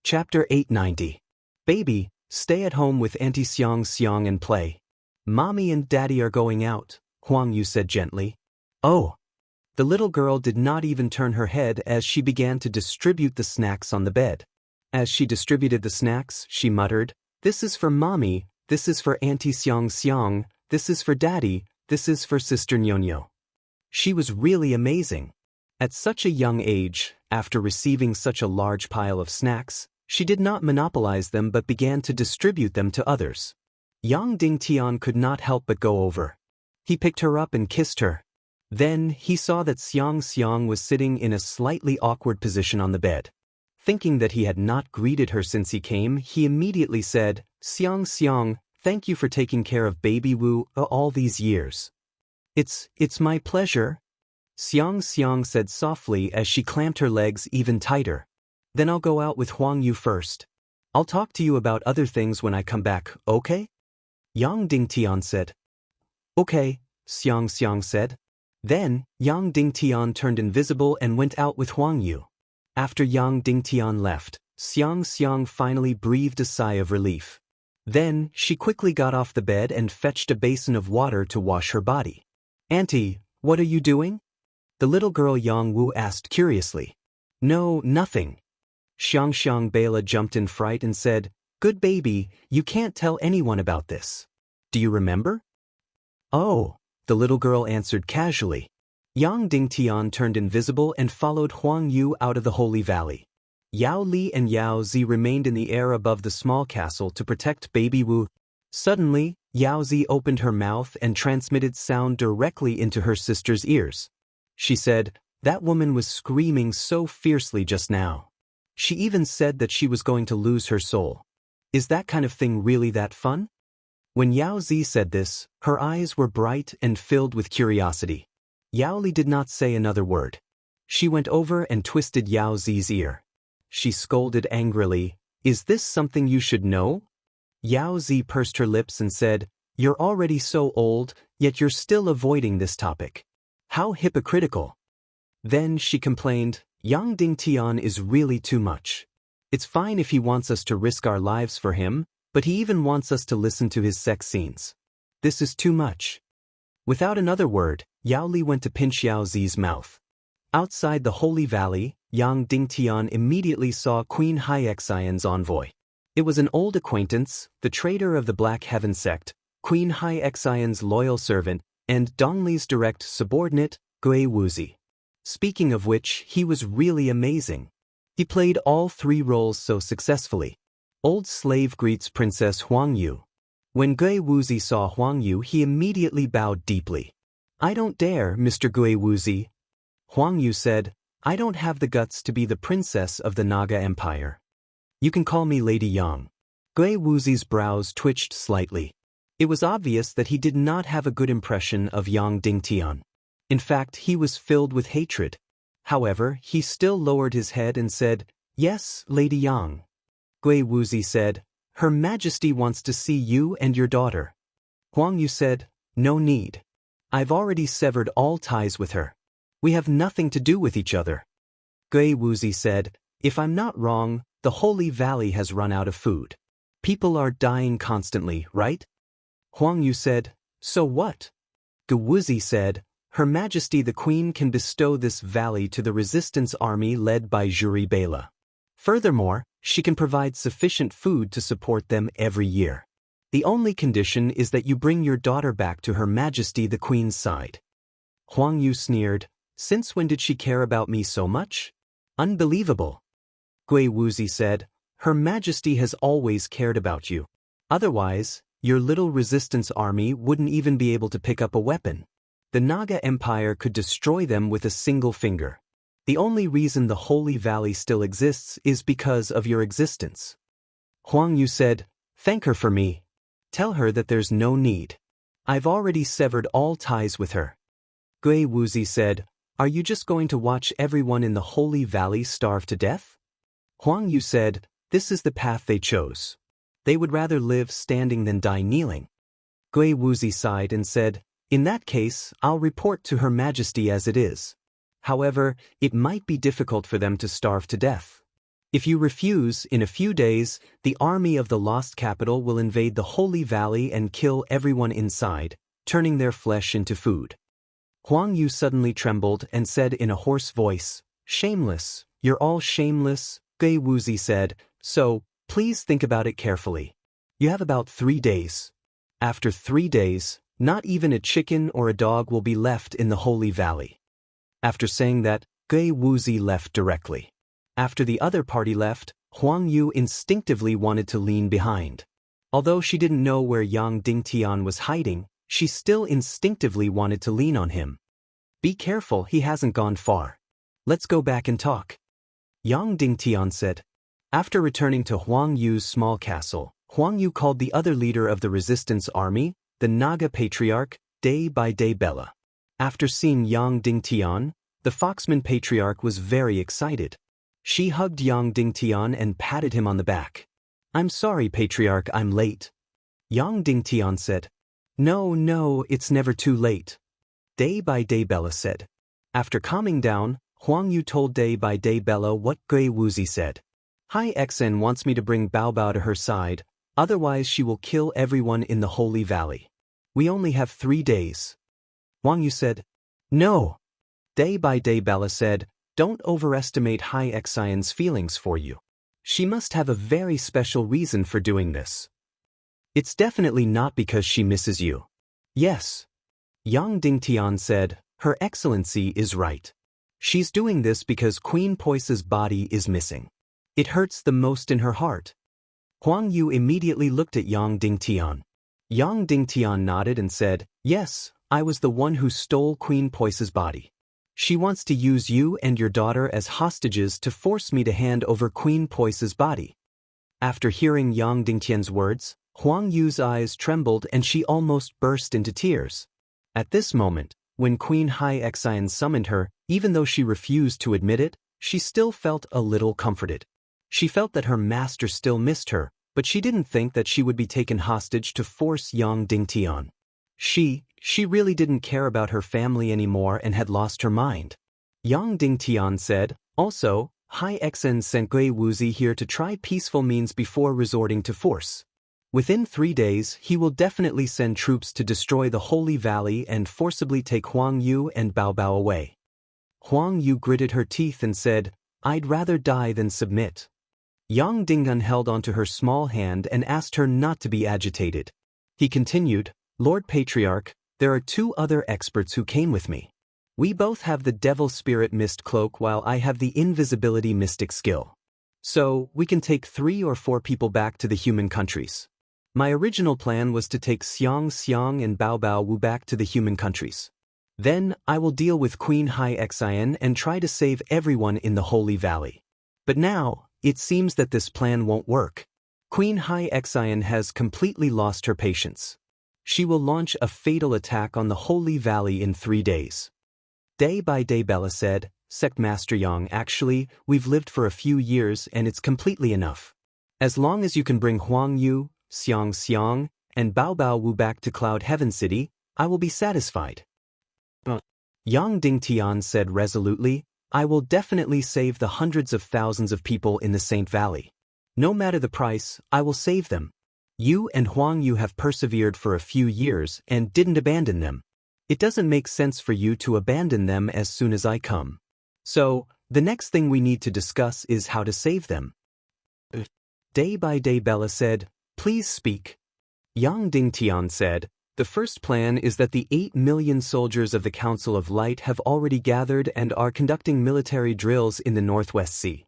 Chapter 890. Baby, stay at home with Auntie Xiang Xiang and play. Mommy and Daddy are going out, Huang Yu said gently. Oh. The little girl did not even turn her head as she began to distribute the snacks on the bed. As she distributed the snacks, she muttered, "This is for Mommy, this is for Auntie Xiang Xiang, this is for Daddy, this is for Sister Nyonyo." She was really amazing. At such a young age, after receiving such a large pile of snacks, she did not monopolize them but began to distribute them to others. Yang Dingtian could not help but go over. He picked her up and kissed her. Then he saw that Xiang Xiang was sitting in a slightly awkward position on the bed. Thinking that he had not greeted her since he came, he immediately said, "Xiang Xiang, thank you for taking care of Baby Wu all these years." It's my pleasure," Xiang Xiang said softly as she clamped her legs even tighter. "Then I'll go out with Huang Yu first. I'll talk to you about other things when I come back, okay?" Yang Dingtian said. "Okay," Xiang Xiang said. Then, Yang Dingtian turned invisible and went out with Huang Yu. After Yang Dingtian left, Xiang Xiang finally breathed a sigh of relief. Then, she quickly got off the bed and fetched a basin of water to wash her body. "Auntie, what are you doing?" the little girl Yang Wu asked curiously. "No, nothing." Xiang Bela jumped in fright and said, "Good baby, you can't tell anyone about this. Do you remember?" "Oh," the little girl answered casually. Yang Dingtian turned invisible and followed Huang Yu out of the Holy Valley. Yao Li and Yao Zi remained in the air above the small castle to protect Baby Wu. Suddenly, Yao Zi opened her mouth and transmitted sound directly into her sister's ears. She said, "That woman was screaming so fiercely just now. She even said that she was going to lose her soul. Is that kind of thing really that fun?" When Yao Zi said this, her eyes were bright and filled with curiosity. Yao Li did not say another word. She went over and twisted Yao Zi's ear. She scolded angrily, "Is this something you should know?" Yao Zi pursed her lips and said, "You're already so old, yet you're still avoiding this topic. How hypocritical." Then she complained, "Yang Dingtian is really too much. It's fine if he wants us to risk our lives for him, but he even wants us to listen to his sex scenes. This is too much." Without another word, Yao Li went to pinch Yao Zi's mouth. Outside the Holy Valley, Yang Dingtian immediately saw Queen Haixian's envoy. It was an old acquaintance, the traitor of the Black Heaven sect, Queen Haixian's loyal servant, and Dongli's direct subordinate, Gui Wuzi. Speaking of which, he was really amazing. He played all three roles so successfully. Old slave greets Princess Huang Yu. When Gui Wuzi saw Huang Yu, he immediately bowed deeply. "I don't dare, Mr. Gui Wuzi." Huang Yu said, "I don't have the guts to be the princess of the Naga Empire. You can call me Lady Yang." Gui Wuzi's brows twitched slightly. It was obvious that he did not have a good impression of Yang Dingtian. In fact, he was filled with hatred. However, he still lowered his head and said, "Yes, Lady Yang." Gui Wuzi said, "Her Majesty wants to see you and your daughter." Huang Yu said, "No need. I've already severed all ties with her. We have nothing to do with each other." Gui Wuzi said, "If I'm not wrong, the Holy Valley has run out of food. People are dying constantly, right?" Huang Yu said, "So what?" Gui Wuzi said, "Her Majesty the Queen can bestow this valley to the resistance army led by Juri Bela. Furthermore, she can provide sufficient food to support them every year. The only condition is that you bring your daughter back to Her Majesty the Queen's side." Huang Yu sneered, "Since when did she care about me so much? Unbelievable." Gui Wuzi said, "Her Majesty has always cared about you. Otherwise, your little resistance army wouldn't even be able to pick up a weapon. The Naga Empire could destroy them with a single finger. The only reason the Holy Valley still exists is because of your existence." Huang Yu said, "Thank her for me. Tell her that there's no need. I've already severed all ties with her." Gui Wuzi said, "Are you just going to watch everyone in the Holy Valley starve to death?" Huang Yu said, "This is the path they chose. They would rather live standing than die kneeling." Gui Wuzi sighed and said, "In that case, I'll report to Her Majesty as it is. However, it might be difficult for them to starve to death. If you refuse, in a few days, the army of the lost capital will invade the Holy Valley and kill everyone inside, turning their flesh into food. Huang Yu suddenly trembled and said in a hoarse voice, "Shameless, you're all shameless," Gui Wuzi said, "so, please think about it carefully. You have about 3 days. After 3 days, not even a chicken or a dog will be left in the Holy Valley." After saying that, Gui Wuzi left directly. After the other party left, Huang Yu instinctively wanted to lean behind. Although she didn't know where Yang Dingtian was hiding, she still instinctively wanted to lean on him. "Be careful, he hasn't gone far. Let's go back and talk," Yang Dingtian said. After returning to Huang Yu's small castle, Huang Yu called the other leader of the resistance army, the Naga Patriarch, Day by Day Bella. After seeing Yang Dingtian, the Foxman Patriarch was very excited. She hugged Yang Dingtian and patted him on the back. "I'm sorry, Patriarch, I'm late," Yang Dingtian said. No, it's never too late," Day by Day Bella said. After calming down, Huang Yu told Day by Day Bella what Gui Wuzi said. "Hai Xen wants me to bring Bao Bao to her side, otherwise she will kill everyone in the Holy Valley. We only have 3 days." Huang Yu said, "No." Day by Day Bella said, "Don't overestimate Hai Xian's feelings for you. She must have a very special reason for doing this. It's definitely not because she misses you." "Yes," Yang Dingtian said, "Her Excellency is right. She's doing this because Queen Poisa's body is missing. It hurts the most in her heart." Huang Yu immediately looked at Yang Dingtian. Yang Dingtian nodded and said, "Yes, I was the one who stole Queen Poisa's body. She wants to use you and your daughter as hostages to force me to hand over Queen Poisa's body." After hearing Yang Dingtian's words, Huang Yu's eyes trembled and she almost burst into tears. At this moment, when Queen Hai Xian summoned her, even though she refused to admit it, she still felt a little comforted. She felt that her master still missed her, but she didn't think that she would be taken hostage to force Yang Dingtian. She really didn't care about her family anymore and had lost her mind. Yang Dingtian said, "Also, Hai Xen sent Gui Wuzi here to try peaceful means before resorting to force. Within 3 days, he will definitely send troops to destroy the Holy Valley and forcibly take Huang Yu and Bao Bao away." Huang Yu gritted her teeth and said, "I'd rather die than submit." Yang Dingtian held onto her small hand and asked her not to be agitated. He continued, "Lord Patriarch, there are 2 other experts who came with me. We both have the Devil Spirit Mist Cloak while I have the Invisibility Mystic skill. So, we can take 3 or 4 people back to the human countries. My original plan was to take Xiang and Bao Bao Wu back to the human countries. Then, I will deal with Queen Hai Xian and try to save everyone in the Holy Valley. But now, it seems that this plan won't work. Queen Hai Xian has completely lost her patience. She will launch a fatal attack on the Holy Valley in 3 days." Day by Day Bella said, "Sect Master Yang, actually, we've lived for a few years and it's completely enough. As long as you can bring Huang Yu, Xiang, and Bao Bao Wu back to Cloud Heaven City, I will be satisfied." Yang Dingtian said resolutely, "I will definitely save the hundreds of thousands of people in the Saint Valley. No matter the price, I will save them. You and Huang Yu have persevered for a few years and didn't abandon them. It doesn't make sense for you to abandon them as soon as I come. So, the next thing we need to discuss is how to save them." Day by Day Bella said, "Please speak." Yang Dingtian said, "The first plan is that the 8 million soldiers of the Council of Light have already gathered and are conducting military drills in the Northwest Sea.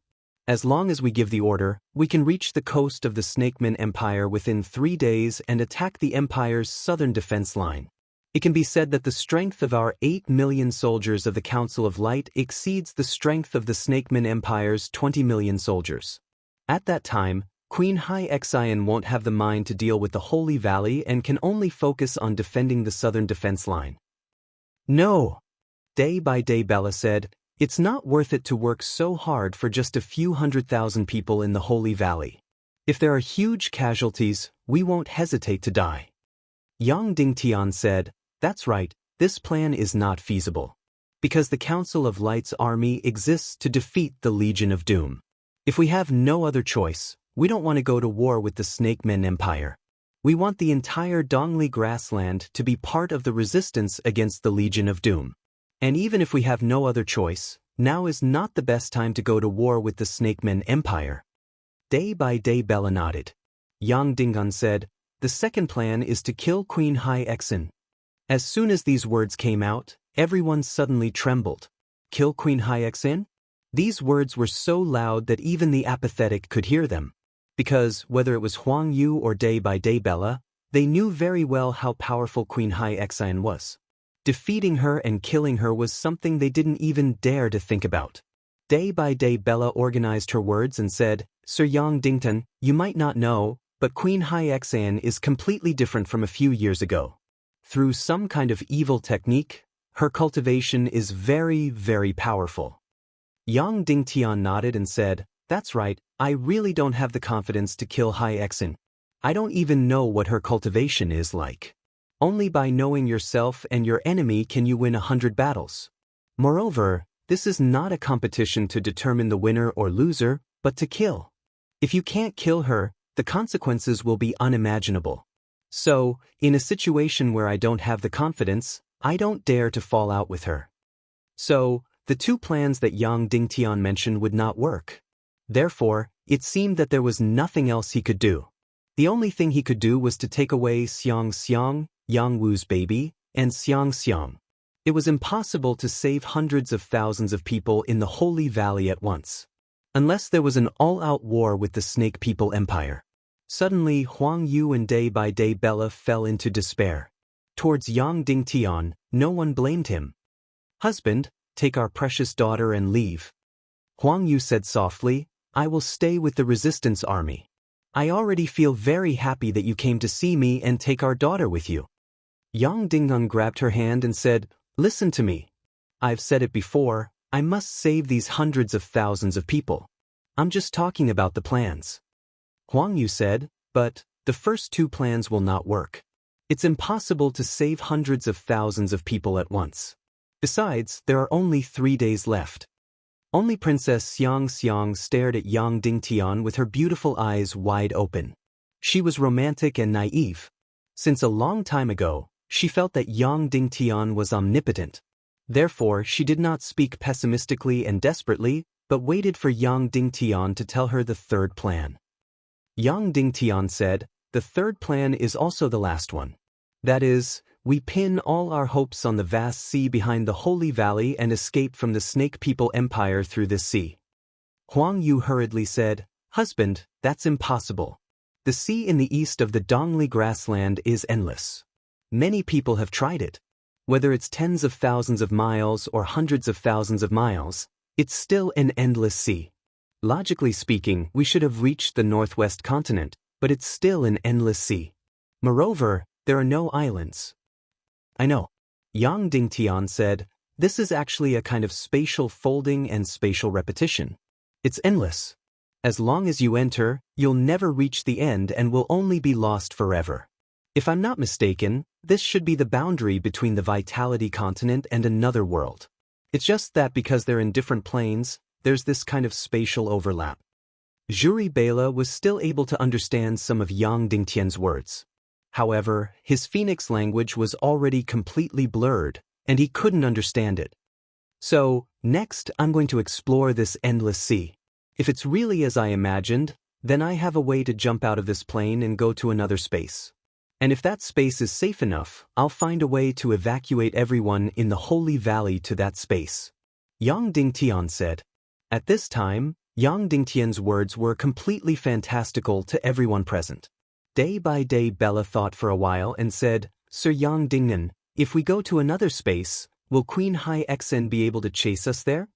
As long as we give the order, we can reach the coast of the Snakeman Empire within 3 days and attack the Empire's southern defense line. It can be said that the strength of our 8 million soldiers of the Council of Light exceeds the strength of the Snakeman Empire's 20 million soldiers. At that time, Queen Hai Xian won't have the mind to deal with the Holy Valley and can only focus on defending the southern defense line." "No," Day by Day Bella said, "it's not worth it to work so hard for just a few 100,000 people in the Holy Valley. If there are huge casualties, we won't hesitate to die." Yang Dingtian said, "That's right, this plan is not feasible. Because the Council of Light's army exists to defeat the Legion of Doom. If we have no other choice, we don't want to go to war with the Snake Men Empire. We want the entire Dongli grassland to be part of the resistance against the Legion of Doom. And even if we have no other choice, now is not the best time to go to war with the Snake Men Empire. Day by day Bella nodded. Yang Dingun said, the second plan is to kill Queen Hai Exin. As soon as these words came out, everyone suddenly trembled. Kill Queen Hai Exin? These words were so loud that even the apathetic could hear them. Because, whether it was Huang Yu or Day by Day Bella, they knew very well how powerful Queen Hai Exin was. Defeating her and killing her was something they didn't even dare to think about. Day by Day Bella organized her words and said, Sir Yang Dington, you might not know, but Queen Hai Exin is completely different from a few years ago. Through some kind of evil technique, her cultivation is very, very powerful. Yang Dingtian nodded and said, that's right, I really don't have the confidence to kill Hai Exin. I don't even know what her cultivation is like. Only by knowing yourself and your enemy can you win 100 battles. Moreover, this is not a competition to determine the winner or loser, but to kill. If you can't kill her, the consequences will be unimaginable. So, in a situation where I don't have the confidence, I don't dare to fall out with her. So, the two plans that Yang Dingtian mentioned would not work. Therefore, it seemed that there was nothing else he could do. The only thing he could do was to take away Xiang Xiang, Yang Wu's baby, and Xiang Xiang. It was impossible to save hundreds of thousands of people in the Holy Valley at once. Unless there was an all-out war with the Snake People Empire. Suddenly, Huang Yu and Day by Day Bella fell into despair. Towards Yang Dingtian, no one blamed him. Husband, take our precious daughter and leave. Huang Yu said softly, I will stay with the resistance army. I already feel very happy that you came to see me and take our daughter with you. Yang Dingung grabbed her hand and said, listen to me. I've said it before, I must save these hundreds of thousands of people. I'm just talking about the plans. Huang Yu said, but the first two plans will not work. It's impossible to save hundreds of thousands of people at once. Besides, there are only 3 days left. Only Princess Xiang Xiang stared at Yang Dingtian with her beautiful eyes wide open. She was romantic and naive. Since a long time ago, she felt that Yang Dingtian was omnipotent. Therefore, she did not speak pessimistically and desperately, but waited for Yang Dingtian to tell her the third plan. Yang Dingtian said, the third plan is also the last one. That is, we pin all our hopes on the vast sea behind the Holy Valley and escape from the Snake People Empire through this sea. Huang Yu hurriedly said, husband, that's impossible. The sea in the east of the Dongli grassland is endless. Many people have tried it. Whether it's tens of thousands of miles or hundreds of thousands of miles, it's still an endless sea. Logically speaking, we should have reached the northwest continent, but it's still an endless sea. Moreover, there are no islands. I know. Yang Dingtian said, this is actually a kind of spatial folding and spatial repetition. It's endless. As long as you enter, you'll never reach the end and will only be lost forever. If I'm not mistaken, this should be the boundary between the Vitality continent and another world. It's just that because they're in different planes, there's this kind of spatial overlap. Juri Bela was still able to understand some of Yang Dingtian's words. However, his Phoenix language was already completely blurred, and he couldn't understand it. So, next I'm going to explore this endless sea. If it's really as I imagined, then I have a way to jump out of this plane and go to another space. And if that space is safe enough, I'll find a way to evacuate everyone in the Holy Valley to that space. Yang Dingtian said. At this time, Yang Dingtian's words were completely fantastical to everyone present. Day by day Bella thought for a while and said, Sir Yang Dingnan, if we go to another space, will Queen Hai Exin be able to chase us there?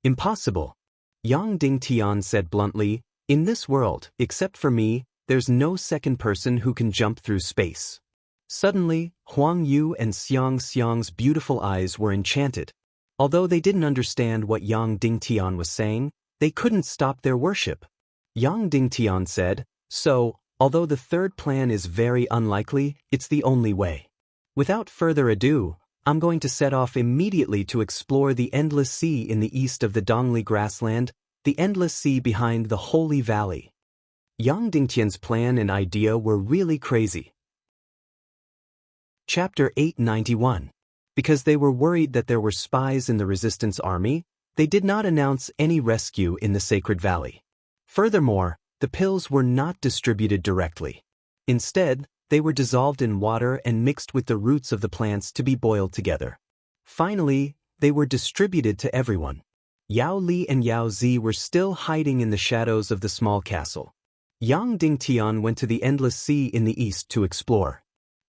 Impossible. Yang Dingtian said bluntly, in this world, except for me, there's no second person who can jump through space. Suddenly, Huang Yu and Xiang Xiang's beautiful eyes were enchanted. Although they didn't understand what Yang Dingtian was saying, they couldn't stop their worship. Yang Dingtian said, so, although the third plan is very unlikely, it's the only way. Without further ado, I'm going to set off immediately to explore the endless sea in the east of the Dongli grassland, The endless sea behind the holy valley. Yang Dingtian's plan and idea were really crazy. Chapter 891. Because they were worried that there were spies in the resistance army, they did not announce any rescue in the Sacred Valley. Furthermore, the pills were not distributed directly. Instead, they were dissolved in water and mixed with the roots of the plants to be boiled together. Finally, they were distributed to everyone. Yao Li and Yao Zi were still hiding in the shadows of the small castle. Yang Dingtian went to the endless sea in the east to explore.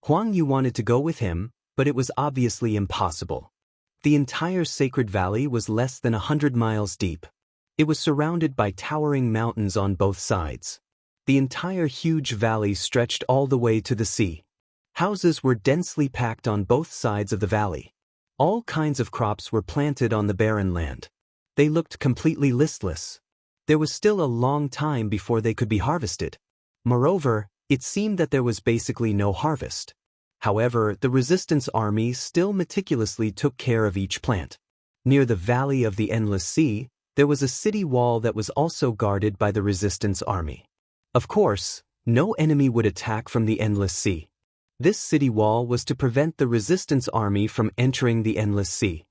Huang Yu wanted to go with him, but it was obviously impossible. The entire Sacred Valley was less than 100 miles deep. It was surrounded by towering mountains on both sides. The entire huge valley stretched all the way to the sea. Houses were densely packed on both sides of the valley. All kinds of crops were planted on the barren land. They looked completely listless. There was still a long time before they could be harvested. Moreover, it seemed that there was basically no harvest. However, the resistance army still meticulously took care of each plant. Near the valley of the endless sea, there was a city wall that was also guarded by the resistance army. Of course, no enemy would attack from the endless sea. This city wall was to prevent the resistance army from entering the endless sea.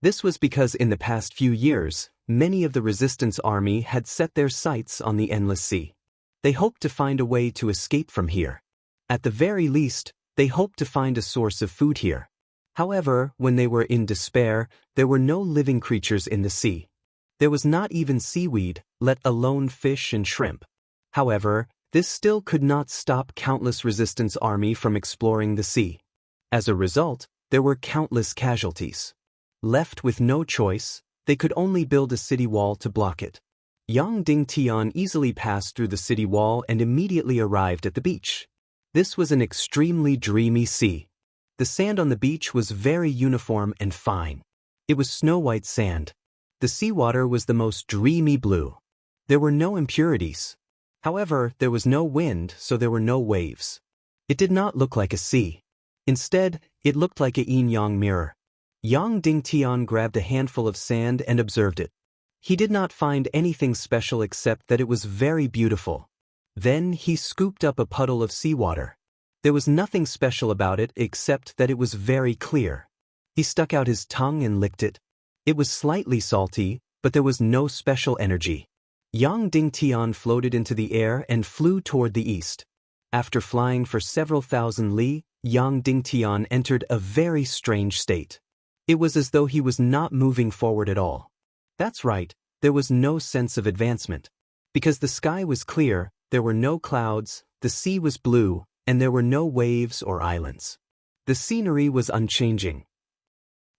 This was because in the past few years, many of the resistance army had set their sights on the endless sea. They hoped to find a way to escape from here. At the very least, they hoped to find a source of food here. However, when they were in despair, there were no living creatures in the sea. There was not even seaweed, let alone fish and shrimp. However, this still could not stop countless resistance army from exploring the sea. As a result, there were countless casualties. Left with no choice, they could only build a city wall to block it. Yang Dingtian easily passed through the city wall and immediately arrived at the beach. This was an extremely dreamy sea. The sand on the beach was very uniform and fine. It was snow-white sand. The seawater was the most dreamy blue. There were no impurities. However, there was no wind, so there were no waves. It did not look like a sea. Instead, it looked like a yin-yang mirror. Yang Dingtian grabbed a handful of sand and observed it. He did not find anything special except that it was very beautiful. Then he scooped up a puddle of seawater. There was nothing special about it except that it was very clear. He stuck out his tongue and licked it. It was slightly salty, but there was no special energy. Yang Dingtian floated into the air and flew toward the east. After flying for several thousand li, Yang Dingtian entered a very strange state. It was as though he was not moving forward at all. That's right, there was no sense of advancement. Because the sky was clear, there were no clouds, the sea was blue, and there were no waves or islands. The scenery was unchanging.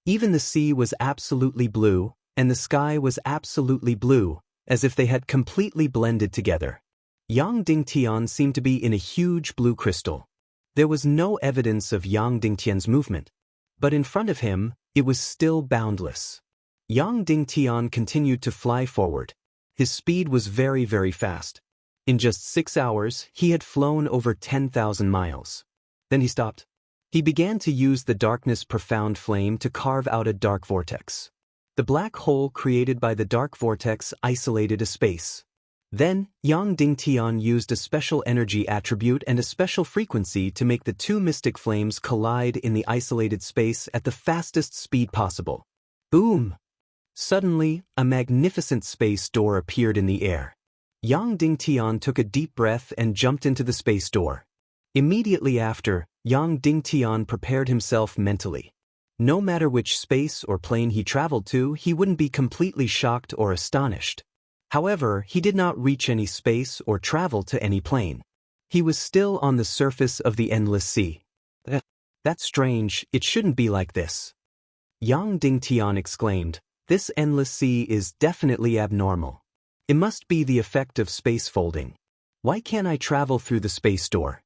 Even the sea was absolutely blue, and the sky was absolutely blue, as if they had completely blended together. Yang Dingtian seemed to be in a huge blue crystal. There was no evidence of Yang Dingtian's movement. But in front of him, it was still boundless. Yang Dingtian continued to fly forward. His speed was very, very fast. In just 6 hours, he had flown over 10,000 miles. Then he stopped. He began to use the darkness profound flame to carve out a dark vortex. The black hole created by the dark vortex isolated a space. Then, Yang Dingtian used a special energy attribute and a special frequency to make the two mystic flames collide in the isolated space at the fastest speed possible. Boom! Suddenly, a magnificent space door appeared in the air. Yang Dingtian took a deep breath and jumped into the space door. Immediately after, Yang Dingtian prepared himself mentally. No matter which space or plane he traveled to, he wouldn't be completely shocked or astonished. However, he did not reach any space or travel to any plane. He was still on the surface of the endless sea. That's strange, it shouldn't be like this. Yang Dingtian exclaimed, "This endless sea is definitely abnormal. It must be the effect of space folding. Why can't I travel through the space door?"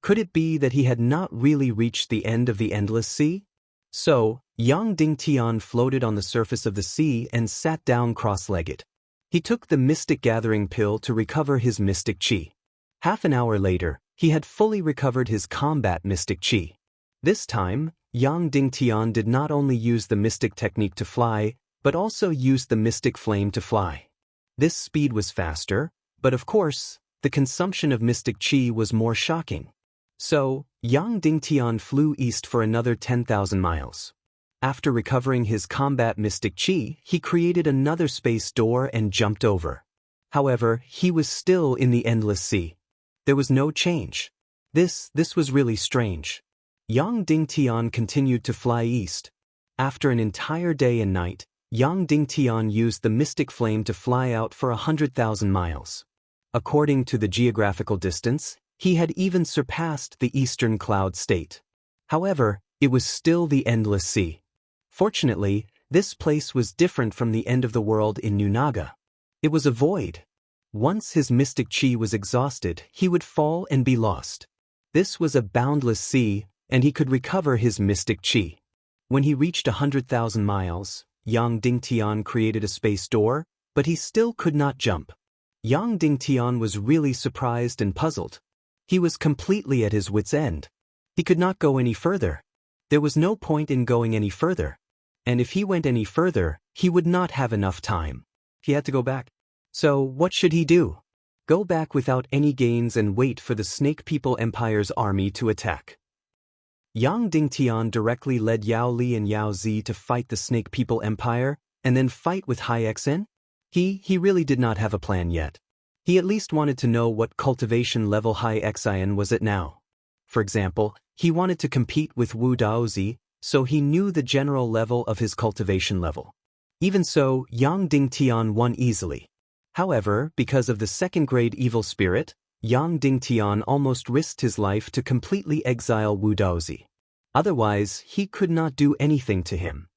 Could it be that he had not really reached the end of the endless sea? So, Yang Dingtian floated on the surface of the sea and sat down cross-legged. He took the mystic gathering pill to recover his mystic chi. Half an hour later, he had fully recovered his combat mystic chi. This time, Yang Dingtian did not only use the mystic technique to fly, but also used the mystic flame to fly. This speed was faster, but of course, the consumption of mystic qi was more shocking. So, Yang Dingtian flew east for another 10,000 miles. After recovering his combat mystic qi, he created another space door and jumped over. However, he was still in the endless sea. There was no change. This was really strange. Yang Dingtian continued to fly east. After an entire day and night, Yang Dingtian used the mystic flame to fly out for 100,000 miles. According to the geographical distance, he had even surpassed the eastern cloud state. However, it was still the endless sea. Fortunately, this place was different from the end of the world in New Naga. It was a void. Once his mystic qi was exhausted, he would fall and be lost. This was a boundless sea, and he could recover his mystic qi. When he reached 100,000 miles, Yang Dingtian created a space door, but he still could not jump. Yang Dingtian was really surprised and puzzled. He was completely at his wit's end. He could not go any further. There was no point in going any further. And if he went any further, he would not have enough time. He had to go back. So, what should he do? Go back without any gains and wait for the Snake People Empire's army to attack. Yang Dingtian directly led Yao Li and Yao Zi to fight the Snake People Empire, and then fight with Hai Xen? He really did not have a plan yet. He at least wanted to know what cultivation level Hai Xen was at now. For example, he wanted to compete with Wu Daozi, so he knew the general level of his cultivation level. Even so, Yang Dingtian won easily. However, because of the second-grade evil spirit, Yang Dingtian almost risked his life to completely exile Wu Daozi. Otherwise, he could not do anything to him.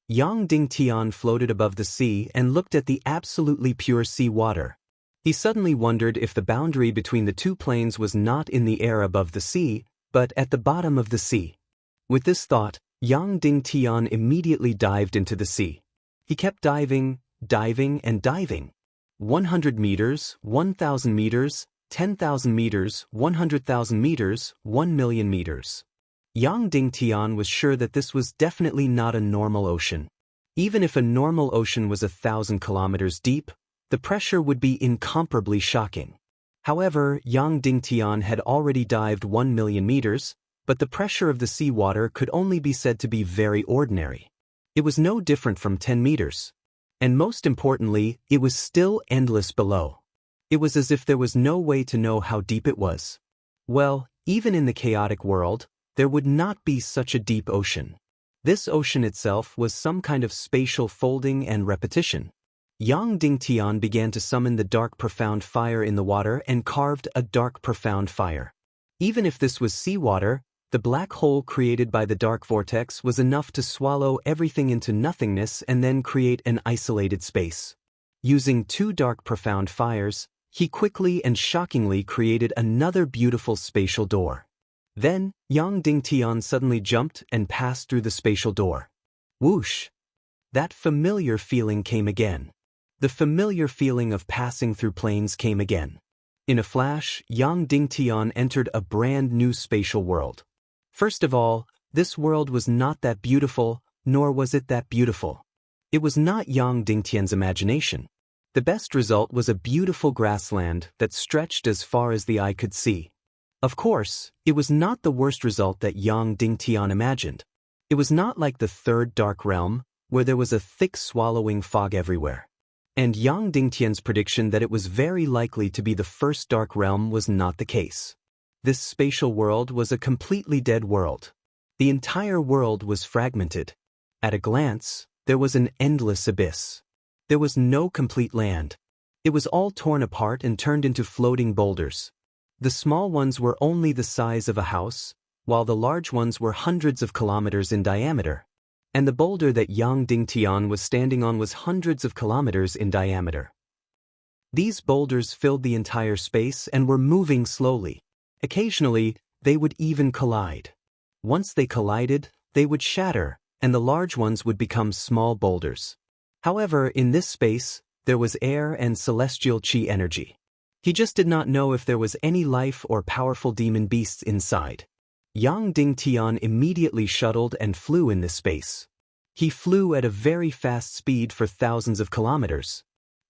Yang Dingtian floated above the sea and looked at the absolutely pure sea water. He suddenly wondered if the boundary between the two planes was not in the air above the sea, but at the bottom of the sea. With this thought, Yang Dingtian immediately dived into the sea. He kept diving, and diving. 100 meters, 1,000 meters, 10,000 meters, 100,000 meters, 1,000,000 meters. Yang Dingtian was sure that this was definitely not a normal ocean. Even if a normal ocean was 1,000 kilometers deep, the pressure would be incomparably shocking. However, Yang Dingtian had already dived 1,000,000 meters, but the pressure of the seawater could only be said to be very ordinary. It was no different from 10 meters. And most importantly, it was still endless below. It was as if there was no way to know how deep it was. Well, even in the chaotic world, there would not be such a deep ocean. This ocean itself was some kind of spatial folding and repetition. Yang Dingtian began to summon the dark profound fire in the water and carved a dark profound fire. Even if this was seawater, the black hole created by the dark vortex was enough to swallow everything into nothingness and then create an isolated space. Using two dark profound fires, he quickly and shockingly created another beautiful spatial door. Then, Yang Dingtian suddenly jumped and passed through the spatial door. Whoosh! That familiar feeling came again. The familiar feeling of passing through planes came again. In a flash, Yang Dingtian entered a brand new spatial world. First of all, this world was not that beautiful, nor was it that beautiful. It was not Yang Dingtian's imagination. The best result was a beautiful grassland that stretched as far as the eye could see. Of course, it was not the worst result that Yang Dingtian imagined. It was not like the third dark realm, where there was a thick swallowing fog everywhere. And Yang Dingtian's prediction that it was very likely to be the first dark realm was not the case. This spatial world was a completely dead world. The entire world was fragmented. At a glance, there was an endless abyss. There was no complete land. It was all torn apart and turned into floating boulders. The small ones were only the size of a house, while the large ones were hundreds of kilometers in diameter. And the boulder that Yang Dingtian was standing on was hundreds of kilometers in diameter. These boulders filled the entire space and were moving slowly. Occasionally, they would even collide. Once they collided, they would shatter, and the large ones would become small boulders. However, in this space, there was air and celestial chi energy. He just did not know if there was any life or powerful demon beasts inside. Yang Dingtian immediately shuttled and flew in this space. He flew at a very fast speed for thousands of kilometers.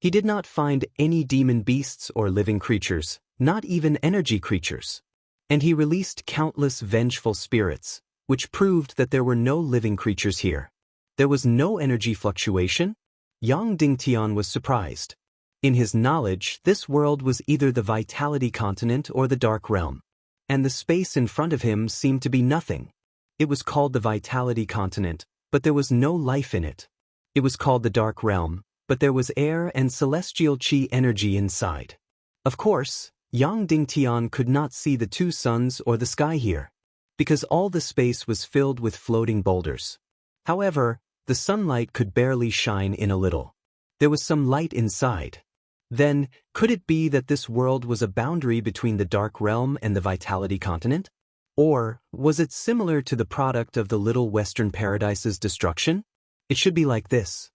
He did not find any demon beasts or living creatures, not even energy creatures. And he released countless vengeful spirits, which proved that there were no living creatures here. There was no energy fluctuation? Yang Dingtian was surprised. In his knowledge, this world was either the Vitality Continent or the Dark Realm. And the space in front of him seemed to be nothing. It was called the Vitality Continent, but there was no life in it. It was called the Dark Realm, but there was air and celestial chi energy inside. Of course, Yang Dingtian could not see the two suns or the sky here, because all the space was filled with floating boulders. However, the sunlight could barely shine in a little. There was some light inside. Then, could it be that this world was a boundary between the Dark Realm and the Vitality Continent? Or, was it similar to the product of the Little Western Paradise's destruction? It should be like this.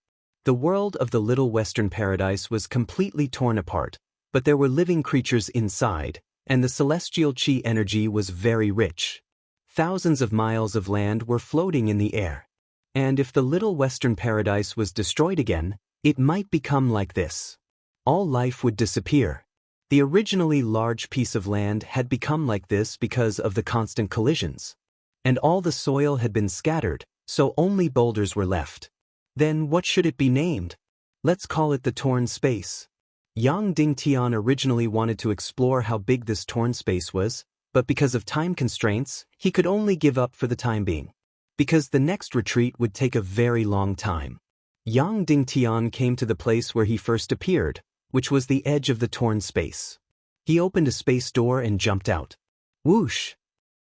The world of the Little Western Paradise was completely torn apart, but there were living creatures inside, and the celestial chi energy was very rich. Thousands of miles of land were floating in the air. And if the Little Western Paradise was destroyed again, it might become like this. All life would disappear. The originally large piece of land had become like this because of the constant collisions. And all the soil had been scattered, so only boulders were left. Then what should it be named? Let's call it the torn space. Yang Dingtian originally wanted to explore how big this torn space was, but because of time constraints, he could only give up for the time being. Because the next retreat would take a very long time. Yang Dingtian came to the place where he first appeared, which was the edge of the torn space. He opened a space door and jumped out. Whoosh!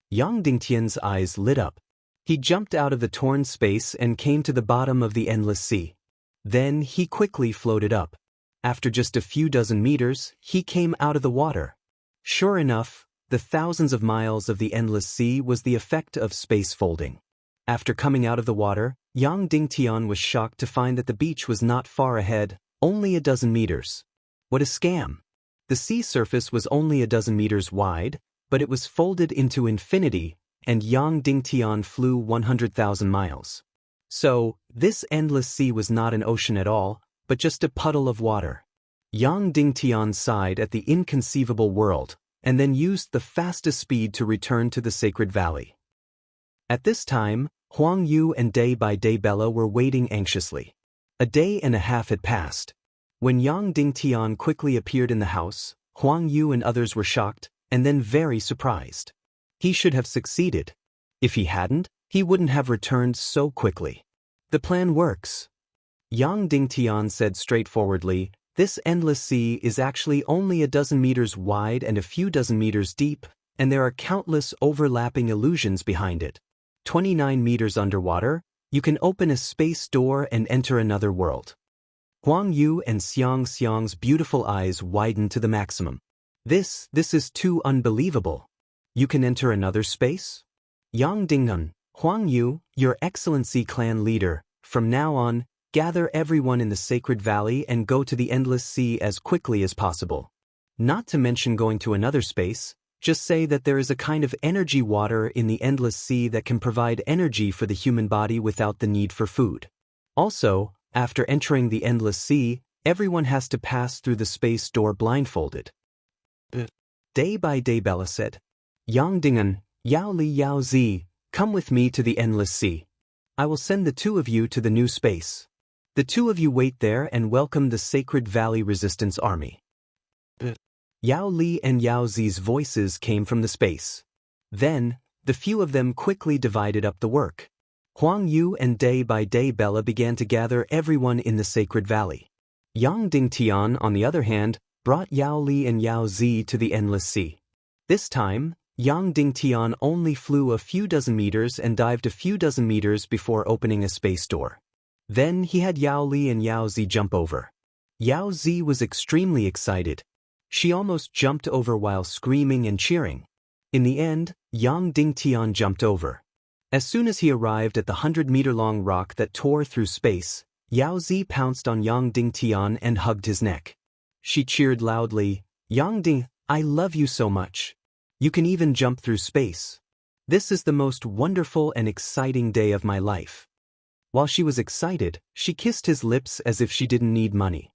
Yang Dingtian's eyes lit up. He jumped out of the torn space and came to the bottom of the endless sea. Then he quickly floated up. After just a few dozen meters, he came out of the water. Sure enough, the thousands of miles of the endless sea was the effect of space folding. After coming out of the water, Yang Dingtian was shocked to find that the beach was not far ahead, only a dozen meters. What a scam! The sea surface was only a dozen meters wide, but it was folded into infinity, and Yang Dingtian flew 100,000 miles. So, this endless sea was not an ocean at all, but just a puddle of water. Yang Dingtian sighed at the inconceivable world, and then used the fastest speed to return to the sacred valley. At this time, Huang Yu and Day by Day Bella were waiting anxiously. A day and a half had passed. When Yang Dingtian quickly appeared in the house, Huang Yu and others were shocked, and then very surprised. He should have succeeded. If he hadn't, he wouldn't have returned so quickly. The plan works. Yang Dingtian said straightforwardly, this endless sea is actually only a dozen meters wide and a few dozen meters deep, and there are countless overlapping illusions behind it. 29 meters underwater, you can open a space door and enter another world. Huang Yu and Xiang's beautiful eyes widened to the maximum. This is too unbelievable. You can enter another space? Yang Dingnan, Huang Yu, Your Excellency clan leader, from now on, gather everyone in the sacred valley and go to the endless sea as quickly as possible. Not to mention going to another space, just say that there is a kind of energy water in the endless sea that can provide energy for the human body without the need for food. Also, after entering the endless sea, everyone has to pass through the space door blindfolded. Day by Day Bella said, Yang Dingan, Yao Li Yao Zi, come with me to the endless sea. I will send the two of you to the new space. The two of you wait there and welcome the Sacred Valley Resistance Army. Yao Li and Yao Zi's voices came from the space. Then, the few of them quickly divided up the work. Huang Yu and Day by Day Bella began to gather everyone in the Sacred Valley. Yang Dingtian, on the other hand, brought Yao Li and Yao Zi to the endless sea. This time, Yang Dingtian only flew a few dozen meters and dived a few dozen meters before opening a space door. Then he had Yao Li and Yao Zi jump over. Yao Zi was extremely excited. She almost jumped over while screaming and cheering. In the end, Yang Dingtian jumped over. As soon as he arrived at the 100-meter-long rock that tore through space, Yao Zi pounced on Yang Dingtian and hugged his neck. She cheered loudly, Yang Ding, I love you so much. You can even jump through space. This is the most wonderful and exciting day of my life. While she was excited, she kissed his lips as if she didn't need money.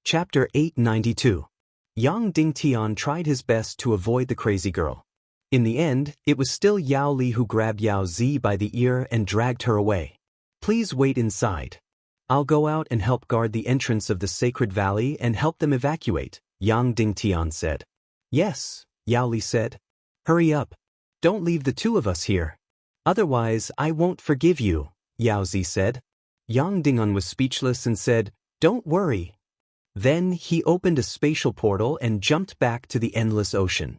Chapter 892. Yang Dingtian tried his best to avoid the crazy girl. In the end, it was still Yao Li who grabbed Yao Zi by the ear and dragged her away. Please wait inside. I'll go out and help guard the entrance of the sacred valley and help them evacuate, Yang Dingtian said. Yes, Yao Li said. Hurry up. Don't leave the two of us here. Otherwise, I won't forgive you, Yao Zi said. Yang Dingan was speechless and said, Don't worry. Then he opened a spatial portal and jumped back to the endless ocean.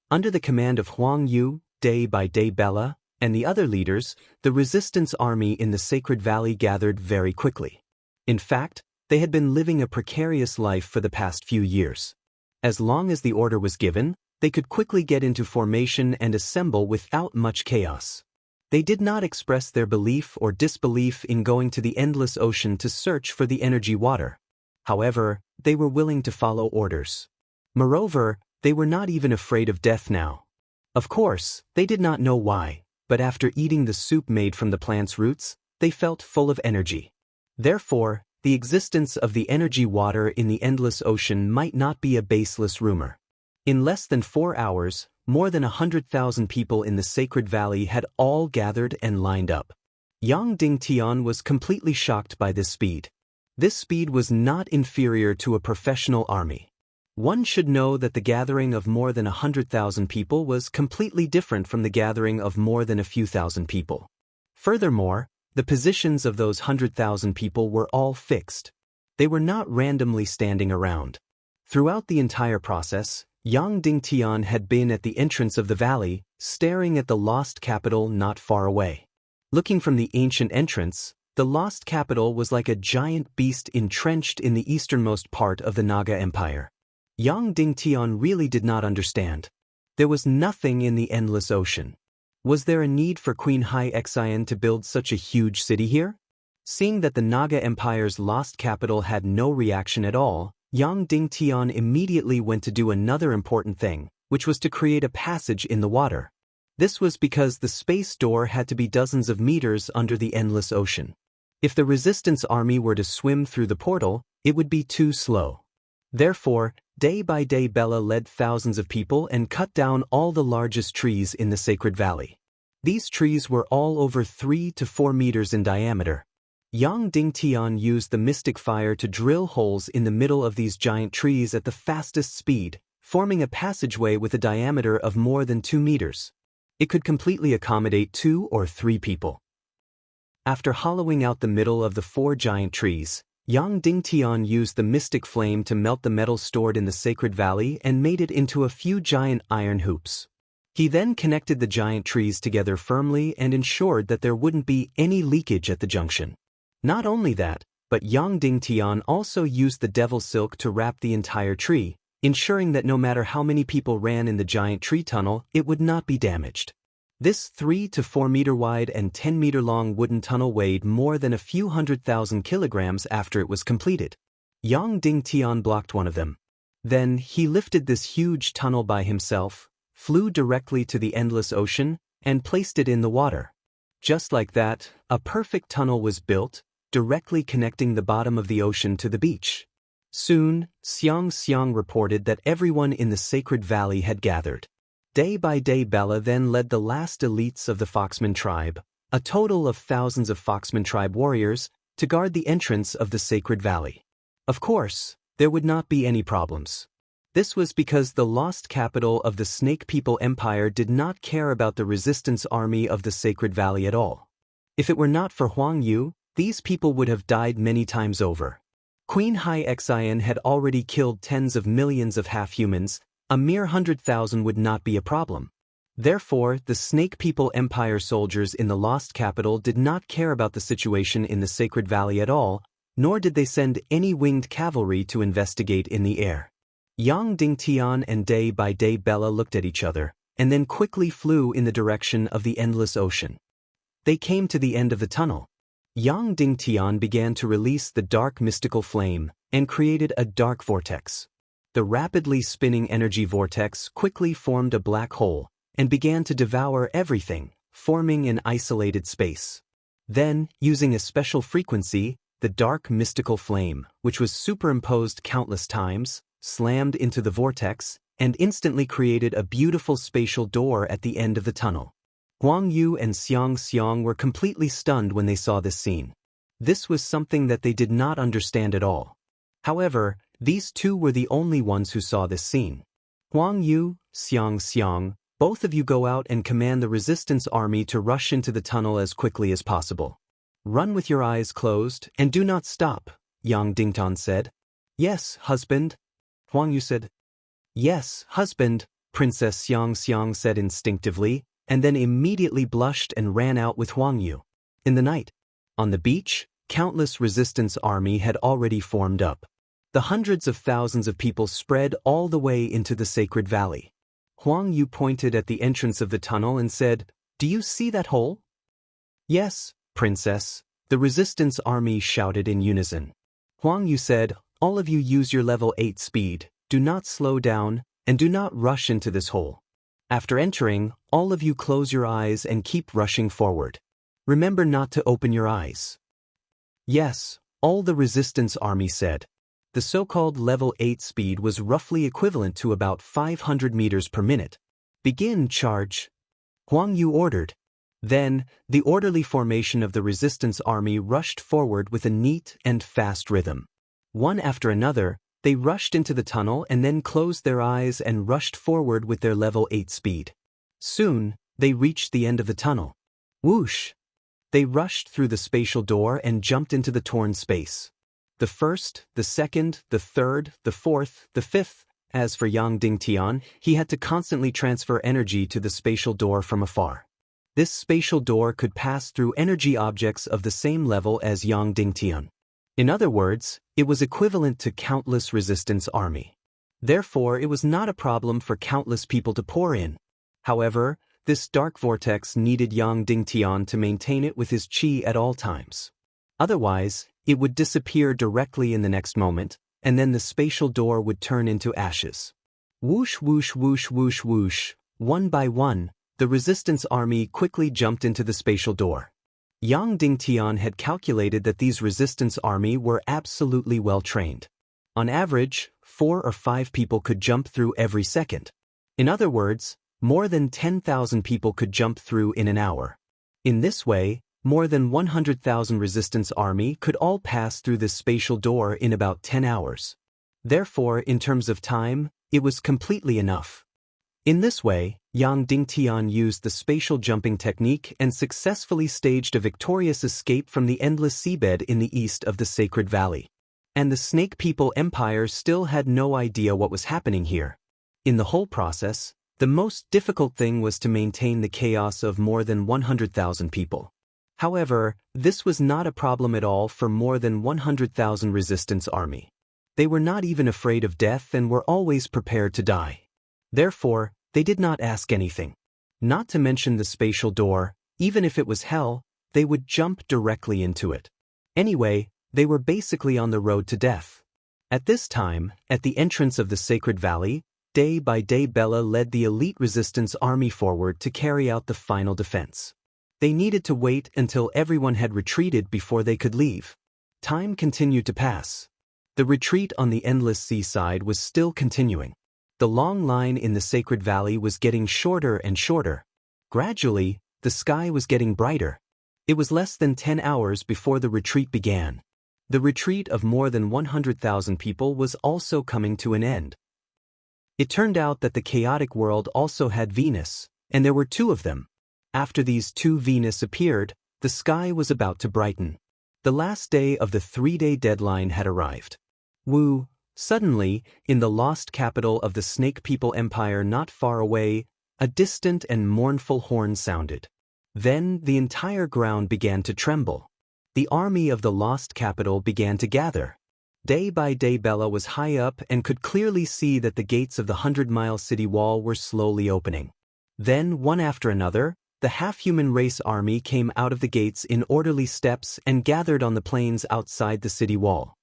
Under the command of Huang Yu, Day by Day Bella, and the other leaders, the resistance army in the Sacred Valley gathered very quickly. In fact, they had been living a precarious life for the past few years. As long as the order was given, they could quickly get into formation and assemble without much chaos. They did not express their belief or disbelief in going to the endless ocean to search for the energy water. However, they were willing to follow orders. Moreover, they were not even afraid of death now. Of course, they did not know why, but after eating the soup made from the plant's roots, they felt full of energy. Therefore, the existence of the energy water in the endless ocean might not be a baseless rumor. In less than 4 hours, more than 100,000 people in the Sacred Valley had all gathered and lined up. Yang Dingtian was completely shocked by this speed. This speed was not inferior to a professional army. One should know that the gathering of more than 100,000 people was completely different from the gathering of more than a few thousand people. Furthermore, the positions of those 100,000 people were all fixed. They were not randomly standing around. Throughout the entire process, Yang Dingtian had been at the entrance of the valley, staring at the lost capital not far away. Looking from the ancient entrance, the lost capital was like a giant beast entrenched in the easternmost part of the Naga Empire. Yang Dingtian really did not understand. There was nothing in the endless ocean. Was there a need for Queen Hai Xian to build such a huge city here? Seeing that the Naga Empire's lost capital had no reaction at all, Yang Dingtian immediately went to do another important thing, which was to create a passage in the water. This was because the space door had to be dozens of meters under the endless ocean. If the resistance army were to swim through the portal, it would be too slow. Therefore, Day by Day Bella led thousands of people and cut down all the largest trees in the Sacred Valley. These trees were all over 3 to 4 meters in diameter. Yang Dingtian used the mystic fire to drill holes in the middle of these giant trees at the fastest speed, forming a passageway with a diameter of more than 2 meters. It could completely accommodate 2 or 3 people. After hollowing out the middle of the 4 giant trees, Yang Dingtian used the mystic flame to melt the metal stored in the Sacred Valley and made it into a few giant iron hoops. He then connected the giant trees together firmly and ensured that there wouldn't be any leakage at the junction. Not only that, but Yang Dingtian also used the devil silk to wrap the entire tree, ensuring that no matter how many people ran in the giant tree tunnel, it would not be damaged. This 3 to 4 meter wide and 10 meter long wooden tunnel weighed more than a few 100,000 kilograms after it was completed. Yang Dingtian blocked one of them. Then he lifted this huge tunnel by himself, flew directly to the endless ocean, and placed it in the water. Just like that, a perfect tunnel was built, directly connecting the bottom of the ocean to the beach. Soon, Xiang reported that everyone in the Sacred Valley had gathered. Day by Day Bella then led the last elites of the Foxman tribe, a total of thousands of Foxman tribe warriors, to guard the entrance of the Sacred Valley. Of course, there would not be any problems. This was because the lost capital of the Snake People Empire did not care about the resistance army of the Sacred Valley at all. If it were not for Huang Yu, these people would have died many times over. Queen Hai Xian had already killed tens of millions of half-humans. A mere 100,000 would not be a problem. Therefore, the Snake People Empire soldiers in the lost capital did not care about the situation in the Sacred Valley at all, nor did they send any winged cavalry to investigate in the air. Yang Dingtian and Day by Day Bella looked at each other, and then quickly flew in the direction of the endless ocean. They came to the end of the tunnel. Yang Dingtian began to release the dark mystical flame, and created a dark vortex. The rapidly spinning energy vortex quickly formed a black hole, and began to devour everything, forming an isolated space. Then, using a special frequency, the dark mystical flame, which was superimposed countless times, slammed into the vortex, and instantly created a beautiful spatial door at the end of the tunnel. Huang Yu and Xiang Xiang were completely stunned when they saw this scene. This was something that they did not understand at all. However, these two were the only ones who saw this scene. Huang Yu, Xiang Xiang, both of you go out and command the resistance army to rush into the tunnel as quickly as possible. Run with your eyes closed, and do not stop, Yang Dingtan said. Yes, husband. Huang Yu said. Yes, husband, Princess Xiang Xiang said instinctively, and then immediately blushed and ran out with Huang Yu. In the night, on the beach, countless resistance army had already formed up. The hundreds of thousands of people spread all the way into the sacred valley. Huang Yu pointed at the entrance of the tunnel and said, "Do you see that hole?" "Yes, Princess," the resistance army shouted in unison. Huang Yu said, "All of you use your level 8 speed, do not slow down, and do not rush into this hole. After entering, all of you close your eyes and keep rushing forward. Remember not to open your eyes." "Yes," all the resistance army said. The so-called level 8 speed was roughly equivalent to about 500 meters per minute. "Begin charge," Huang Yu ordered. Then, the orderly formation of the resistance army rushed forward with a neat and fast rhythm. One after another, they rushed into the tunnel and then closed their eyes and rushed forward with their level 8 speed. Soon, they reached the end of the tunnel. Whoosh! They rushed through the spatial door and jumped into the torn space. The first, the second, the third, the fourth, the fifth. As for Yang Dingtian, he had to constantly transfer energy to the spatial door from afar. This spatial door could pass through energy objects of the same level as Yang Dingtian. In other words, it was equivalent to countless resistance army. Therefore, it was not a problem for countless people to pour in. However, this dark vortex needed Yang Dingtian to maintain it with his qi at all times. Otherwise, it would disappear directly in the next moment, and then the spatial door would turn into ashes. Whoosh whoosh whoosh whoosh whoosh, one by one, the resistance army quickly jumped into the spatial door. Yang Dingtian had calculated that these resistance army were absolutely well trained. On average, 4 or 5 people could jump through every second. In other words, more than 10,000 people could jump through in an hour. In this way, more than 100,000 resistance army could all pass through this spatial door in about 10 hours. Therefore, in terms of time, it was completely enough. In this way, Yang Dingtian used the spatial jumping technique and successfully staged a victorious escape from the endless seabed in the east of the Sacred Valley. And the Snake People Empire still had no idea what was happening here. In the whole process, the most difficult thing was to maintain the chaos of more than 100,000 people. However, this was not a problem at all for more than 100,000 resistance army. They were not even afraid of death and were always prepared to die. Therefore, they did not ask anything. Not to mention the spatial door, even if it was hell, they would jump directly into it. Anyway, they were basically on the road to death. At this time, at the entrance of the Sacred Valley, day by day Bella led the elite resistance army forward to carry out the final defense. They needed to wait until everyone had retreated before they could leave. Time continued to pass. The retreat on the endless seaside was still continuing. The long line in the Sacred Valley was getting shorter and shorter. Gradually, the sky was getting brighter. It was less than 10 hours before the retreat began. The retreat of more than 100,000 people was also coming to an end. It turned out that the chaotic world also had Venus, and there were 2 of them. After these 2 Venus appeared, the sky was about to brighten. The last day of the 3-day deadline had arrived. Woo! Suddenly, in the lost capital of the Snake People Empire not far away, a distant and mournful horn sounded. Then the entire ground began to tremble. The army of the lost capital began to gather. Day by day Bella was high up and could clearly see that the gates of the 100-mile city wall were slowly opening. Then, one after another, the half-human race army came out of the gates in orderly steps and gathered on the plains outside the city wall.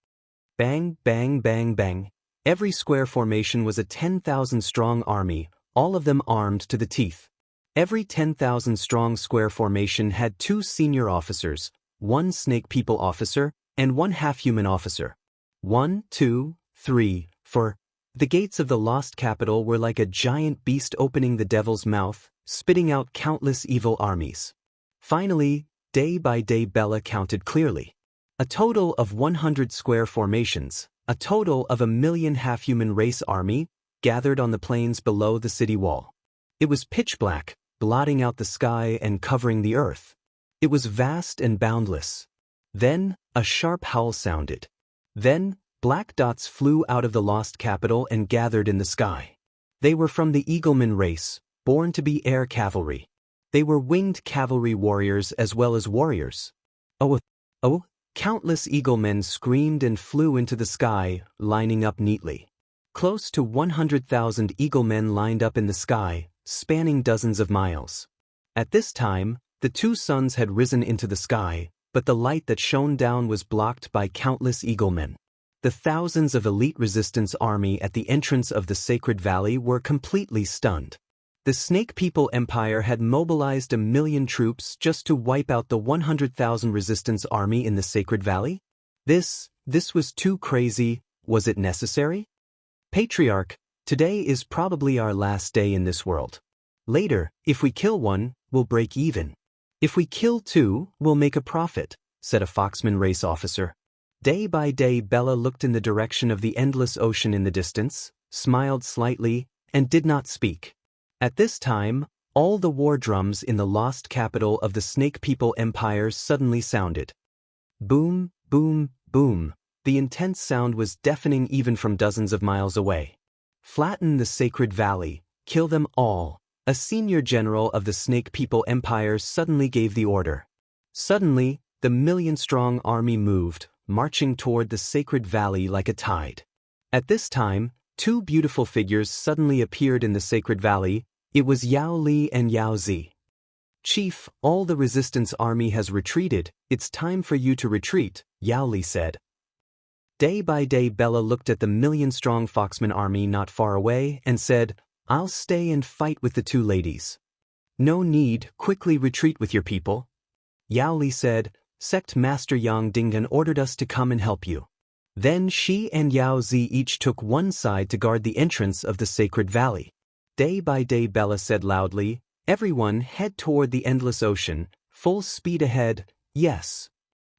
Bang, bang, bang, bang. Every square formation was a 10,000-strong army, all of them armed to the teeth. Every 10,000-strong square formation had 2 senior officers, 1 Snake People officer, and one half-human officer. 1, 2, 3, 4. The gates of the lost capital were like a giant beast opening the devil's mouth, spitting out countless evil armies. Finally, day by day Bella counted clearly. A total of 100 square formations, a total of 1,000,000 half-human race army, gathered on the plains below the city wall. It was pitch black, blotting out the sky and covering the earth. It was vast and boundless. Then, a sharp howl sounded. Then, black dots flew out of the lost capital and gathered in the sky. They were from the Eagleman race, born to be air cavalry. They were winged cavalry warriors as well as warriors. Oh, countless Eaglemen screamed and flew into the sky, lining up neatly. Close to 100,000 Eaglemen lined up in the sky, spanning dozens of miles. At this time, the two suns had risen into the sky, but the light that shone down was blocked by countless Eaglemen. The thousands of elite resistance army at the entrance of the Sacred Valley were completely stunned. The Snake People Empire had mobilized 1,000,000 troops just to wipe out the 100,000 resistance army in the Sacred Valley? This was too crazy. Was it necessary? Patriarch, today is probably our last day in this world. Later, if we kill one, we'll break even. If we kill two, we'll make a profit, said a Foxman race officer. Day by day Bella looked in the direction of the endless ocean in the distance, smiled slightly, and did not speak. At this time, all the war drums in the lost capital of the Snake People Empire suddenly sounded. Boom, boom, boom. The intense sound was deafening even from dozens of miles away. Flatten the Sacred Valley, kill them all. A senior general of the Snake People Empire suddenly gave the order. Suddenly, the 1,000,000-strong army moved, marching toward the Sacred Valley like a tide. At this time, two beautiful figures suddenly appeared in the Sacred Valley. It was Yao Li and Yao Zi. Chief, all the resistance army has retreated. It's time for you to retreat, Yao Li said. Day by day Bella looked at the 1,000,000-strong Foxman army not far away and said, I'll stay and fight with the two ladies. No need, quickly retreat with your people. Yao Li said, Sect Master Yang Dingan ordered us to come and help you. Then she and Yao Zi each took one side to guard the entrance of the Sacred Valley. Day by day Bella said loudly, Everyone head toward the endless ocean, full speed ahead, yes.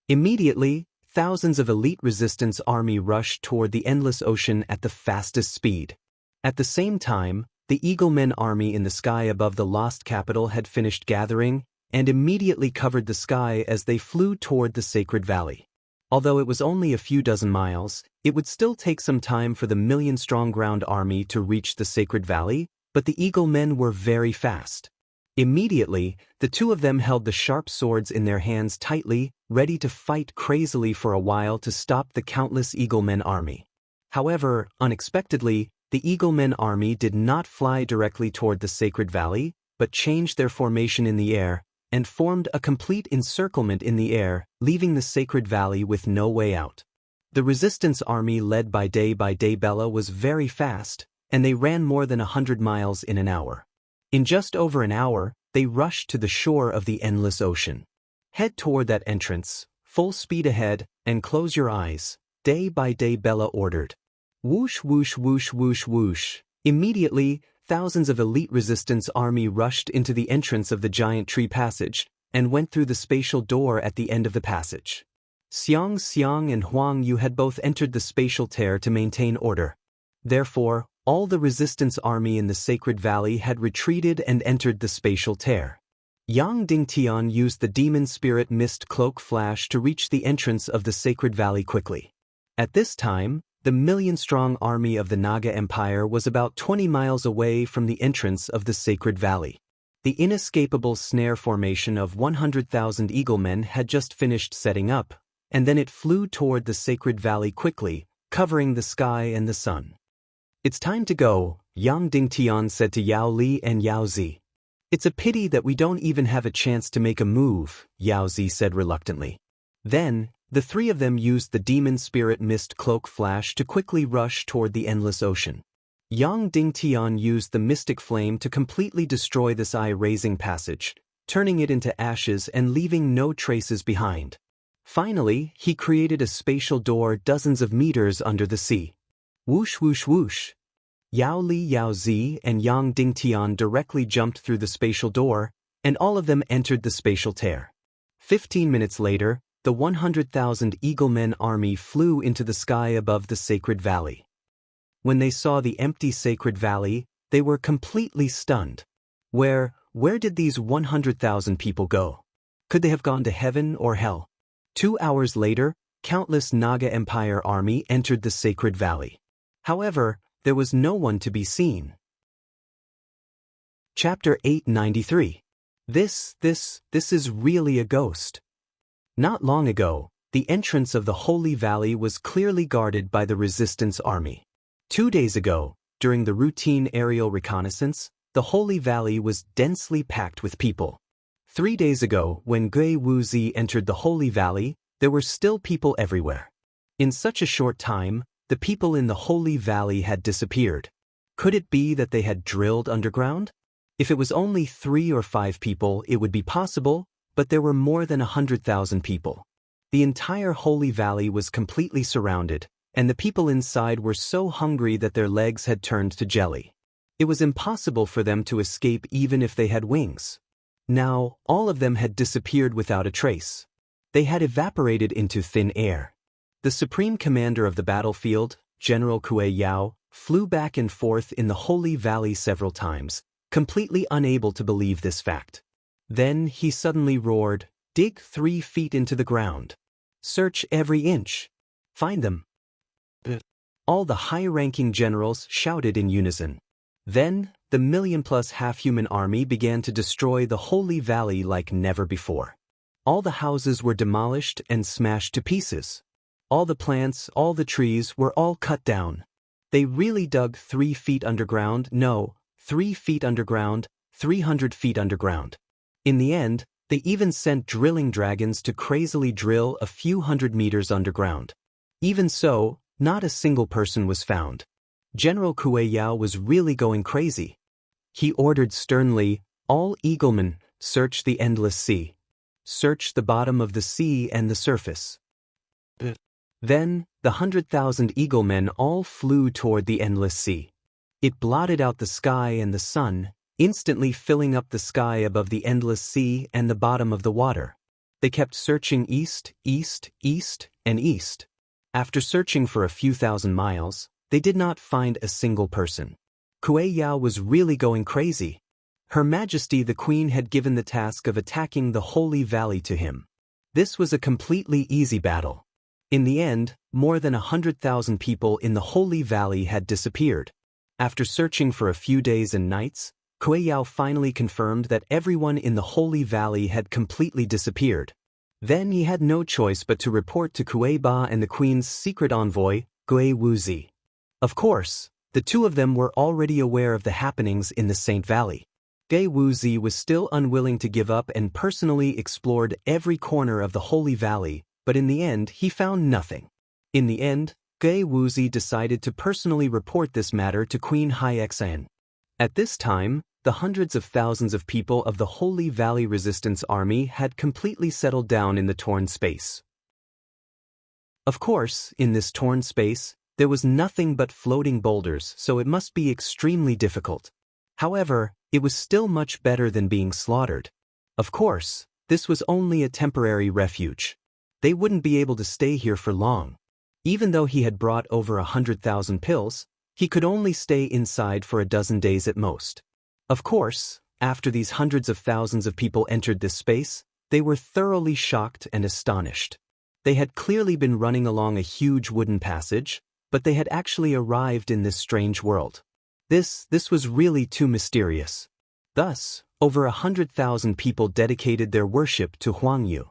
Immediately, thousands of elite resistance army rushed toward the endless ocean at the fastest speed. At the same time, the Eaglemen army in the sky above the lost capital had finished gathering, and immediately covered the sky as they flew toward the Sacred Valley. Although it was only a few dozen miles, it would still take some time for the 1,000,000-strong ground army to reach the Sacred Valley, but the Eaglemen were very fast. Immediately, the two of them held the sharp swords in their hands tightly, ready to fight crazily for a while to stop the countless Eaglemen army. However, unexpectedly, the Eaglemen army did not fly directly toward the Sacred Valley, but changed their formation in the air, and formed a complete encirclement in the air, leaving the Sacred Valley with no way out. The resistance army led by day Bella was very fast, and they ran more than 100 miles in an hour. In just over an hour, they rushed to the shore of the endless ocean. Head toward that entrance, full speed ahead, and close your eyes, day by day Bella ordered. Whoosh whoosh whoosh whoosh whoosh. Immediately, thousands of elite resistance army rushed into the entrance of the giant tree passage, and went through the spatial door at the end of the passage. Xiang and Huang Yu had both entered the spatial tear to maintain order. Therefore, all the resistance army in the Sacred Valley had retreated and entered the spatial tear. Yang Dingtian used the demon spirit mist cloak flash to reach the entrance of the Sacred Valley quickly. At this time, the 1,000,000-strong army of the Naga Empire was about 20 miles away from the entrance of the Sacred Valley. The inescapable snare formation of 100,000 Eaglemen had just finished setting up, and then it flew toward the Sacred Valley quickly, covering the sky and the sun. It's time to go, Yang Dingtian said to Yao Li and Yao Zi. It's a pity that we don't even have a chance to make a move, Yao Zi said reluctantly. Then, the three of them used the demon spirit mist cloak flash to quickly rush toward the endless ocean. Yang Dingtian used the mystic flame to completely destroy this eye-raising passage, turning it into ashes and leaving no traces behind. Finally, he created a spatial door dozens of meters under the sea. Whoosh whoosh whoosh. Yao Li, Yao Zi, and Yang Dingtian directly jumped through the spatial door, and all of them entered the spatial tear. 15 minutes later, the 100,000 Eaglemen army flew into the sky above the sacred valley. When they saw the empty sacred valley, they were completely stunned. Where did these 100,000 people go? Could they have gone to heaven or hell? 2 hours later, countless Naga Empire army entered the sacred valley. However, there was no one to be seen. Chapter 893. This is really a ghost. Not long ago, the entrance of the Holy Valley was clearly guarded by the Resistance Army. 2 days ago, during the routine aerial reconnaissance, the Holy Valley was densely packed with people. 3 days ago, when Gui Wuzi entered the Holy Valley, there were still people everywhere. In such a short time, the people in the Holy Valley had disappeared. Could it be that they had drilled underground? If it was only 3 or 5 people, it would be possible, but there were more than 100,000 people. The entire Holy Valley was completely surrounded, and the people inside were so hungry that their legs had turned to jelly. It was impossible for them to escape even if they had wings. Now, all of them had disappeared without a trace. They had evaporated into thin air. The supreme commander of the battlefield, General Kuei Yao, flew back and forth in the Holy Valley several times, completely unable to believe this fact. Then he suddenly roared, "Dig 3 feet into the ground. Search every inch. Find them." All the high-ranking generals shouted in unison. Then, the million-plus half-human army began to destroy the Holy Valley like never before. All the houses were demolished and smashed to pieces. All the plants, all the trees were all cut down. They really dug 3 feet underground, no, 3 feet underground, 300 feet underground. In the end, they even sent drilling dragons to crazily drill a few hundred meters underground. Even so, not a single person was found. General Kuei Yao was really going crazy. He ordered sternly, "All Eaglemen, search the endless sea. Search the bottom of the sea and the surface." Then, the 100,000 Eaglemen all flew toward the endless sea. It blotted out the sky and the sun, instantly filling up the sky above the endless sea and the bottom of the water. They kept searching east, east, east, and east. After searching for a few thousand miles, they did not find a single person. Kuei Yao was really going crazy. Her Majesty the Queen had given the task of attacking the Holy Valley to him. This was a completely easy battle. In the end, more than 100,000 people in the Holy Valley had disappeared. After searching for a few days and nights, Kuei Yao finally confirmed that everyone in the Holy Valley had completely disappeared. Then he had no choice but to report to Kuei Ba and the Queen's secret envoy, Gui Wuzi. Of course, the two of them were already aware of the happenings in the Saint Valley. Gui Wuzi was still unwilling to give up and personally explored every corner of the Holy Valley, but in the end he found nothing. In the end, Gui Wuzi decided to personally report this matter to Queen Haixan. At this time, the hundreds of thousands of people of the Holy Valley Resistance Army had completely settled down in the torn space. Of course, in this torn space, there was nothing but floating boulders, so it must be extremely difficult. However, it was still much better than being slaughtered. Of course, this was only a temporary refuge. They wouldn't be able to stay here for long. Even though he had brought over 100,000 pills, he could only stay inside for a dozen days at most. Of course, after these hundreds of thousands of people entered this space, they were thoroughly shocked and astonished. They had clearly been running along a huge wooden passage, but they had actually arrived in this strange world. This was really too mysterious. Thus, over 100,000 people dedicated their worship to Huang Yu.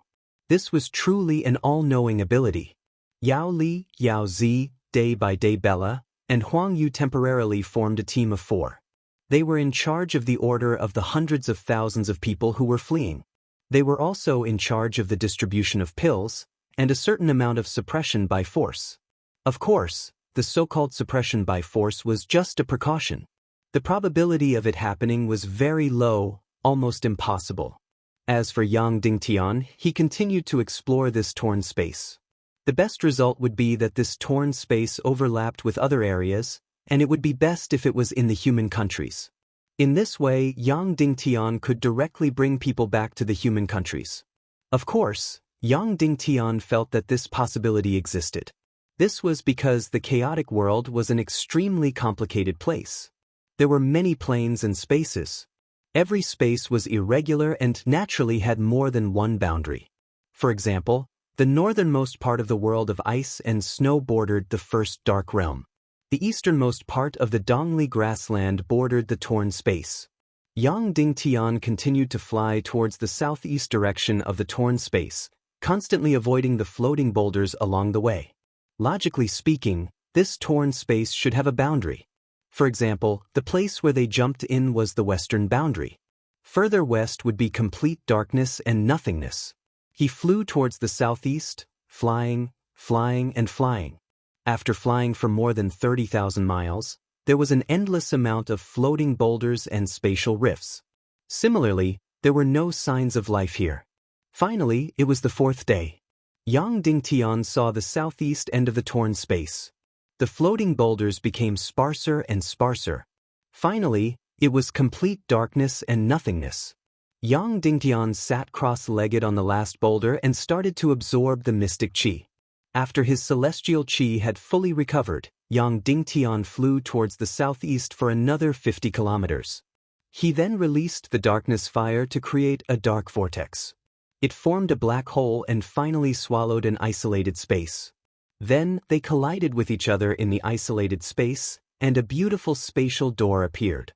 This was truly an all-knowing ability. Yao Li, Yao Zi, Day by Day Bella, and Huang Yu temporarily formed a team of 4. They were in charge of the order of the hundreds of thousands of people who were fleeing. They were also in charge of the distribution of pills, and a certain amount of suppression by force. Of course, the so-called suppression by force was just a precaution. The probability of it happening was very low, almost impossible. As for Yang Dingtian, he continued to explore this torn space. The best result would be that this torn space overlapped with other areas, and it would be best if it was in the human countries. In this way, Yang Dingtian could directly bring people back to the human countries. Of course, Yang Dingtian felt that this possibility existed. This was because the chaotic world was an extremely complicated place. There were many planes and spaces. Every space was irregular and naturally had more than one boundary. For example, the northernmost part of the world of ice and snow bordered the first dark realm. The easternmost part of the Dongli grassland bordered the torn space. Yang Dingtian continued to fly towards the southeast direction of the torn space, constantly avoiding the floating boulders along the way. Logically speaking, this torn space should have a boundary. For example, the place where they jumped in was the western boundary. Further west would be complete darkness and nothingness. He flew towards the southeast, flying, and flying. After flying for more than 30,000 miles, there was an endless amount of floating boulders and spatial rifts. Similarly, there were no signs of life here. Finally, it was the fourth day. Yang Dingtian saw the southeast end of the torn space. The floating boulders became sparser and sparser. Finally, it was complete darkness and nothingness. Yang Dingtian sat cross-legged on the last boulder and started to absorb the mystic qi. After his celestial qi had fully recovered, Yang Dingtian flew towards the southeast for another 50 kilometers. He then released the darkness fire to create a dark vortex. It formed a black hole and finally swallowed an isolated space. Then they collided with each other in the isolated space, and a beautiful spatial door appeared.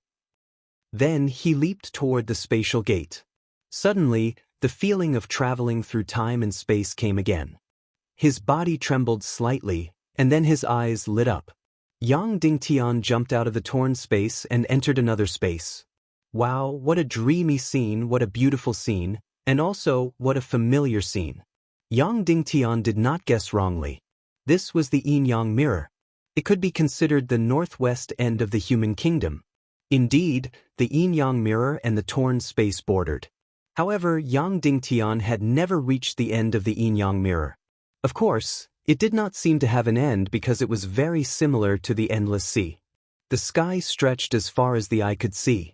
Then he leaped toward the spatial gate. Suddenly, the feeling of traveling through time and space came again. His body trembled slightly, and then his eyes lit up. Yang Dingtian jumped out of the torn space and entered another space. Wow, what a dreamy scene, what a beautiful scene, and also what a familiar scene. Yang Dingtian did not guess wrongly. This was the yin-yang mirror. It could be considered the northwest end of the human kingdom. Indeed, the yin-yang mirror and the torn space bordered. However, Yang Dingtian had never reached the end of the yin-yang mirror. Of course, it did not seem to have an end because it was very similar to the endless sea. The sky stretched as far as the eye could see.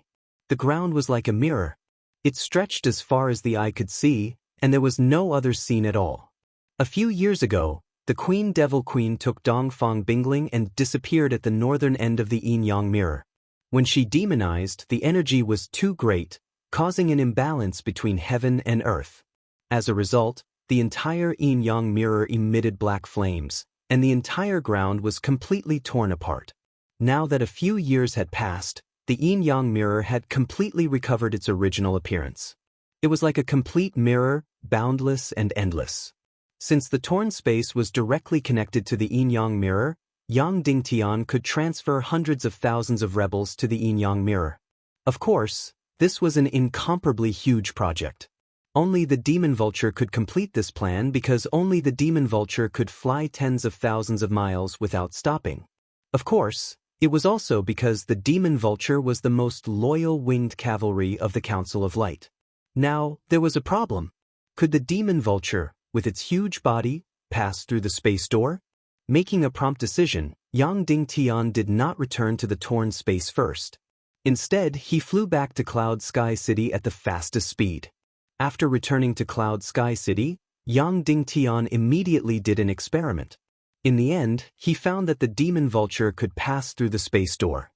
The ground was like a mirror. It stretched as far as the eye could see, and there was no other scene at all. A few years ago, the Queen Devil Queen took Dongfang Bingling and disappeared at the northern end of the yin-yang mirror. When she demonized, the energy was too great, causing an imbalance between heaven and earth. As a result, the entire yin-yang mirror emitted black flames, and the entire ground was completely torn apart. Now that a few years had passed, the yin-yang mirror had completely recovered its original appearance. It was like a complete mirror, boundless and endless. Since the torn space was directly connected to the yin-yang mirror, Yang Dingtian could transfer hundreds of thousands of rebels to the yin-yang mirror. Of course, this was an incomparably huge project. Only the demon vulture could complete this plan because only the demon vulture could fly tens of thousands of miles without stopping. Of course, it was also because the demon vulture was the most loyal winged cavalry of the Council of Light. Now, there was a problem. Could the demon vulture, with its huge body, pass through the space door? Making a prompt decision, Yang Dingtian did not return to the torn space first. Instead, he flew back to Cloud Sky City at the fastest speed. After returning to Cloud Sky City, Yang Dingtian immediately did an experiment. In the end, he found that the demon vulture could pass through the space door.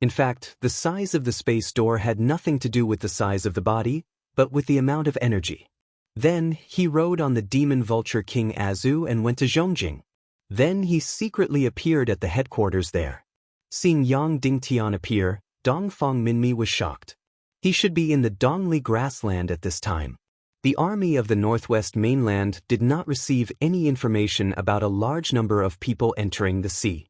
In fact, the size of the space door had nothing to do with the size of the body, but with the amount of energy. Then, he rode on the demon vulture King Azu and went to Zhongjing. Then he secretly appeared at the headquarters there. Seeing Yang Dingtian appear, Dongfang Minmi was shocked. He should be in the Dongli grassland at this time. The army of the northwest mainland did not receive any information about a large number of people entering the sea.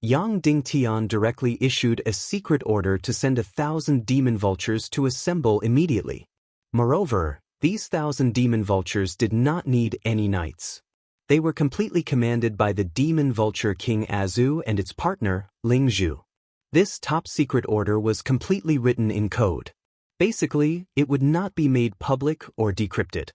Yang Dingtian directly issued a secret order to send 1,000 demon vultures to assemble immediately. Moreover, these 1,000 demon vultures did not need any knights. They were completely commanded by the demon vulture King Azu and its partner, Ling Zhu. This top-secret order was completely written in code. Basically, it would not be made public or decrypted.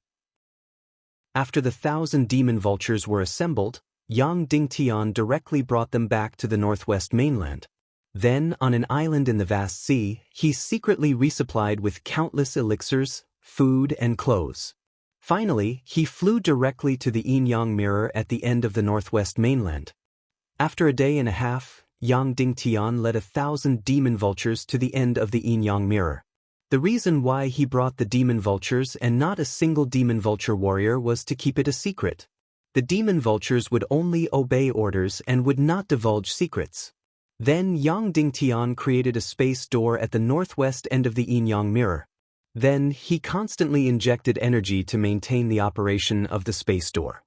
After the 1,000 demon vultures were assembled, Yang Dingtian directly brought them back to the northwest mainland. Then, on an island in the vast sea, he secretly resupplied with countless elixirs, food, and clothes. Finally, he flew directly to the yin-yang mirror at the end of the northwest mainland. After a day and a half, Yang Dingtian led 1,000 demon vultures to the end of the yin-yang mirror. The reason why he brought the demon vultures and not a single demon vulture warrior was to keep it a secret. The demon vultures would only obey orders and would not divulge secrets. Then Yang Dingtian created a space door at the northwest end of the yin-yang mirror. Then he constantly injected energy to maintain the operation of the space door.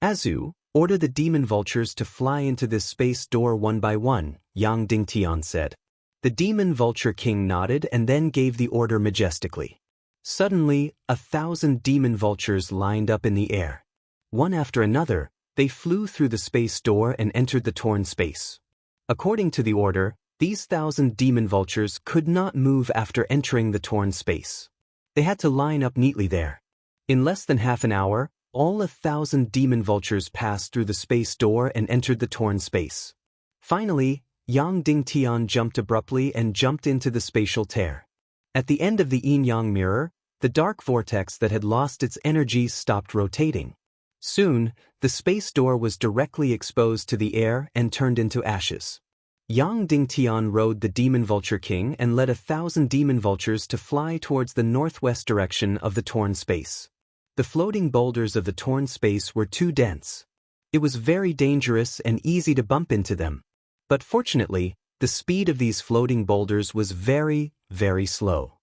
Azu, order the demon vultures to fly into this space door one by one, Yang Dingtian said. The demon vulture king nodded and then gave the order majestically. Suddenly, 1,000 demon vultures lined up in the air. One after another, they flew through the space door and entered the torn space. According to the order, these 1,000 demon vultures could not move after entering the torn space. They had to line up neatly there. In less than half an hour, all 1,000 demon vultures passed through the space door and entered the torn space. Finally, Yang Dingtian jumped abruptly and jumped into the spatial tear. At the end of the yin-yang mirror, the dark vortex that had lost its energy stopped rotating. Soon, the space door was directly exposed to the air and turned into ashes. Yang Dingtian rode the demon vulture king and led 1,000 demon vultures to fly towards the northwest direction of the torn space. The floating boulders of the torn space were too dense. It was very dangerous and easy to bump into them. But fortunately, the speed of these floating boulders was very, very slow.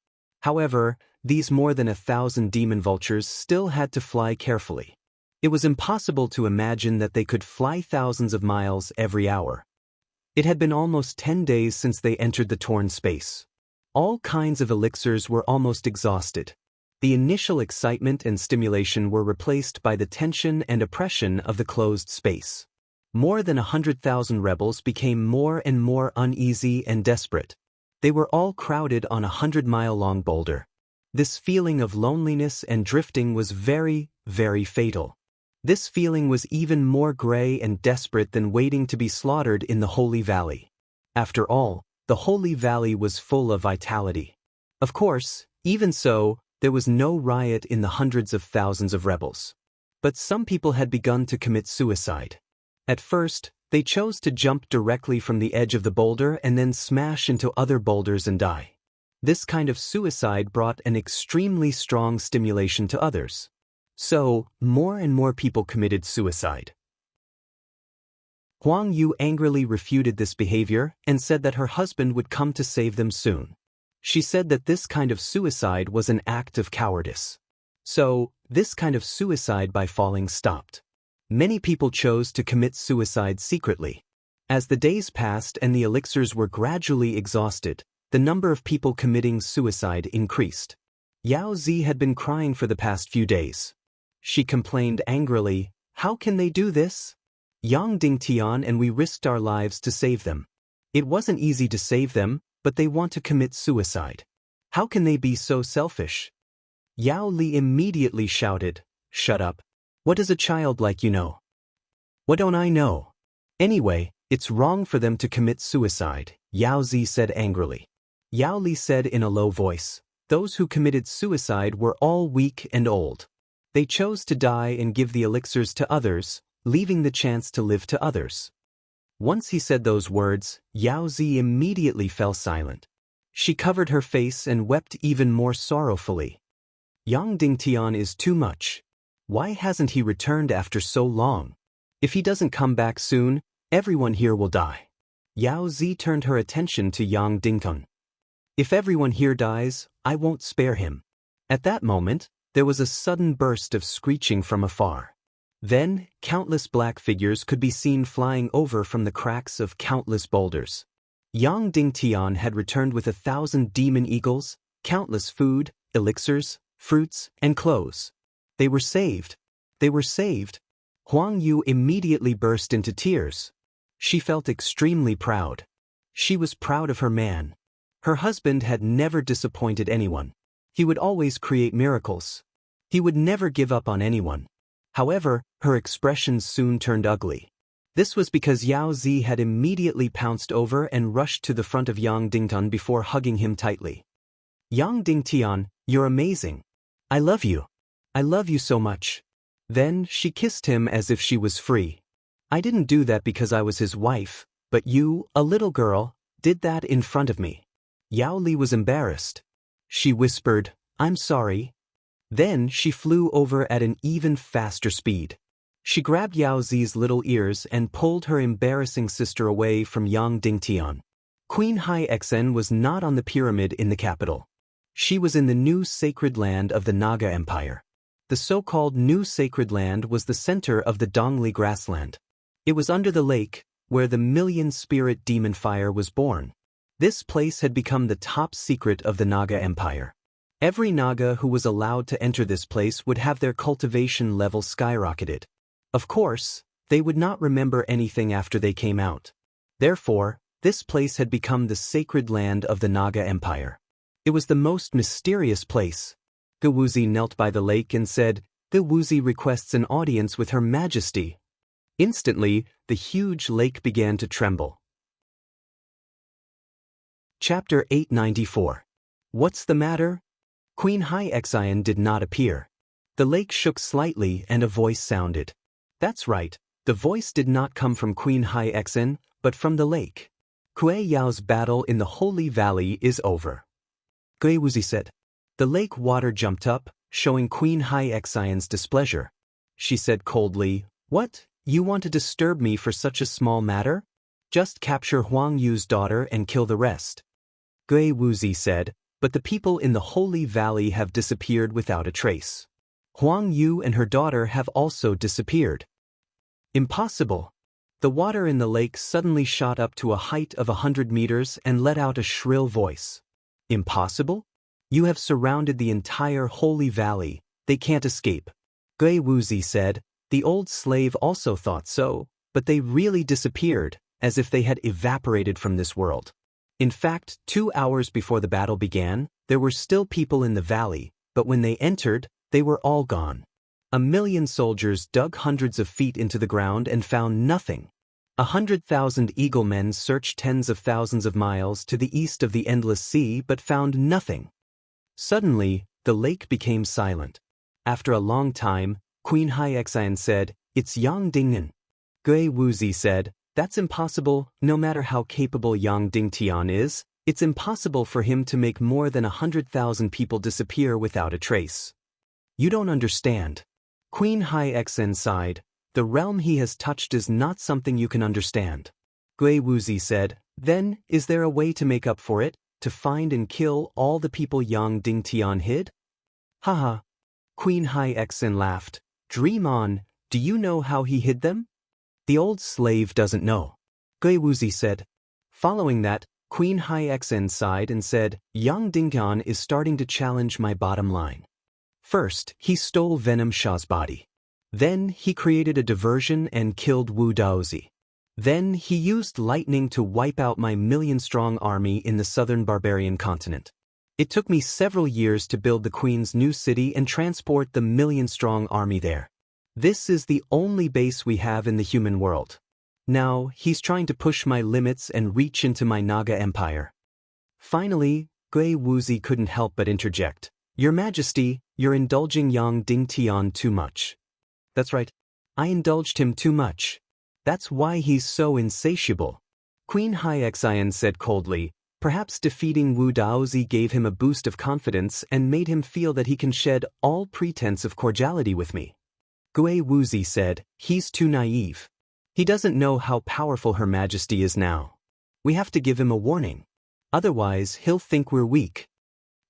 However, these more than 1,000 demon vultures still had to fly carefully. It was impossible to imagine that they could fly thousands of miles every hour. It had been almost 10 days since they entered the torn space. All kinds of elixirs were almost exhausted. The initial excitement and stimulation were replaced by the tension and oppression of the closed space. More than 100,000 rebels became more and more uneasy and desperate. They were all crowded on a 100-mile-long boulder. This feeling of loneliness and drifting was very, very fatal. This feeling was even more gray and desperate than waiting to be slaughtered in the Holy Valley. After all, the Holy Valley was full of vitality. Of course, even so, there was no riot in the hundreds of thousands of rebels. But some people had begun to commit suicide. At first, they chose to jump directly from the edge of the boulder and then smash into other boulders and die. This kind of suicide brought an extremely strong stimulation to others. So, more and more people committed suicide. Huang Yu angrily refuted this behavior and said that her husband would come to save them soon. She said that this kind of suicide was an act of cowardice. So, this kind of suicide by falling stopped. Many people chose to commit suicide secretly. As the days passed and the elixirs were gradually exhausted, the number of people committing suicide increased. Yao Zi had been crying for the past few days. She complained angrily, "How can they do this? Yang Dingtian and we risked our lives to save them. It wasn't easy to save them, but they want to commit suicide. How can they be so selfish?" Yao Li immediately shouted, "Shut up. What does a child like you know? What don't I know? Anyway, it's wrong for them to commit suicide," Yao Zi said angrily. Yao Li said in a low voice, "Those who committed suicide were all weak and old. They chose to die and give the elixirs to others, leaving the chance to live to others." Once he said those words, Yao Zi immediately fell silent. She covered her face and wept even more sorrowfully. "Yang Dingtian is too much. Why hasn't he returned after so long? If he doesn't come back soon, everyone here will die." Yao Zi turned her attention to Yang Dingtian. "If everyone here dies, I won't spare him." At that moment, there was a sudden burst of screeching from afar. Then, countless black figures could be seen flying over from the cracks of countless boulders. Yang Dingtian had returned with 1,000 demon eagles, countless food, elixirs, fruits, and clothes. They were saved. They were saved. Huang Yu immediately burst into tears. She felt extremely proud. She was proud of her man. Her husband had never disappointed anyone. He would always create miracles. He would never give up on anyone. However, her expressions soon turned ugly. This was because Yao Zi had immediately pounced over and rushed to the front of Yang Dingtian before hugging him tightly. Yang Dingtian, you're amazing. I love you. I love you so much. Then she kissed him as if she was free. I didn't do that because I was his wife, but you, a little girl, did that in front of me. Yao Li was embarrassed. She whispered, I'm sorry. Then she flew over at an even faster speed. She grabbed Yao Zi's little ears and pulled her embarrassing sister away from Yang Dingtian. Queen Hai Xen was not on the pyramid in the capital. She was in the new sacred land of the Naga Empire. The so-called New Sacred Land was the center of the Dongli grassland. It was under the lake, where the million-spirit demon fire was born. This place had become the top secret of the Naga Empire. Every Naga who was allowed to enter this place would have their cultivation level skyrocketed. Of course, they would not remember anything after they came out. Therefore, this place had become the sacred land of the Naga Empire. It was the most mysterious place. Gewuzi knelt by the lake and said, Gewuzi requests an audience with Her Majesty. Instantly, the huge lake began to tremble. Chapter 894. What's the matter? Queen Hai Xen did not appear. The lake shook slightly and a voice sounded. That's right, the voice did not come from Queen Hai Xen, but from the lake. Kuei Yao's battle in the Holy Valley is over. Gewuzi said. The lake water jumped up, showing Queen Hai Xen's displeasure. She said coldly, What? You want to disturb me for such a small matter? Just capture Huang Yu's daughter and kill the rest. Gewuzi said, But the people in the Holy Valley have disappeared without a trace. Huang Yu and her daughter have also disappeared. Impossible. The water in the lake suddenly shot up to a height of 100 meters and let out a shrill voice. Impossible? You have surrounded the entire Holy Valley. They can't escape. Gewuzi said. The old slave also thought so, but they really disappeared, as if they had evaporated from this world. In fact, 2 hours before the battle began, there were still people in the valley, but when they entered, they were all gone. 1,000,000 soldiers dug hundreds of feet into the ground and found nothing. 100,000 eagle men searched tens of thousands of miles to the east of the endless sea but found nothing. Suddenly, the lake became silent. After a long time, Queen Hai Xen said, It's Yang Dingtian. Gewuzi said, That's impossible. No matter how capable Yang Dingtian is, it's impossible for him to make more than 100,000 people disappear without a trace. You don't understand. Queen Hai Xen sighed. The realm he has touched is not something you can understand. Gewuzi said, Then, is there a way to make up for it, to find and kill all the people Yang Dingtian hid? Haha. Queen Hai Xen laughed. Dream on, do you know how he hid them? The old slave doesn't know. Gewuzi said. Following that, Queen Hai Xen sighed and said, Yang Dingtian is starting to challenge my bottom line. First, he stole Venom Shah's body. Then, he created a diversion and killed Wu Daozi. Then, he used lightning to wipe out my 1,000,000-strong army in the southern barbarian continent. It took me several years to build the Queen's new city and transport the 1,000,000-strong army there. This is the only base we have in the human world. Now, he's trying to push my limits and reach into my Naga Empire. Finally, Gewuzi couldn't help but interject. Your Majesty, you're indulging Yang Dingtian too much. That's right. I indulged him too much. That's why he's so insatiable. Queen Hai Xen said coldly, Perhaps defeating Wu Daozi gave him a boost of confidence and made him feel that he can shed all pretense of cordiality with me. Gewuzi said, He's too naive. He doesn't know how powerful Her Majesty is now. We have to give him a warning. Otherwise, he'll think we're weak.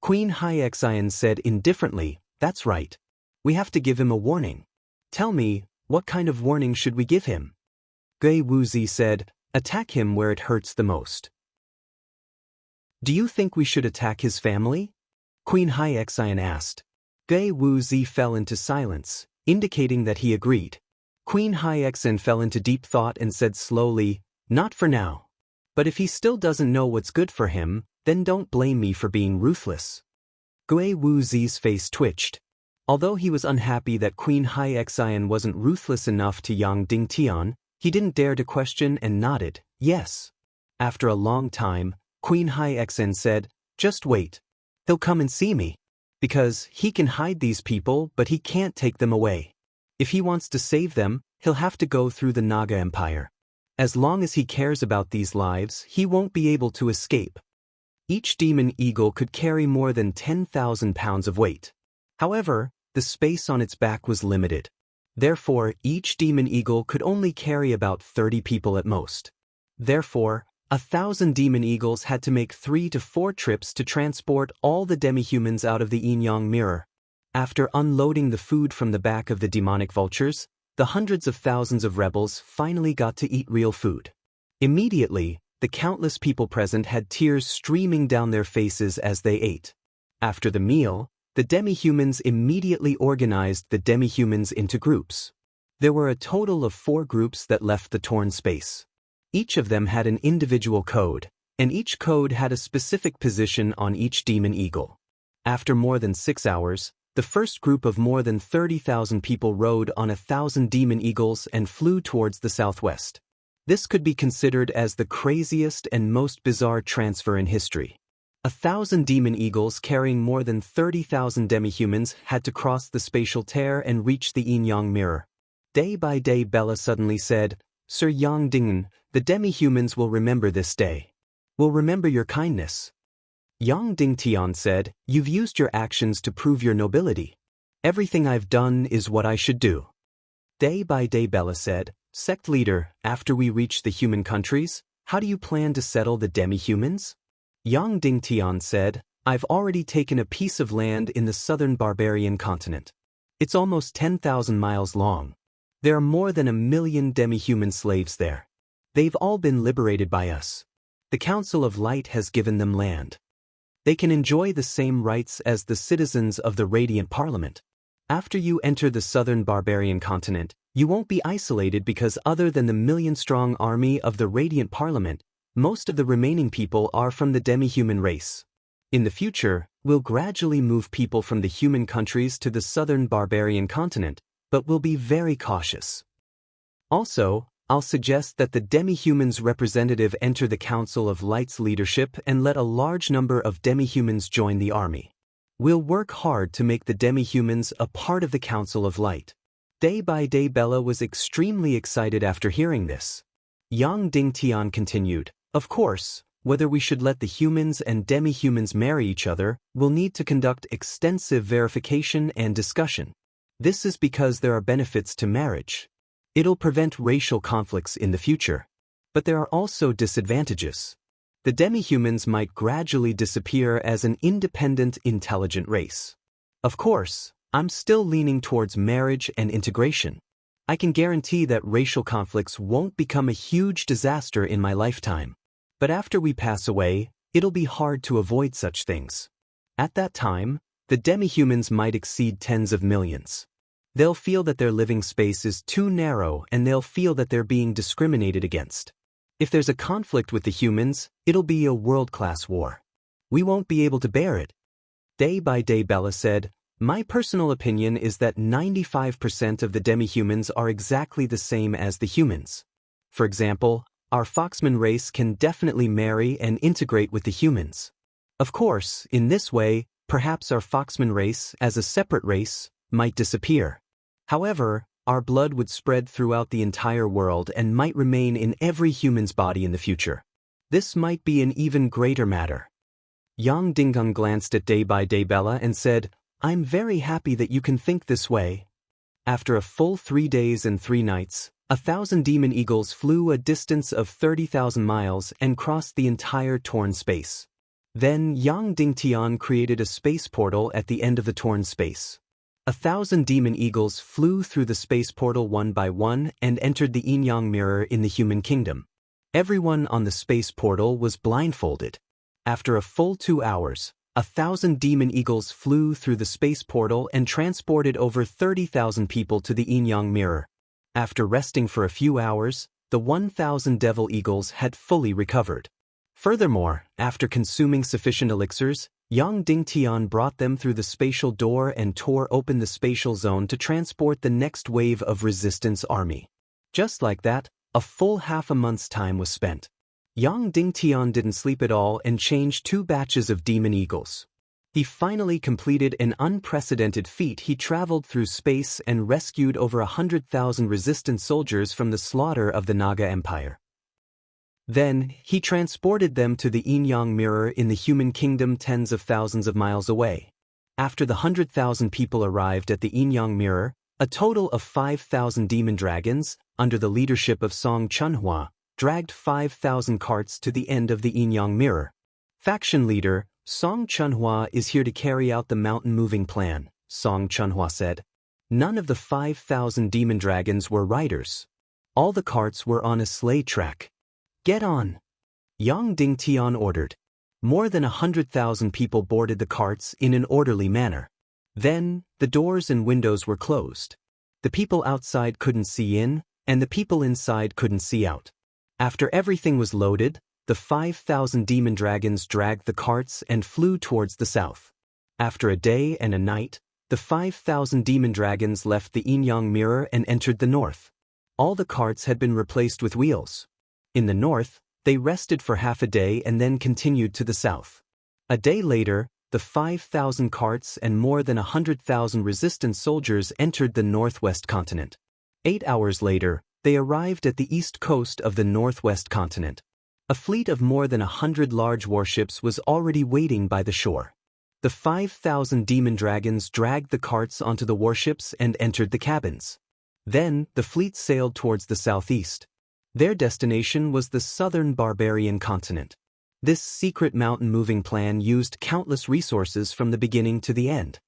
Queen Hai Xen said indifferently, That's right. We have to give him a warning. Tell me, what kind of warning should we give him? Gewuzi said, Attack him where it hurts the most. Do you think we should attack his family? Queen Hai Xen asked. Gewuzi fell into silence, indicating that he agreed. Queen Hai Xen fell into deep thought and said slowly, Not for now. But if he still doesn't know what's good for him, Then don't blame me for being ruthless. Gui Wuzi's face twitched. Although he was unhappy that Queen Hai Xian wasn't ruthless enough to Yang Dingtian, he didn't dare to question and nodded, yes. After a long time, Queen Hai Xian said, just wait. He'll come and see me. Because he can hide these people but he can't take them away. If he wants to save them, he'll have to go through the Naga Empire. As long as he cares about these lives, he won't be able to escape. Each demon eagle could carry more than 10,000 pounds of weight. However, the space on its back was limited. Therefore, each demon eagle could only carry about 30 people at most. Therefore, 1,000 demon eagles had to make 3 to 4 trips to transport all the demi-humans out of the yin-yang mirror. After unloading the food from the back of the demonic vultures, the hundreds of thousands of rebels finally got to eat real food. Immediately, the countless people present had tears streaming down their faces as they ate. After the meal, the demi-humans immediately organized the demi-humans into groups. There were a total of 4 groups that left the torn space. Each of them had an individual code, and each code had a specific position on each demon eagle. After more than 6 hours, the first group of more than 30,000 people rode on 1,000 demon eagles and flew towards the southwest. This could be considered as the craziest and most bizarre transfer in history. 1,000 demon eagles carrying more than 30,000 demi-humans had to cross the spatial tear and reach the yin-yang mirror. Day by day, Bella suddenly said, Sir Yang Dingen, the demi-humans will remember this day. Will remember your kindness. Yang Dingtian said, you've used your actions to prove your nobility. Everything I've done is what I should do. Day by day, Bella said, Sect leader, after we reach the human countries, how do you plan to settle the demi-humans? Yang Dingtian said, I've already taken a piece of land in the southern barbarian continent. It's almost 10,000 miles long. There are more than 1 million demi-human slaves there. They've all been liberated by us. The Council of Light has given them land. They can enjoy the same rights as the citizens of the Radiant Parliament. After you enter the southern barbarian continent, you won't be isolated because other than the million-strong army of the Radiant Parliament, most of the remaining people are from the demi-human race. In the future, we'll gradually move people from the human countries to the southern barbarian continent, but we'll be very cautious. Also, I'll suggest that the demi-humans representative enter the Council of Light's leadership and let a large number of demi-humans join the army. We'll work hard to make the demi-humans a part of the Council of Light. Day by day, Bella was extremely excited after hearing this. Yang Dingtian continued, of course, whether we should let the humans and demi-humans marry each other, we'll need to conduct extensive verification and discussion. This is because there are benefits to marriage. It'll prevent racial conflicts in the future. But there are also disadvantages. The demi-humans might gradually disappear as an independent, intelligent race. Of course, I'm still leaning towards marriage and integration. I can guarantee that racial conflicts won't become a huge disaster in my lifetime. But after we pass away, it'll be hard to avoid such things. At that time, the demi-humans might exceed tens of millions. They'll feel that their living space is too narrow and they'll feel that they're being discriminated against. If there's a conflict with the humans, it'll be a world-class war. We won't be able to bear it. Day by day, Bella said, my personal opinion is that 95% of the demi-humans are exactly the same as the humans. For example, our Foxman race can definitely marry and integrate with the humans. Of course, in this way, perhaps our Foxman race, as a separate race, might disappear. However, our blood would spread throughout the entire world and might remain in every human's body in the future. This might be an even greater matter. Yang Dingung glanced at Day by Day Bella and said, I'm very happy that you can think this way. After a full 3 days and 3 nights, 1,000 demon eagles flew a distance of 30,000 miles and crossed the entire torn space. Then Yang Dingtian created a space portal at the end of the torn space. 1,000 demon eagles flew through the space portal one by one and entered the yin-yang mirror in the human kingdom. Everyone on the space portal was blindfolded. After a full 2 hours, 1,000 demon eagles flew through the space portal and transported over 30,000 people to the yin-yang mirror. After resting for a few hours, the 1,000 devil eagles had fully recovered. Furthermore, after consuming sufficient elixirs, Yang Dingtian brought them through the spatial door and tore open the spatial zone to transport the next wave of resistance army. Just like that, a full half a month's time was spent. Yang Dingtian didn't sleep at all and changed 2 batches of demon eagles. He finally completed an unprecedented feat. He traveled through space and rescued over 100,000 resistance soldiers from the slaughter of the Naga Empire. Then, he transported them to the Yin-Yang Mirror in the human kingdom tens of thousands of miles away. After the 100,000 people arrived at the Yin-Yang Mirror, a total of 5,000 demon dragons, under the leadership of Song Chunhua, dragged 5,000 carts to the end of the Yin-Yang Mirror. Faction leader, Song Chunhua is here to carry out the mountain-moving plan, Song Chunhua said. None of the 5,000 demon dragons were riders. All the carts were on a sleigh track. Get on! Yang Dingtian ordered. More than 100,000 people boarded the carts in an orderly manner. Then, the doors and windows were closed. The people outside couldn't see in, and the people inside couldn't see out. After everything was loaded, the 5,000 demon dragons dragged the carts and flew towards the south. After a day and a night, the 5,000 demon dragons left the Yin-Yang Mirror and entered the north. All the carts had been replaced with wheels. In the north, they rested for half a day and then continued to the south. A day later, the 5,000 carts and more than 100,000 resistance soldiers entered the northwest continent. 8 hours later, they arrived at the east coast of the northwest continent. A fleet of more than 100 large warships was already waiting by the shore. The 5,000 demon dragons dragged the carts onto the warships and entered the cabins. Then, the fleet sailed towards the southeast. Their destination was the southern barbarian continent. This secret mountain-moving plan used countless resources from the beginning to the end.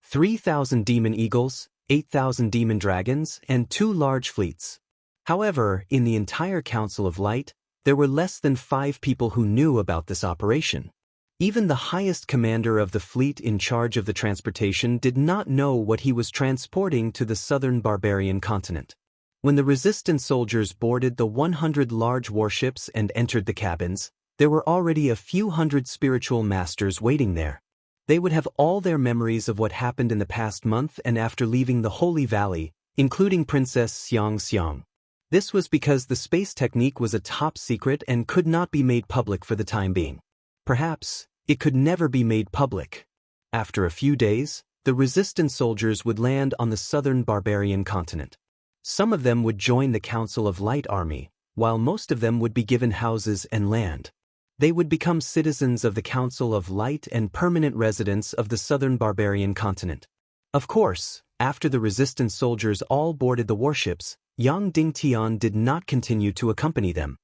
3,000 demon eagles, 8,000 demon dragons, and 2 large fleets. However, in the entire Council of Light, there were less than 5 people who knew about this operation. Even the highest commander of the fleet in charge of the transportation did not know what he was transporting to the southern barbarian continent. When the resistance soldiers boarded the 100 large warships and entered the cabins, there were already a few hundred spiritual masters waiting there. They would have all their memories of what happened in the past month and after leaving the Holy Valley, including Princess Xiang Xiang. This was because the space technique was a top secret and could not be made public for the time being. Perhaps, it could never be made public. After a few days, the resistance soldiers would land on the southern barbarian continent. Some of them would join the Council of Light army, while most of them would be given houses and land. They would become citizens of the Council of Light and permanent residents of the southern barbarian continent. Of course, after the resistance soldiers all boarded the warships, Yang Dingtian did not continue to accompany them.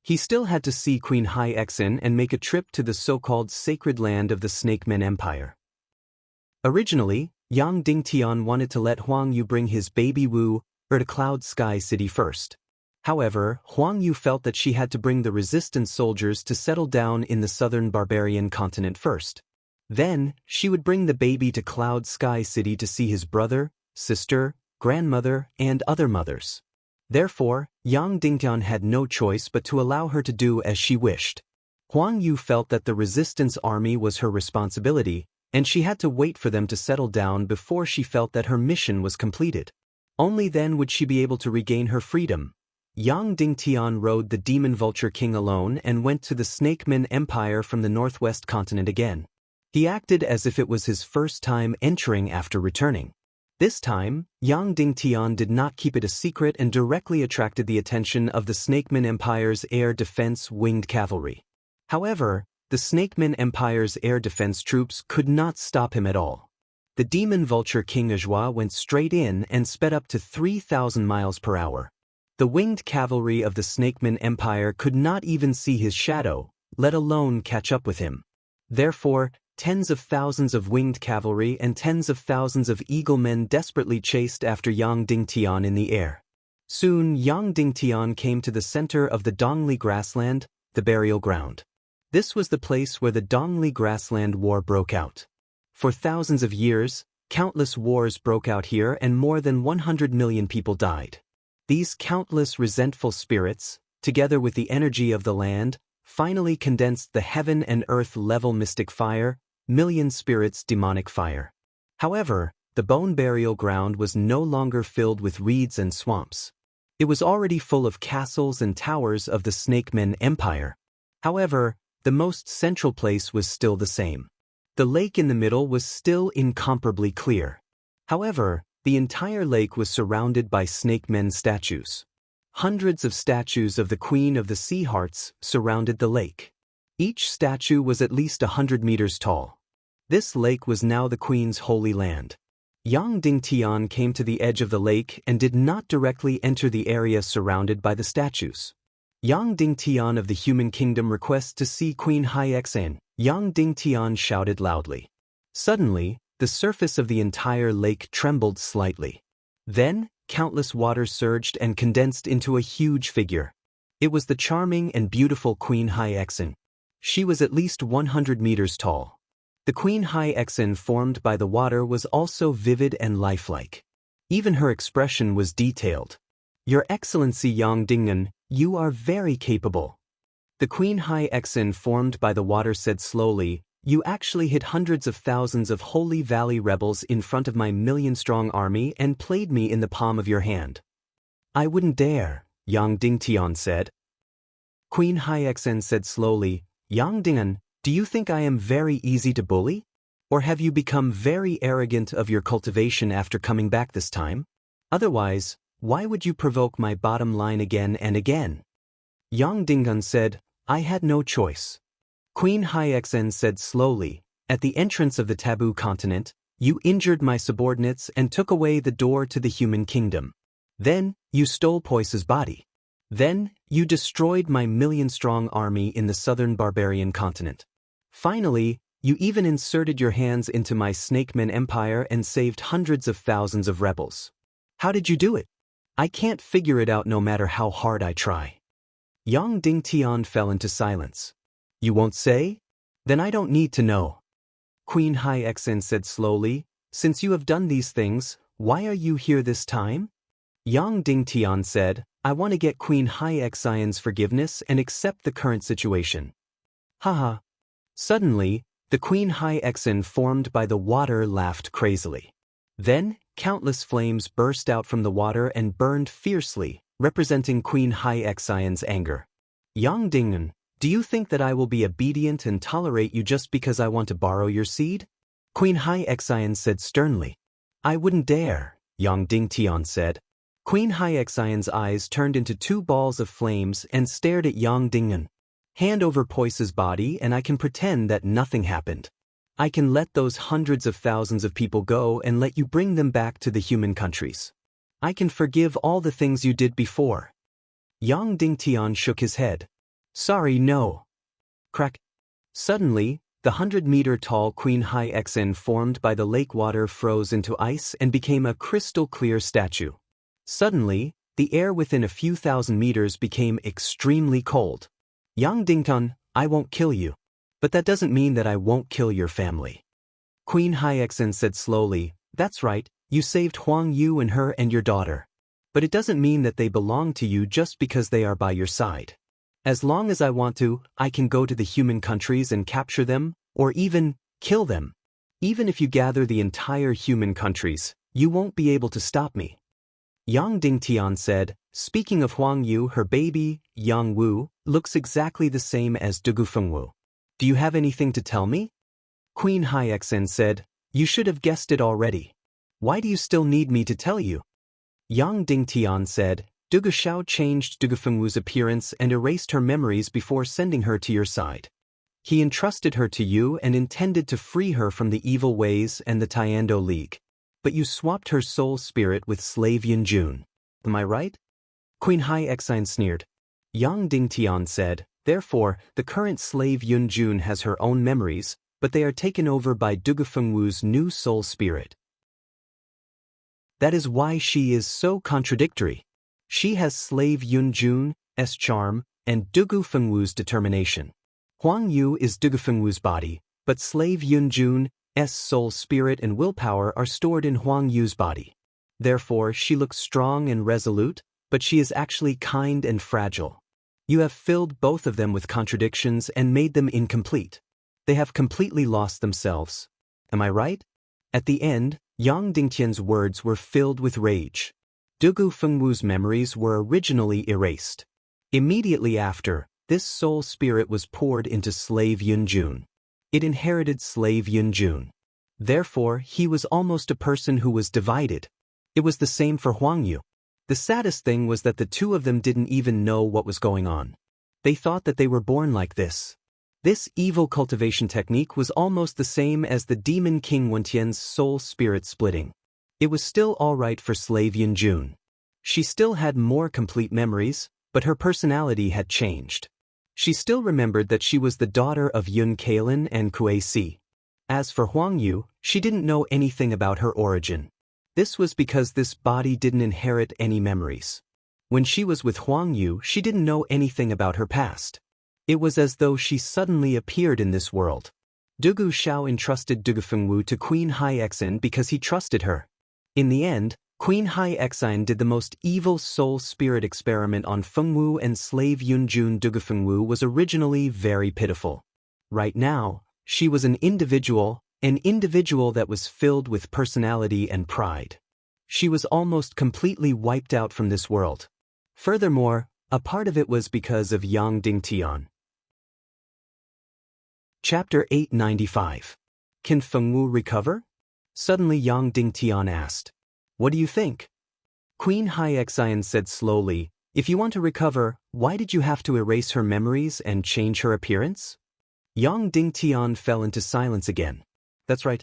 He still had to see Queen Hai Exin and make a trip to the so-called sacred land of the Snakemen Empire. Originally, Yang Dingtian wanted to let Huang Yu bring his baby Wu to Cloud Sky City first. However, Huang Yu felt that she had to bring the resistance soldiers to settle down in the southern barbarian continent first. Then, she would bring the baby to Cloud Sky City to see his brother, sister, grandmother, and other mothers. Therefore, Yang Dingtian had no choice but to allow her to do as she wished. Huang Yu felt that the resistance army was her responsibility, and she had to wait for them to settle down before she felt that her mission was completed. Only then would she be able to regain her freedom. Yang Dingtian rode the Demon Vulture King alone and went to the Snakemen Empire from the northwest continent again. He acted as if it was his first time entering after returning. This time, Yang Dingtian did not keep it a secret and directly attracted the attention of the Snakemen Empire's air defense winged cavalry. However, the Snakemen Empire's air defense troops could not stop him at all. The Demon Vulture King Ajua went straight in and sped up to 3,000 miles per hour. The winged cavalry of the Snakemen Empire could not even see his shadow, let alone catch up with him. Therefore, tens of thousands of winged cavalry and tens of thousands of eagle men desperately chased after Yang Dingtian in the air. Soon, Yang Dingtian came to the center of the Dongli grassland, the burial ground. This was the place where the Dongli grassland war broke out. For thousands of years, countless wars broke out here and more than 100 million people died. These countless resentful spirits, together with the energy of the land, finally condensed the heaven and earth level mystic fire, million spirits demonic fire. However, the bone burial ground was no longer filled with reeds and swamps. It was already full of castles and towers of the Snake Men Empire. However, the most central place was still the same. The lake in the middle was still incomparably clear. However, the entire lake was surrounded by Snake Men statues. Hundreds of statues of the Queen of the Sea Hearts surrounded the lake. Each statue was at least 100 meters tall. This lake was now the Queen's holy land. Yang Dingtian came to the edge of the lake and did not directly enter the area surrounded by the statues. Yang Dingtian of the human kingdom requests to see Queen Hyexan. Yang Dingtian shouted loudly. Suddenly, the surface of the entire lake trembled slightly. Then, countless water surged and condensed into a huge figure. It was the charming and beautiful Queen Hyexan. She was at least 100 meters tall. The Queen Hyexan formed by the water was also vivid and lifelike. Even her expression was detailed. Your Excellency Yang Dingan, you are very capable. The Queen Hyexan formed by the water said slowly, you actually hit hundreds of thousands of Holy Valley rebels in front of my million-strong army and played me in the palm of your hand. I wouldn't dare, Yang Dingtian said. Queen Hyexan said slowly, Yang Dingan, do you think I am very easy to bully? Or have you become very arrogant of your cultivation after coming back this time? Otherwise, why would you provoke my bottom line again and again? Yang Dingan said, I had no choice. Queen Hyexan said slowly, at the entrance of the taboo continent, you injured my subordinates and took away the door to the human kingdom. Then, you stole Poise's body. Then, you destroyed my million-strong army in the southern barbarian continent. Finally, you even inserted your hands into my Snake Men Empire and saved hundreds of thousands of rebels. How did you do it? I can't figure it out no matter how hard I try. Yang Dingtian fell into silence. You won't say? Then I don't need to know. Queen Hyexan said slowly, since you have done these things, why are you here this time? Yang Dingtian said, I want to get Queen Hyexan's forgiveness and accept the current situation. Haha. Suddenly, the Queen Hyexan formed by the water laughed crazily. Then, countless flames burst out from the water and burned fiercely, representing Queen Hyexan's anger. Yang Dingan, do you think that I will be obedient and tolerate you just because I want to borrow your seed? Queen Hyexan said sternly. I wouldn't dare, Yang Dingtian said. Queen Hyexan's eyes turned into two balls of flames and stared at Yang Dingan. Hand over Poise's body and I can pretend that nothing happened. I can let those hundreds of thousands of people go and let you bring them back to the human countries. I can forgive all the things you did before. Yang Dingtian shook his head. Sorry, no. Crack. Suddenly, the 100-meter-tall Queen Hyexan formed by the lake water froze into ice and became a crystal-clear statue. Suddenly, the air within a few thousand meters became extremely cold. Yang Dingtan, I won't kill you. But that doesn't mean that I won't kill your family. Queen Hyexan said slowly, that's right, you saved Huang Yu and her and your daughter. But it doesn't mean that they belong to you just because they are by your side. As long as I want to, I can go to the human countries and capture them, or even kill them. Even if you gather the entire human countries, you won't be able to stop me. Yang Dingtian said, speaking of Huang Yu, her baby, Yang Wu, looks exactly the same as Dugufengwu. Do you have anything to tell me? Queen Hyexan said, you should have guessed it already. Why do you still need me to tell you? Yang Dingtian said, Dugushao changed Dugufengwu's appearance and erased her memories before sending her to your side. He entrusted her to you and intended to free her from the evil ways and the Tiando League. But you swapped her soul spirit with slave Yunjun. Am I right? Queen Hyexan sneered. Yang Dingtian said, therefore, the current slave Yunjun has her own memories, but they are taken over by Dugufengwu's new soul spirit. That is why she is so contradictory. She has slave Yunjun's charm and Dugufengwu's determination. Huang Yu is Dugufengwu's body, but slave Yunjun's soul spirit and willpower are stored in Huang Yu's body. Therefore, she looks strong and resolute, but she is actually kind and fragile. You have filled both of them with contradictions and made them incomplete. They have completely lost themselves. Am I right? At the end, Yang Dingtian's words were filled with rage. Dugu Fengwu's memories were originally erased. Immediately after, this soul spirit was poured into slave Yunjun. It inherited slave Yunjun. Therefore, he was almost a person who was divided. It was the same for Huang Yu. The saddest thing was that the two of them didn't even know what was going on. They thought that they were born like this. This evil cultivation technique was almost the same as the demon king Wentian's soul spirit splitting. It was still alright for slave Yunjun. She still had more complete memories, but her personality had changed. She still remembered that she was the daughter of Yun Kailin and Kue Si. As for Huang Yu, she didn't know anything about her origin. This was because this body didn't inherit any memories. When she was with Huang Yu, she didn't know anything about her past. It was as though she suddenly appeared in this world. Dugu Xiao entrusted Dugu Fengwu to Queen Hai Exin because he trusted her. In the end, Queen Hai Exin did the most evil soul spirit experiment on Fengwu and slave Yunjun. Dugu Fengwu was originally very pitiful. Right now, she was an individual that was filled with personality and pride. She was almost completely wiped out from this world. Furthermore, a part of it was because of Yang Dingtian. Chapter 895. Can Fengwu recover? Suddenly Yang Dingtian asked. What do you think? Queen Hai Exin said slowly, if you want to recover, why did you have to erase her memories and change her appearance? Yang Dingtian fell into silence again. That's right.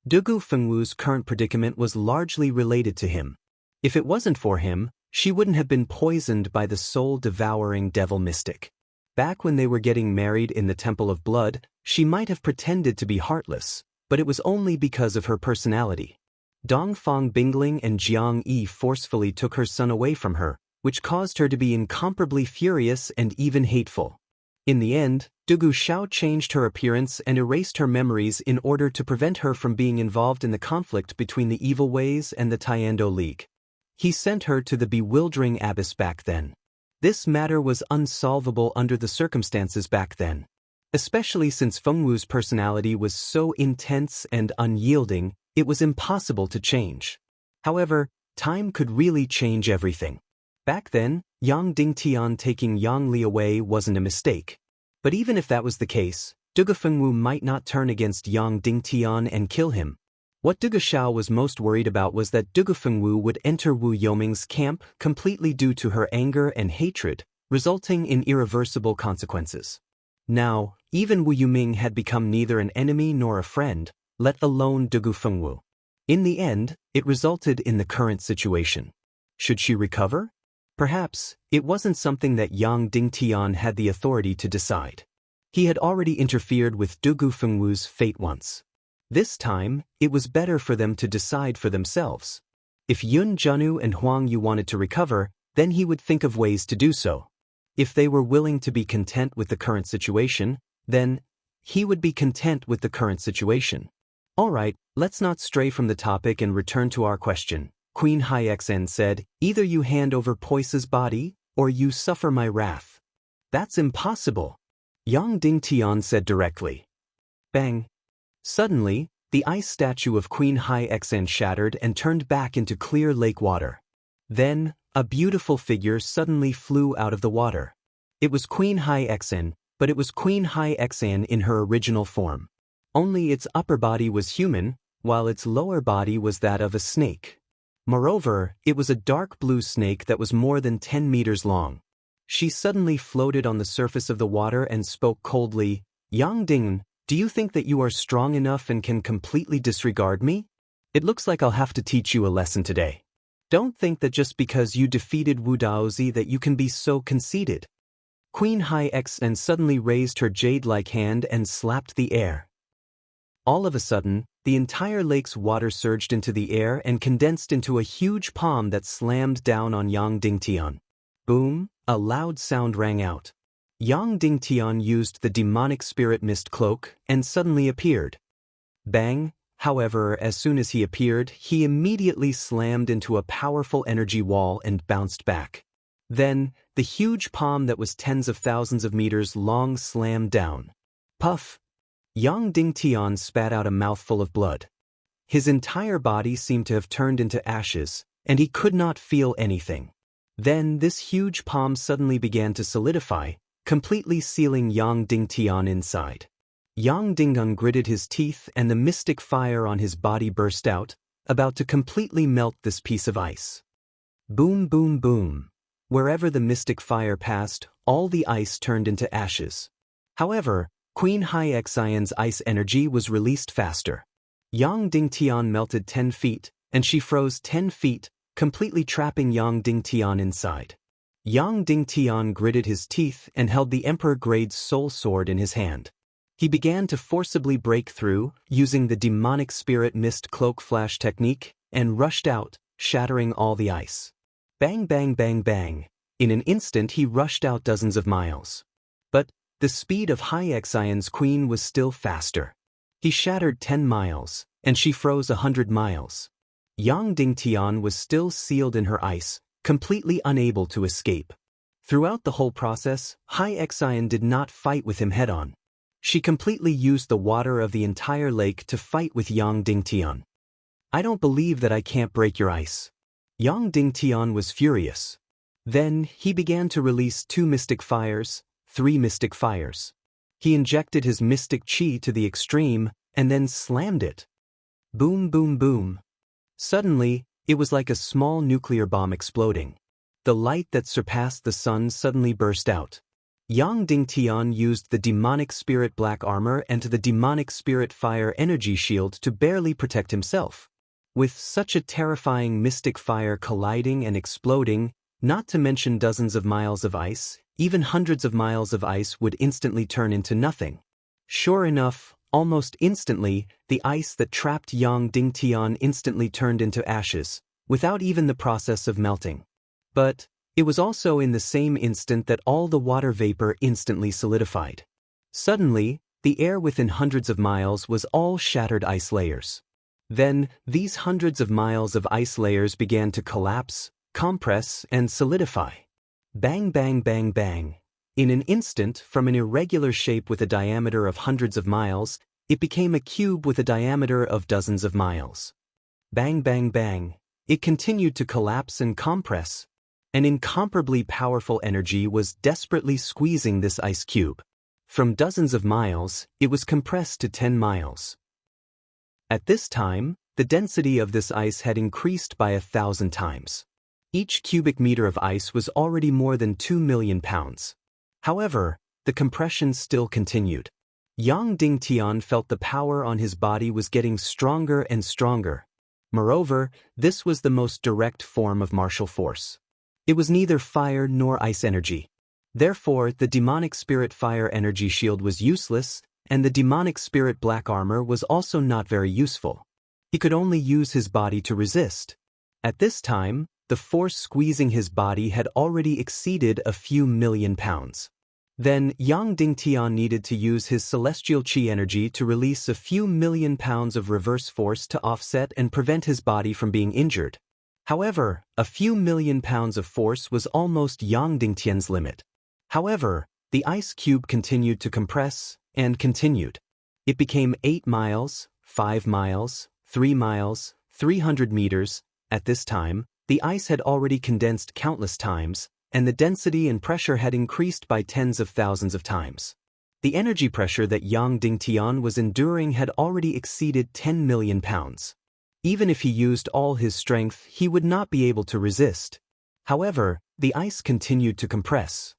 Dugu Fengwu's current predicament was largely related to him. If it wasn't for him, she wouldn't have been poisoned by the soul-devouring devil mystic. Back when they were getting married in the Temple of Blood, she might have pretended to be heartless, but it was only because of her personality. Dongfang Bingling and Jiang Yi forcefully took her son away from her, which caused her to be incomparably furious and even hateful. In the end, Dugu Xiao changed her appearance and erased her memories in order to prevent her from being involved in the conflict between the Evil Ways and the Tiando League. He sent her to the bewildering abyss back then. This matter was unsolvable under the circumstances back then. Especially since Fengwu's personality was so intense and unyielding, it was impossible to change. However, time could really change everything. Back then, Yang Dingtian taking Yang Li away wasn't a mistake. But even if that was the case, Dugu Fengwu might not turn against Yang Dingtian and kill him. What Dugu Xiao was most worried about was that Dugu Fengwu would enter Wu Yoming's camp completely due to her anger and hatred, resulting in irreversible consequences. Now, even Wu Yuming had become neither an enemy nor a friend, let alone Dugu Fengwu. In the end, it resulted in the current situation. Should she recover? Perhaps, it wasn't something that Yang Dingtian had the authority to decide. He had already interfered with Dugu Fengwu's fate once. This time, it was better for them to decide for themselves. If Yun Junu and Huang Yu wanted to recover, then he would think of ways to do so. If they were willing to be content with the current situation, then he would be content with the current situation. Alright, let's not stray from the topic and return to our question. Queen Hai Exin said, either you hand over Poise's body, or you suffer my wrath. That's impossible. Yang Dingtian said directly. Bang. Suddenly, the ice statue of Queen Hai Exin shattered and turned back into clear lake water. Then, a beautiful figure suddenly flew out of the water. It was Queen Hai Exin, but it was Queen Hai Exin in her original form. Only its upper body was human, while its lower body was that of a snake. Moreover, it was a dark blue snake that was more than 10 meters long. She suddenly floated on the surface of the water and spoke coldly, Yang Ding, do you think that you are strong enough and can completely disregard me? It looks like I'll have to teach you a lesson today. Don't think that just because you defeated Wu Daozi that you can be so conceited. Queen Hai Exin suddenly raised her jade-like hand and slapped the air. All of a sudden, the entire lake's water surged into the air and condensed into a huge palm that slammed down on Yang Dingtian. Boom, a loud sound rang out. Yang Dingtian used the demonic spirit mist cloak and suddenly appeared. Bang, however, as soon as he appeared, he immediately slammed into a powerful energy wall and bounced back. Then, the huge palm that was tens of thousands of meters long slammed down. Puff! Yang Dingtian spat out a mouthful of blood. His entire body seemed to have turned into ashes, and he could not feel anything. Then this huge palm suddenly began to solidify, completely sealing Yang Dingtian inside. Yang Dingung gritted his teeth and the mystic fire on his body burst out, about to completely melt this piece of ice. Boom, boom, boom. Wherever the mystic fire passed, all the ice turned into ashes. However, Queen Hai Xian's ice energy was released faster. Yang Dingtian melted 10 feet, and she froze 10 feet, completely trapping Yang Dingtian inside. Yang Dingtian gritted his teeth and held the Emperor-grade soul sword in his hand. He began to forcibly break through, using the demonic spirit mist cloak flash technique, and rushed out, shattering all the ice. Bang, bang, bang, bang. In an instant he rushed out dozens of miles. But the speed of Hai Xian's queen was still faster. He shattered 10 miles, and she froze 100 miles. Yang Dingtian was still sealed in her ice, completely unable to escape. Throughout the whole process, Hai Xian did not fight with him head-on. She completely used the water of the entire lake to fight with Yang Dingtian. I don't believe that I can't break your ice. Yang Dingtian was furious. Then, he began to release 2 mystic fires, 3 mystic fires. He injected his mystic chi to the extreme, and then slammed it. Boom, boom, boom. Suddenly, it was like a small nuclear bomb exploding. The light that surpassed the sun suddenly burst out. Yang Dingtian used the demonic spirit black armor and the demonic spirit fire energy shield to barely protect himself. With such a terrifying mystic fire colliding and exploding, not to mention dozens of miles of ice, even hundreds of miles of ice would instantly turn into nothing. Sure enough, almost instantly, the ice that trapped Yang Dingtian instantly turned into ashes, without even the process of melting. But it was also in the same instant that all the water vapor instantly solidified. Suddenly, the air within hundreds of miles was all shattered ice layers. Then, these hundreds of miles of ice layers began to collapse, compress, and solidify. Bang, bang, bang, bang. In an instant, from an irregular shape with a diameter of hundreds of miles, it became a cube with a diameter of dozens of miles. Bang, bang, bang. It continued to collapse and compress. An incomparably powerful energy was desperately squeezing this ice cube. From dozens of miles, it was compressed to 10 miles. At this time, the density of this ice had increased by 1,000 times. Each cubic meter of ice was already more than 2 million pounds. However, the compression still continued. Yang Dingtian felt the power on his body was getting stronger and stronger. Moreover, this was the most direct form of martial force. It was neither fire nor ice energy. Therefore, the demonic spirit fire energy shield was useless, and the demonic spirit black armor was also not very useful. He could only use his body to resist. At this time, the force squeezing his body had already exceeded a few million pounds. Then, Yang Dingtian needed to use his celestial chi energy to release a few million pounds of reverse force to offset and prevent his body from being injured. However, a few million pounds of force was almost Yang Dingtian's limit. However, the ice cube continued to compress, and continued. It became 8 miles, 5 miles, 3 miles, 300 meters. At this time, the ice had already condensed countless times, and the density and pressure had increased by tens of thousands of times. The energy pressure that Yang Dingtian was enduring had already exceeded 10 million pounds. Even if he used all his strength, he would not be able to resist. However, the ice continued to compress.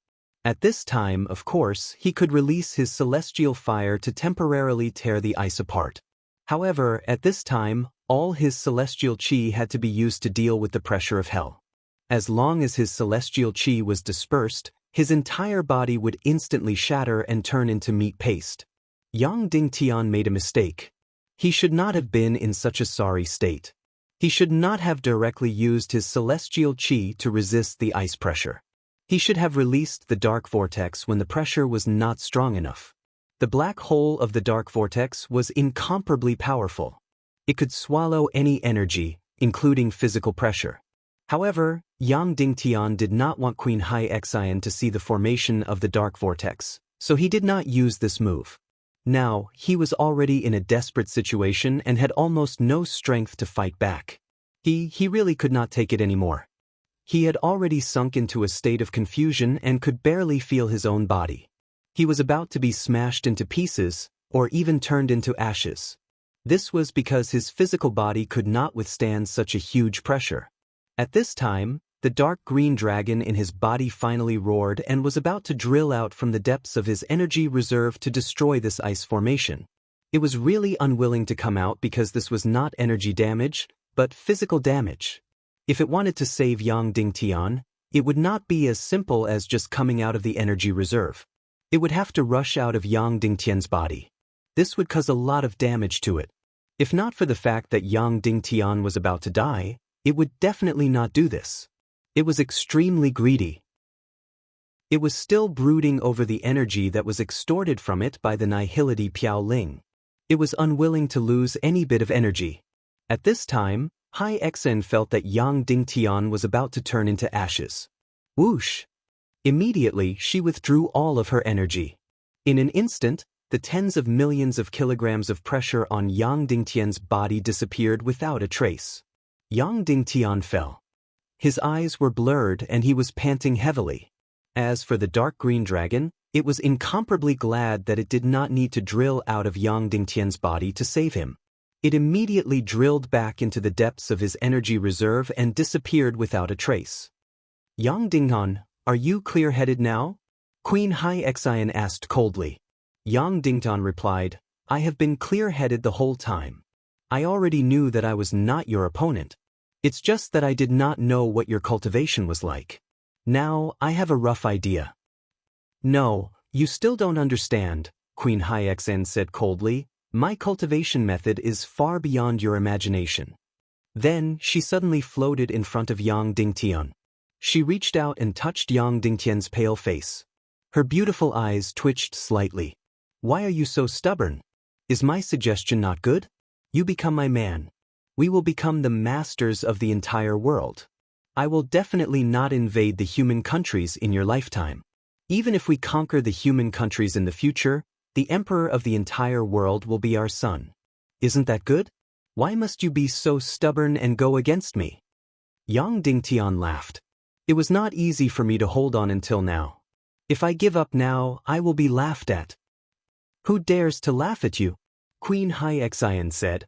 At this time, of course, he could release his celestial fire to temporarily tear the ice apart. However, at this time, all his celestial chi had to be used to deal with the pressure of hell. As long as his celestial chi was dispersed, his entire body would instantly shatter and turn into meat paste. Yang Dingtian made a mistake. He should not have been in such a sorry state. He should not have directly used his celestial chi to resist the ice pressure. He should have released the dark vortex when the pressure was not strong enough. The black hole of the dark vortex was incomparably powerful. It could swallow any energy, including physical pressure. However, Yang Dingtian did not want Queen Hai Xian to see the formation of the dark vortex, so he did not use this move. Now, he was already in a desperate situation and had almost no strength to fight back. He really could not take it anymore. He had already sunk into a state of confusion and could barely feel his own body. He was about to be smashed into pieces, or even turned into ashes. This was because his physical body could not withstand such a huge pressure. At this time, the dark green dragon in his body finally roared and was about to drill out from the depths of his energy reserve to destroy this ice formation. It was really unwilling to come out because this was not energy damage, but physical damage. If it wanted to save Yang Dingtian, it would not be as simple as just coming out of the energy reserve. It would have to rush out of Yang Dingtian's body. This would cause a lot of damage to it. If not for the fact that Yang Dingtian was about to die, it would definitely not do this. It was extremely greedy. It was still brooding over the energy that was extorted from it by the nihility Piao Ling. It was unwilling to lose any bit of energy. At this time, Hai Xen felt that Yang Dingtian was about to turn into ashes. Whoosh! Immediately, she withdrew all of her energy. In an instant, the tens of millions of kilograms of pressure on Yang Dingtian's body disappeared without a trace. Yang Dingtian fell. His eyes were blurred and he was panting heavily. As for the dark green dragon, it was incomparably glad that it did not need to drill out of Yang Dingtian's body to save him. It immediately drilled back into the depths of his energy reserve and disappeared without a trace. Yang Dingtian, are you clear-headed now? Queen Hai Xian asked coldly. Yang Dingtian replied, I have been clear-headed the whole time. I already knew that I was not your opponent. It's just that I did not know what your cultivation was like. Now, I have a rough idea. No, you still don't understand, Queen Hai Xian said coldly. My cultivation method is far beyond your imagination. Then, she suddenly floated in front of Yang Dingtian. She reached out and touched Yang Dingtian's pale face. Her beautiful eyes twitched slightly. Why are you so stubborn? Is my suggestion not good? You become my man. We will become the masters of the entire world. I will definitely not invade the human countries in your lifetime. Even if we conquer the human countries in the future, the emperor of the entire world will be our son. Isn't that good? Why must you be so stubborn and go against me? Yang Dingtian laughed. It was not easy for me to hold on until now. If I give up now, I will be laughed at. Who dares to laugh at you? Queen Hai Xian said.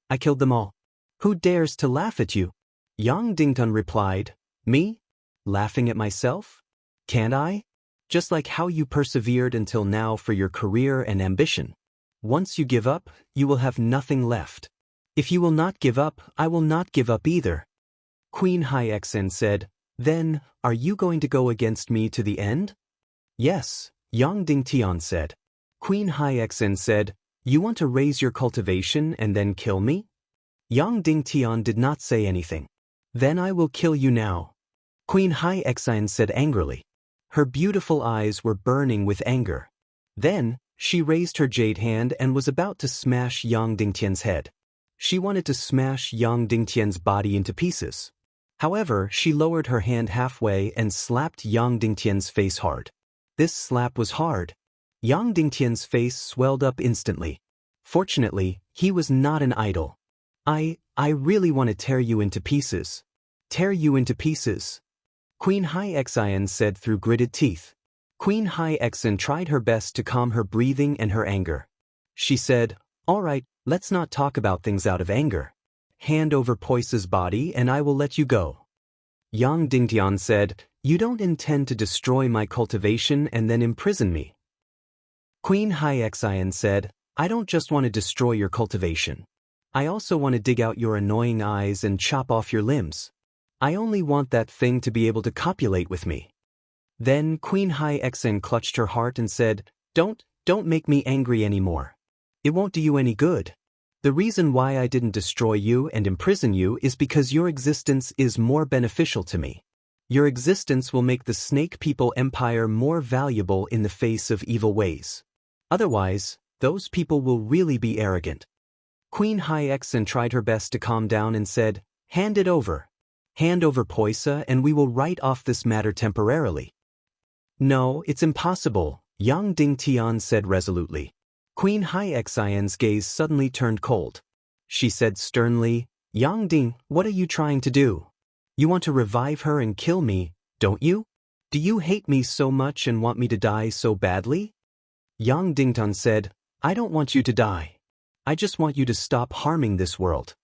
I killed them all. Who dares to laugh at you? Yang Dingtian replied, Me? Laughing at myself? Can't I? Just like how you persevered until now for your career and ambition. Once you give up, you will have nothing left. If you will not give up, I will not give up either. Queen Hai Xian said, Then, are you going to go against me to the end? Yes, Yang Dingtian said. Queen Hai Xian said, You want to raise your cultivation and then kill me? Yang Dingtian did not say anything. Then I will kill you now. Queen Hai Xian said angrily. Her beautiful eyes were burning with anger. Then, she raised her jade hand and was about to smash Yang Dingtian's head. She wanted to smash Yang Dingtian's body into pieces. However, she lowered her hand halfway and slapped Yang Dingtian's face hard. This slap was hard. Yang Dingtian's face swelled up instantly. Fortunately, he was not an idol. I really want to tear you into pieces. Tear you into pieces. Queen Hai Xian said through gritted teeth. Queen Hai Xian tried her best to calm her breathing and her anger. She said, All right, let's not talk about things out of anger. Hand over Poise's body and I will let you go. Yang Dingtian said, You don't intend to destroy my cultivation and then imprison me. Queen Hai Xian said, I don't just want to destroy your cultivation. I also want to dig out your annoying eyes and chop off your limbs. I only want that thing to be able to copulate with me. Then Queen Hai Xian clutched her heart and said, Don't make me angry anymore. It won't do you any good. The reason why I didn't destroy you and imprison you is because your existence is more beneficial to me. Your existence will make the Snake People Empire more valuable in the face of evil ways. Otherwise, those people will really be arrogant. Queen Hai Xian tried her best to calm down and said, Hand it over. Hand over Poisa and we will write off this matter temporarily. No, it's impossible, Yang Ding-tian said resolutely. Queen Hai-Xian's gaze suddenly turned cold. She said sternly, Yang Ding, what are you trying to do? You want to revive her and kill me, don't you? Do you hate me so much and want me to die so badly? Yang Dingtan said, I don't want you to die. I just want you to stop harming this world.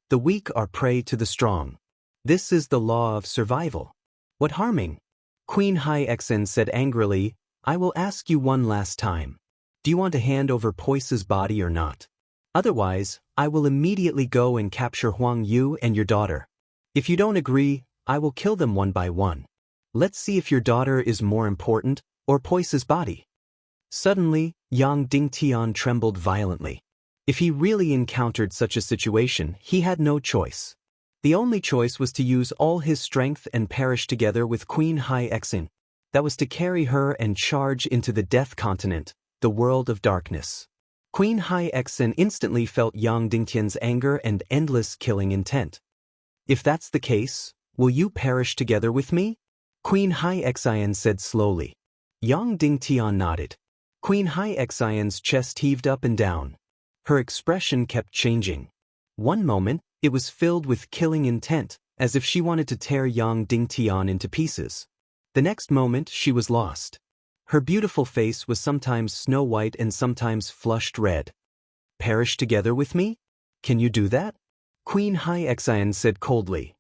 The weak are prey to the strong. This is the law of survival. What harming? Queen Hai-Xian said angrily, I will ask you one last time. Do you want to hand over Poisa's body or not? Otherwise, I will immediately go and capture Huang Yu and your daughter. If you don't agree, I will kill them one by one. Let's see if your daughter is more important, or Poisa's body. Suddenly, Yang Ding-tian trembled violently. If he really encountered such a situation, he had no choice. The only choice was to use all his strength and perish together with Queen Hai-Xian. That was to carry her and charge into the Death Continent, the world of darkness. Queen Hai-Xian instantly felt Yang Dingtian's anger and endless killing intent. If that's the case, will you perish together with me? Queen Hai-Xian said slowly. Yang Ding-tian nodded. Queen Hai-Xian's chest heaved up and down. Her expression kept changing. One moment, it was filled with killing intent, as if she wanted to tear Yang Ding-tian into pieces. The next moment, she was lost. Her beautiful face was sometimes snow-white and sometimes flushed red. Perish together with me? Can you do that? Queen Hai-Xian said coldly.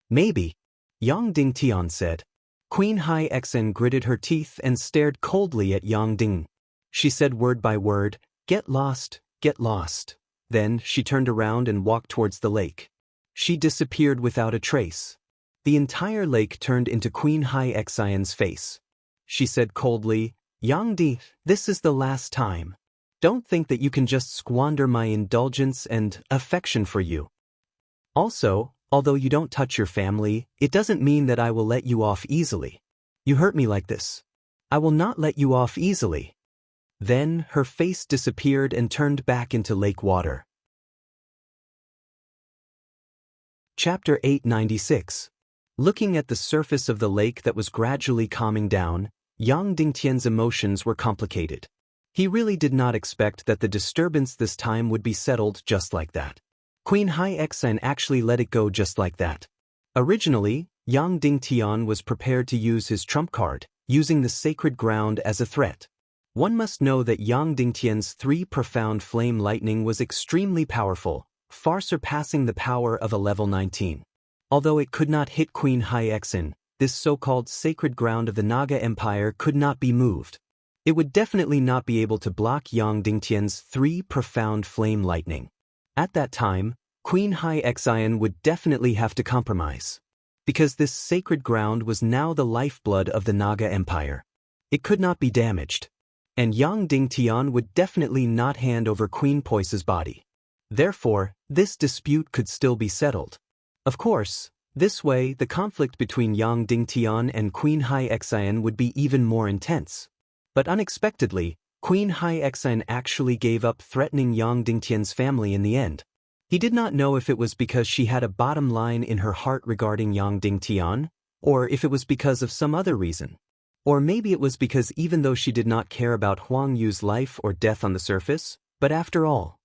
Maybe. Yang Ding-tian said. Queen Hai-Xian gritted her teeth and stared coldly at Yang Ding. She said word by word, Get lost, get lost. Then, she turned around and walked towards the lake. She disappeared without a trace. The entire lake turned into Queen Hai-Xian's face. She said coldly, Yang Di, this is the last time. Don't think that you can just squander my indulgence and affection for you. Also, although you don't touch your family, it doesn't mean that I will let you off easily. You hurt me like this. I will not let you off easily. Then, her face disappeared and turned back into lake water. Chapter 896. Looking at the surface of the lake that was gradually calming down, Yang Dingtian's emotions were complicated. He really did not expect that the disturbance this time would be settled just like that. Queen Hai-Xian actually let it go just like that. Originally, Yang Ding-tian was prepared to use his trump card, using the sacred ground as a threat. One must know that Yang Dingtian's 3 profound flame lightning was extremely powerful, far surpassing the power of a level 19. Although it could not hit Queen Hai-Xian, this so-called sacred ground of the Naga Empire could not be moved. It would definitely not be able to block Yang Dingtian's 3 profound flame lightning. At that time, Queen Hai-Xian would definitely have to compromise. Because this sacred ground was now the lifeblood of the Naga Empire. It could not be damaged. And Yang Ding-tian would definitely not hand over Queen Poisa's body. Therefore, this dispute could still be settled. Of course, this way the conflict between Yang Ding-tian and Queen Hai-Xian would be even more intense. But unexpectedly, Queen Hai-Xian actually gave up threatening Yang Dingtian's family in the end. He did not know if it was because she had a bottom line in her heart regarding Yang Ding-tian, or if it was because of some other reason. Or maybe it was because even though she did not care about Huang Yu's life or death on the surface, but after all,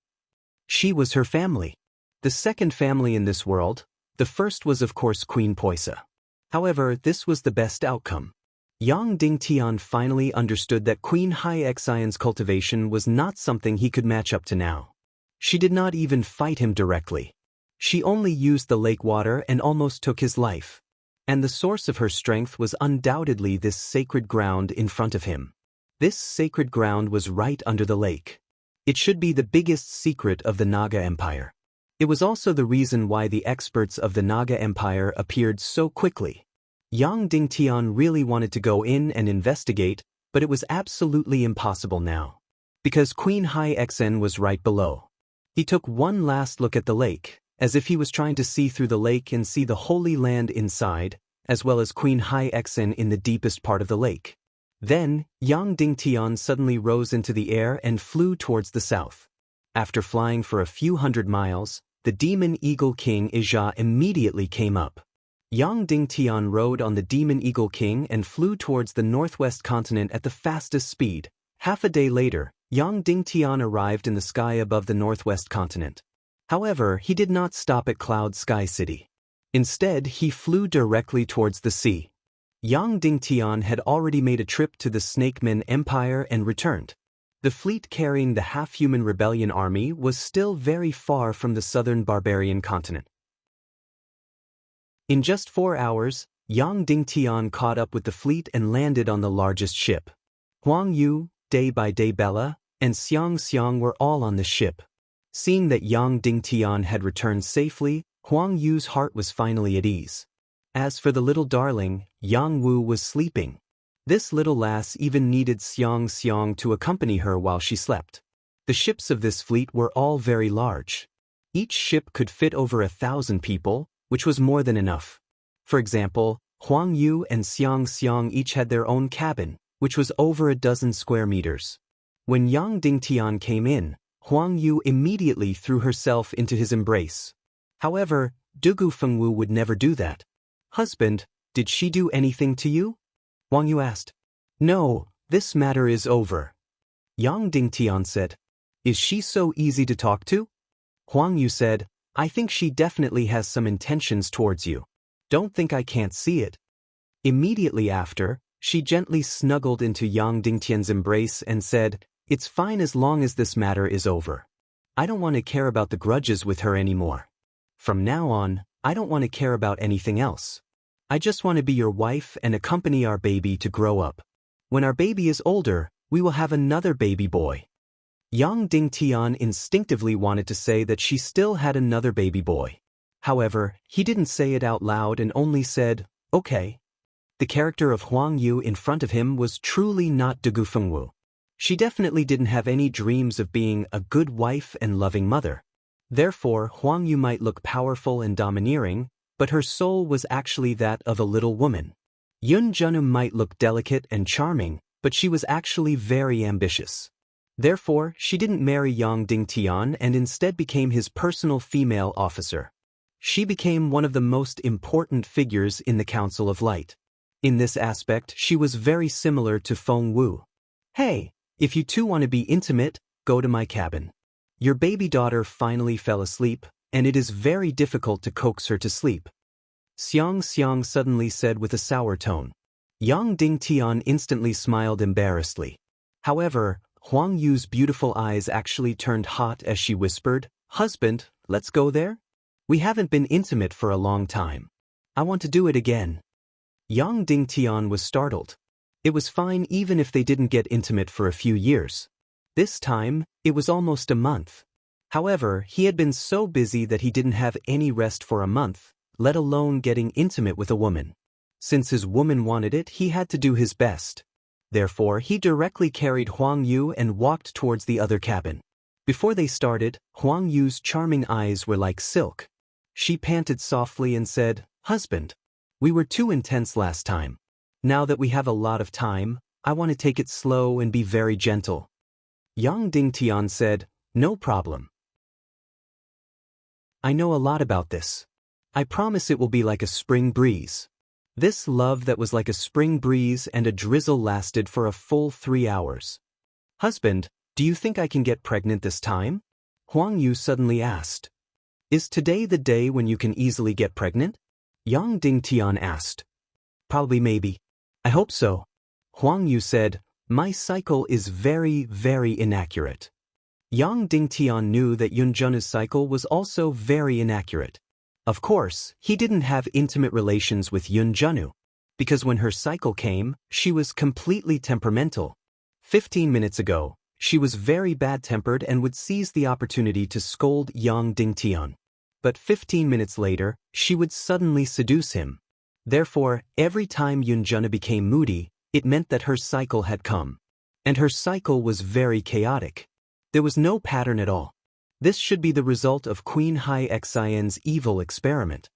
she was her family. The second family in this world, the first was of course Queen Poisa. However, this was the best outcome. Yang Ding-tian finally understood that Queen Hai-Xian's cultivation was not something he could match up to now. She did not even fight him directly. She only used the lake water and almost took his life. And the source of her strength was undoubtedly this sacred ground in front of him. This sacred ground was right under the lake. It should be the biggest secret of the Naga Empire. It was also the reason why the experts of the Naga Empire appeared so quickly. Yang Ding-tian really wanted to go in and investigate, but it was absolutely impossible now. Because Queen Hai-Xian was right below. He took one last look at the lake, as if he was trying to see through the lake and see the Holy Land inside, as well as Queen Hai-Xian in the deepest part of the lake. Then, Yang Ding-tian suddenly rose into the air and flew towards the south. After flying for a few hundred miles, the demon eagle king Ija immediately came up. Yang Dingtian rode on the Demon Eagle King and flew towards the northwest continent at the fastest speed. Half a day later, Yang Dingtian arrived in the sky above the northwest continent. However, he did not stop at Cloud Sky City. Instead, he flew directly towards the sea. Yang Dingtian had already made a trip to the Snakeman Empire and returned. The fleet carrying the half-human rebellion army was still very far from the southern barbarian continent. In just 4 hours, Yang Dingtian caught up with the fleet and landed on the largest ship. Huang Yu, Day by Day Bella, and Xiang Xiang were all on the ship. Seeing that Yang Dingtian had returned safely, Huang Yu's heart was finally at ease. As for the little darling, Yang Wu was sleeping. This little lass even needed Xiang Xiang to accompany her while she slept. The ships of this fleet were all very large. Each ship could fit over 1,000 people, which was more than enough. For example, Huang Yu and Xiang Xiang each had their own cabin, which was over 12 square meters. When Yang Dingtian came in, Huang Yu immediately threw herself into his embrace. However, Dugu Fengwu would never do that. "Husband, did she do anything to you?" Huang Yu asked. "No, this matter is over." Yang Dingtian said. "Is she so easy to talk to?" Huang Yu said, "I think she definitely has some intentions towards you. Don't think I can't see it." Immediately after, she gently snuggled into Yang Dingtian's embrace and said, "It's fine as long as this matter is over. I don't want to care about the grudges with her anymore. From now on, I don't want to care about anything else. I just want to be your wife and accompany our baby to grow up. When our baby is older, we will have another baby boy." Yang Dingtian instinctively wanted to say that she still had another baby boy. However, he didn't say it out loud and only said, "Okay." The character of Huang Yu in front of him was truly not Dugu Fengwu. She definitely didn't have any dreams of being a good wife and loving mother. Therefore, Huang Yu might look powerful and domineering, but her soul was actually that of a little woman. Yun Junum might look delicate and charming, but she was actually very ambitious. Therefore, she didn't marry Yang Dingtian and instead became his personal female officer. She became one of the most important figures in the Council of Light. In this aspect, she was very similar to Feng Wu. "Hey, if you two want to be intimate, go to my cabin. Your baby daughter finally fell asleep, and it is very difficult to coax her to sleep," Xiang Xiang suddenly said with a sour tone. Yang Dingtian instantly smiled embarrassedly. However, Huang Yu's beautiful eyes actually turned hot as she whispered, "Husband, let's go there? We haven't been intimate for a long time. I want to do it again." Yang Dingtian was startled. It was fine even if they didn't get intimate for a few years. This time, it was almost a month. However, he had been so busy that he didn't have any rest for a month, let alone getting intimate with a woman. Since his woman wanted it, he had to do his best. Therefore, he directly carried Huang Yu and walked towards the other cabin. Before they started, Huang Yu's charming eyes were like silk. She panted softly and said, "Husband, we were too intense last time. Now that we have a lot of time, I want to take it slow and be very gentle." Yang Dingtian said, "No problem. I know a lot about this. I promise it will be like a spring breeze." This love that was like a spring breeze and a drizzle lasted for a full 3 hours. "Husband, do you think I can get pregnant this time?" Huang Yu suddenly asked. "Is today the day when you can easily get pregnant?" Yang Dingtian asked. "Probably maybe. I hope so." Huang Yu said, "My cycle is very, very inaccurate." Yang Dingtian knew that Yun Jun's cycle was also very inaccurate. Of course, he didn't have intimate relations with Yun Junu, because when her cycle came, she was completely temperamental. 15 minutes ago, she was very bad-tempered and would seize the opportunity to scold Yang Dingtian. But 15 minutes later, she would suddenly seduce him. Therefore, every time Yun Junu became moody, it meant that her cycle had come. And her cycle was very chaotic. There was no pattern at all. This should be the result of Queen Hai Xian's evil experiment.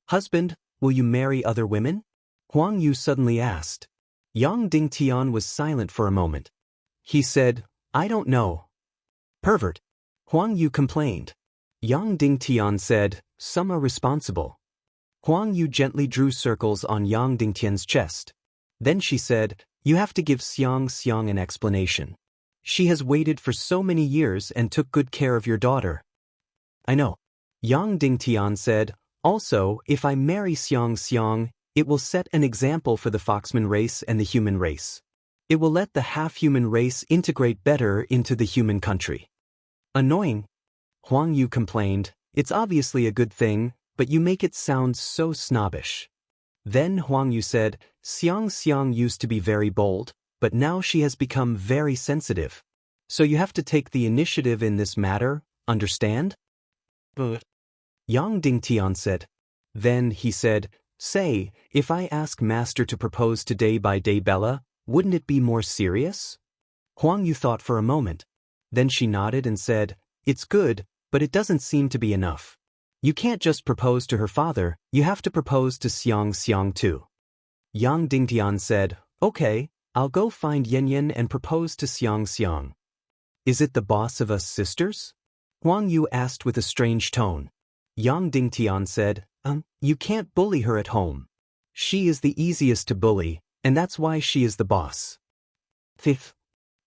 "Husband, will you marry other women?" Huang Yu suddenly asked. Yang Dingtian was silent for a moment. He said, "I don't know." "Pervert," Huang Yu complained. Yang Dingtian said, "Some are responsible." Huang Yu gently drew circles on Yang Dingtian's chest. Then she said, "You have to give Xiang Xiang an explanation. She has waited for so many years and took good care of your daughter." "I know." Yang Dingtian said, "Also, if I marry Xiang Xiang, it will set an example for the Foxman race and the human race. It will let the half-human race integrate better into the human country." "Annoying," Huang Yu complained. "It's obviously a good thing, but you make it sound so snobbish." Then Huang Yu said, "Xiang Xiang used to be very bold, but now she has become very sensitive. So you have to take the initiative in this matter, understand?" "But," Yang Dingtian said. Then he said, "Say, if I ask Master to propose today by day Bella, wouldn't it be more serious?" Huang Yu thought for a moment. Then she nodded and said, "It's good, but it doesn't seem to be enough. You can't just propose to her father, you have to propose to Xiang Xiang too." Yang Dingtian said, "Okay, I'll go find Yan Yan and propose to Xiang Xiang." "Is it the boss of us sisters?" Huang Yu asked with a strange tone. Yang Dingtian said, You can't bully her at home. She is the easiest to bully, and that's why she is the boss." "Fifth."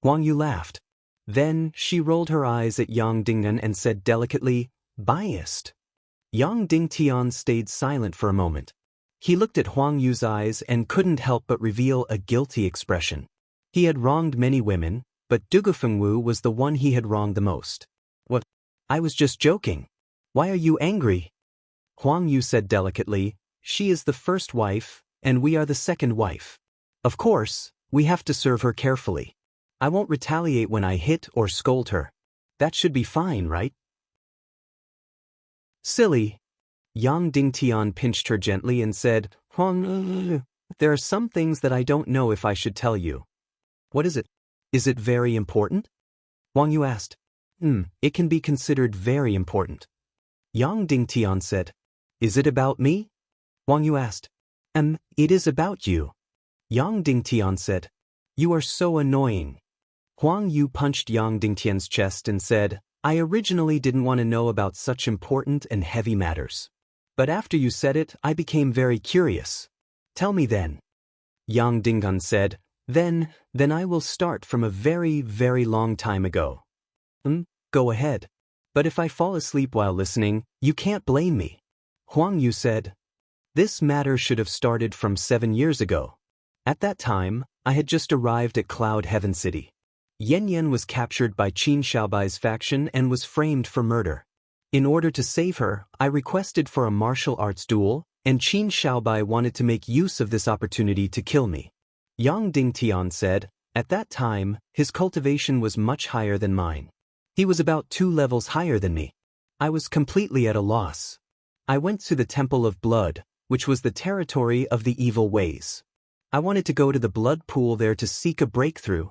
Huang Yu laughed. Then she rolled her eyes at Yang Dingnan and said delicately, "Biased." Yang Dingtian stayed silent for a moment. He looked at Huang Yu's eyes and couldn't help but reveal a guilty expression. He had wronged many women, but Du Fengwu was the one he had wronged the most. "What? I was just joking. Why are you angry?" Huang Yu said delicately, "She is the first wife, and we are the second wife. Of course, we have to serve her carefully. I won't retaliate when I hit or scold her. That should be fine, right?" "Silly." Yang Dingtian pinched her gently and said, "Huang, there are some things that I don't know if I should tell you." "What is it? Is it very important?" Huang Yu asked. It can be considered very important." Yang Dingtian said. "Is it about me?" Huang Yu asked. It is about you." Yang Dingtian said. "You are so annoying." Huang Yu punched Yang Dingtian's chest and said, "I originally didn't want to know about such important and heavy matters. But after you said it, I became very curious. Tell me then." Yang Dingtian said, Then I will start from a very, very long time ago." Go ahead. But if I fall asleep while listening, you can't blame me." Huang Yu said. "This matter should have started from 7 years ago. At that time, I had just arrived at Cloud Heaven City. Yan Yan was captured by Qin Xiaobai's faction and was framed for murder. In order to save her, I requested for a martial arts duel, and Qin Xiaobai wanted to make use of this opportunity to kill me." Yang Dingtian said, "At that time, his cultivation was much higher than mine. He was about 2 levels higher than me. I was completely at a loss. I went to the Temple of Blood, which was the territory of the evil ways. I wanted to go to the blood pool there to seek a breakthrough."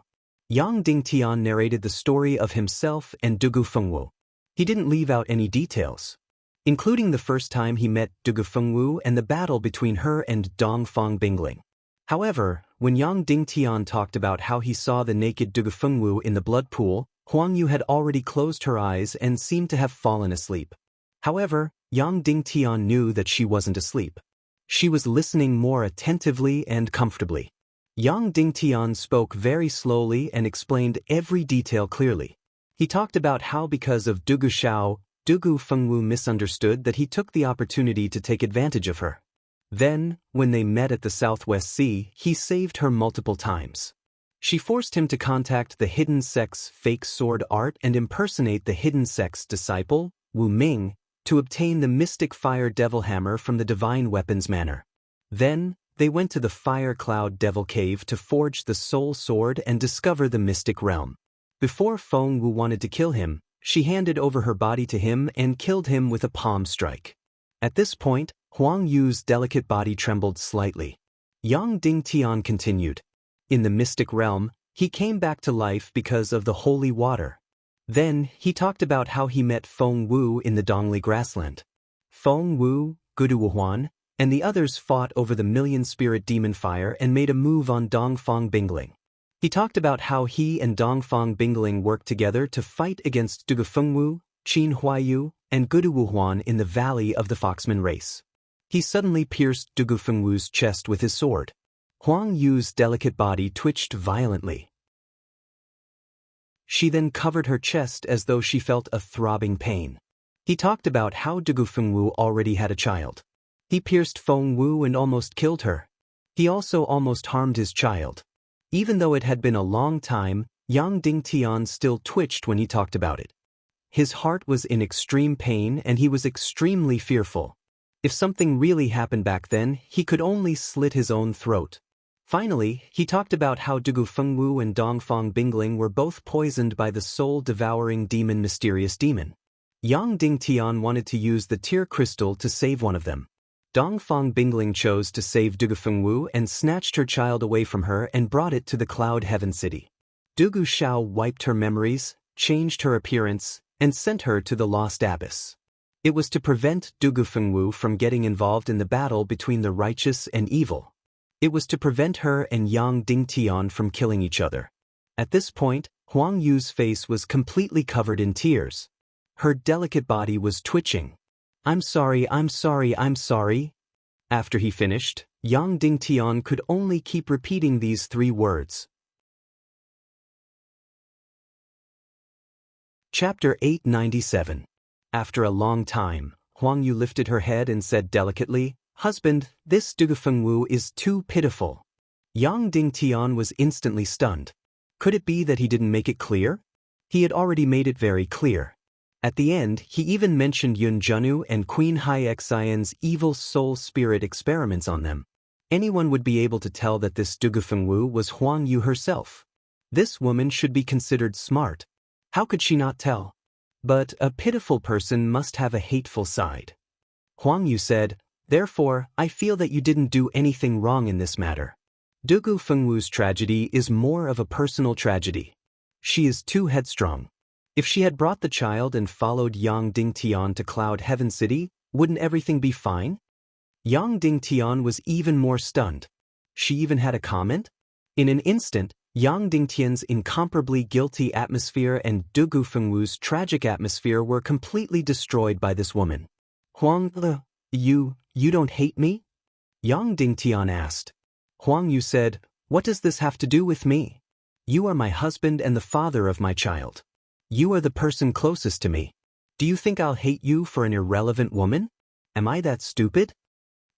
Yang Dingtian narrated the story of himself and Du Fengwu. He didn't leave out any details, including the first time he met Du Fengwu and the battle between her and Dongfang Bingling. However, when Yang Dingtian talked about how he saw the naked Du Fengwu in the blood pool, Huang Yu had already closed her eyes and seemed to have fallen asleep. However, Yang Dingtian knew that she wasn't asleep. She was listening more attentively and comfortably. Yang Dingtian spoke very slowly and explained every detail clearly. He talked about how because of Du Shao, Du Fengwu misunderstood that he took the opportunity to take advantage of her. Then, when they met at the Southwest Sea, he saved her multiple times. She forced him to contact the Hidden Sect's fake sword art and impersonate the Hidden Sect's disciple, Wu Ming, to obtain the mystic fire devil hammer from the divine weapons manor. Then, they went to the Fire Cloud Devil Cave to forge the soul sword and discover the mystic realm. Before Feng Wu wanted to kill him, she handed over her body to him and killed him with a palm strike. At this point, Huang Yu's delicate body trembled slightly. Yang Dingtian continued. In the mystic realm, he came back to life because of the holy water. Then, he talked about how he met Feng Wu in the Dongli grassland. Feng Wu, Gudu Wuhuan, and the others fought over the million-spirit demon fire and made a move on Dongfang Bingling. He talked about how he and Dongfang Bingling worked together to fight against Du Fengwu, Qin Huaiyu, and Gudu Wuhuan in the valley of the Foxman race. He suddenly pierced Dugu Fengwu's chest with his sword. Huang Yu's delicate body twitched violently. She then covered her chest as though she felt a throbbing pain. He talked about how Dugu Fengwu already had a child. He pierced Feng Wu and almost killed her. He also almost harmed his child. Even though it had been a long time, Yang Dingtian still twitched when he talked about it. His heart was in extreme pain and he was extremely fearful. If something really happened back then, he could only slit his own throat. Finally, he talked about how Dugu Fengwu and Dongfang Bingling were both poisoned by the soul-devouring demon Mysterious Demon. Yang Dingtian wanted to use the tear crystal to save one of them. Dongfang Bingling chose to save Dugu Fengwu and snatched her child away from her and brought it to the Cloud Heaven City. Dugu Shao wiped her memories, changed her appearance, and sent her to the Lost Abyss. It was to prevent Dugu Fengwu from getting involved in the battle between the righteous and evil. It was to prevent her and Yang Dingtian from killing each other. At this point, Huang Yu's face was completely covered in tears. Her delicate body was twitching. I'm sorry. After he finished, Yang Dingtian could only keep repeating these 3 words. Chapter 897. After a long time, Huang Yu lifted her head and said delicately, "Husband, this Dugu Fengwu is too pitiful." Yang Dingtian was instantly stunned. Could it be that he didn't make it clear? He had already made it very clear. At the end, he even mentioned Yun Junu and Queen Haixian's evil soul spirit experiments on them. Anyone would be able to tell that this Dugu Fengwu was Huang Yu herself. This woman should be considered smart. How could she not tell? But a pitiful person must have a hateful side. Huang Yu said, "Therefore, I feel that you didn't do anything wrong in this matter. Dugu Fengwu's tragedy is more of a personal tragedy. She is too headstrong. If she had brought the child and followed Yang Dingtian to Cloud Heaven City, wouldn't everything be fine?" Yang Dingtian was even more stunned. She even had a comment? In an instant, Yang Dingtian's incomparably guilty atmosphere and Dugu Fengwu's tragic atmosphere were completely destroyed by this woman. "Huang Yu, you don't hate me?" Yang Dingtian asked. Huang Yu said, "What does this have to do with me? You are my husband and the father of my child. You are the person closest to me. Do you think I'll hate you for an irrelevant woman? Am I that stupid?"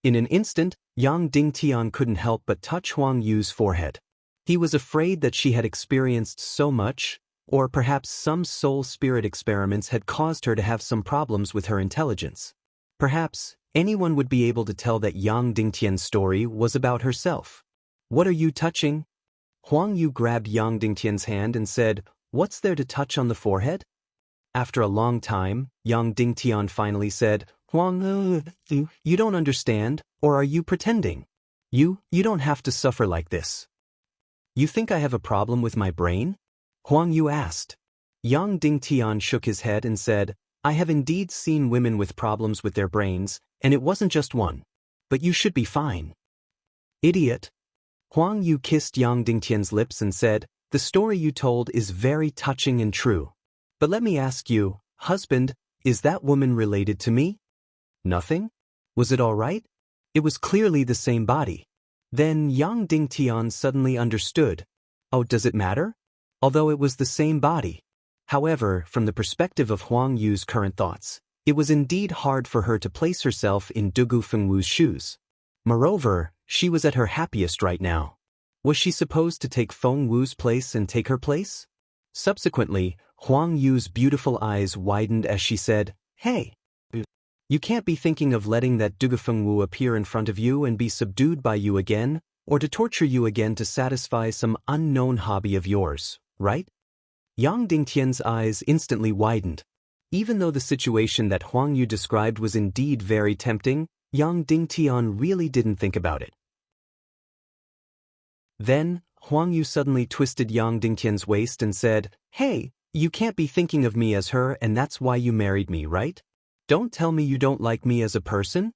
In an instant, Yang Dingtian couldn't help but touch Huang Yu's forehead. He was afraid that she had experienced so much, or perhaps some soul spirit experiments had caused her to have some problems with her intelligence. Perhaps anyone would be able to tell that Yang Dingtian's story was about herself. "What are you touching?" Huang Yu grabbed Yang Dingtian's hand and said, "What's there to touch on the forehead?" After a long time, Yang Dingtian finally said, "Huang Yu, you don't understand, or are you pretending? You don't have to suffer like this." "You think I have a problem with my brain?" Huang Yu asked. Yang Dingtian shook his head and said, "I have indeed seen women with problems with their brains, and it wasn't just one. But you should be fine." "Idiot." Huang Yu kissed Yang Dingtian's lips and said, "The story you told is very touching and true. But let me ask you, husband, is that woman related to me?" "Nothing? Was it all right? It was clearly the same body." Then Yang Dingtian suddenly understood. Oh, does it matter? Although it was the same body. However, from the perspective of Huang Yu's current thoughts, it was indeed hard for her to place herself in Dugu Fengwu's shoes. Moreover, she was at her happiest right now. Was she supposed to take Feng Wu's place and take her place? Subsequently, Huang Yu's beautiful eyes widened as she said, "Hey, you can't be thinking of letting that Dugu Fengwu appear in front of you and be subdued by you again, or to torture you again to satisfy some unknown hobby of yours, right?" Yang Dingtian's eyes instantly widened. Even though the situation that Huang Yu described was indeed very tempting, Yang Dingtian really didn't think about it. Then, Huang Yu suddenly twisted Yang Dingtian's waist and said, "Hey, you can't be thinking of me as her and that's why you married me, right? Don't tell me you don't like me as a person?"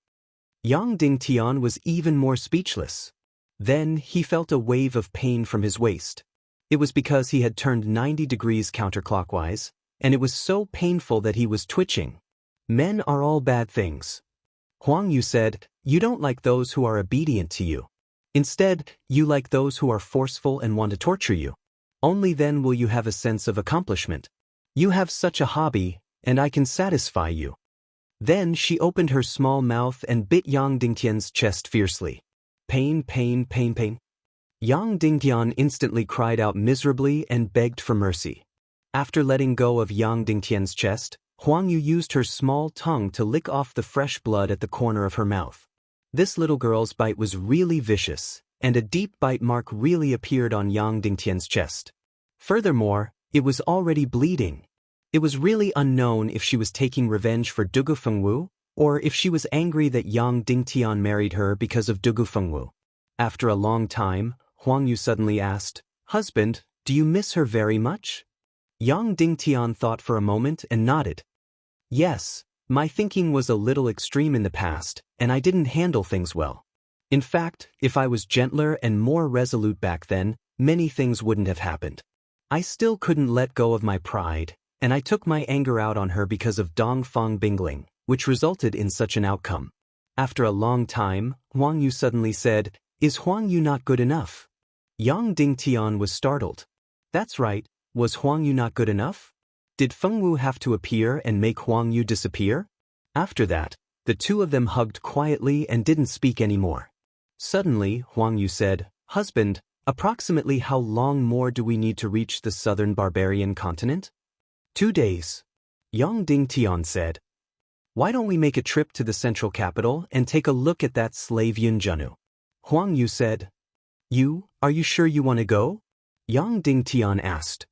Yang Dingtian was even more speechless. Then, he felt a wave of pain from his waist. It was because he had turned 90 degrees counterclockwise, and it was so painful that he was twitching. Men are all bad things. Huang Yu said, "You don't like those who are obedient to you. Instead, you like those who are forceful and want to torture you. Only then will you have a sense of accomplishment. You have such a hobby, and I can satisfy you." Then she opened her small mouth and bit Yang Dingtian's chest fiercely. Pain, pain, pain, pain. Yang Dingtian instantly cried out miserably and begged for mercy. After letting go of Yang Dingtian's chest, Huang Yu used her small tongue to lick off the fresh blood at the corner of her mouth. This little girl's bite was really vicious, and a deep bite mark really appeared on Yang Dingtian's chest. Furthermore, it was already bleeding. It was really unknown if she was taking revenge for Dugu Fengwu, or if she was angry that Yang Dingtian married her because of Dugu Fengwu. After a long time, Huang Yu suddenly asked, "Husband, do you miss her very much?" Yang Dingtian thought for a moment and nodded. "Yes, my thinking was a little extreme in the past, and I didn't handle things well. In fact, if I was gentler and more resolute back then, many things wouldn't have happened. I still couldn't let go of my pride, and I took my anger out on her because of Dongfang Bingling, which resulted in such an outcome." After a long time, Huang Yu suddenly said, "Is Huang Yu not good enough?" Yang Dingtian was startled. That's right, was Huang Yu not good enough? Did Fengwu have to appear and make Huang Yu disappear? After that, the two of them hugged quietly and didn't speak anymore. Suddenly, Huang Yu said, "Husband, approximately how long more do we need to reach the southern barbarian continent?" 2 days. Yang Dingtian said, "Why don't we make a trip to the central capital and take a look at that slave Yunjanu?" Huang Yu said, Are you sure you want to go?" Yang Dingtian asked.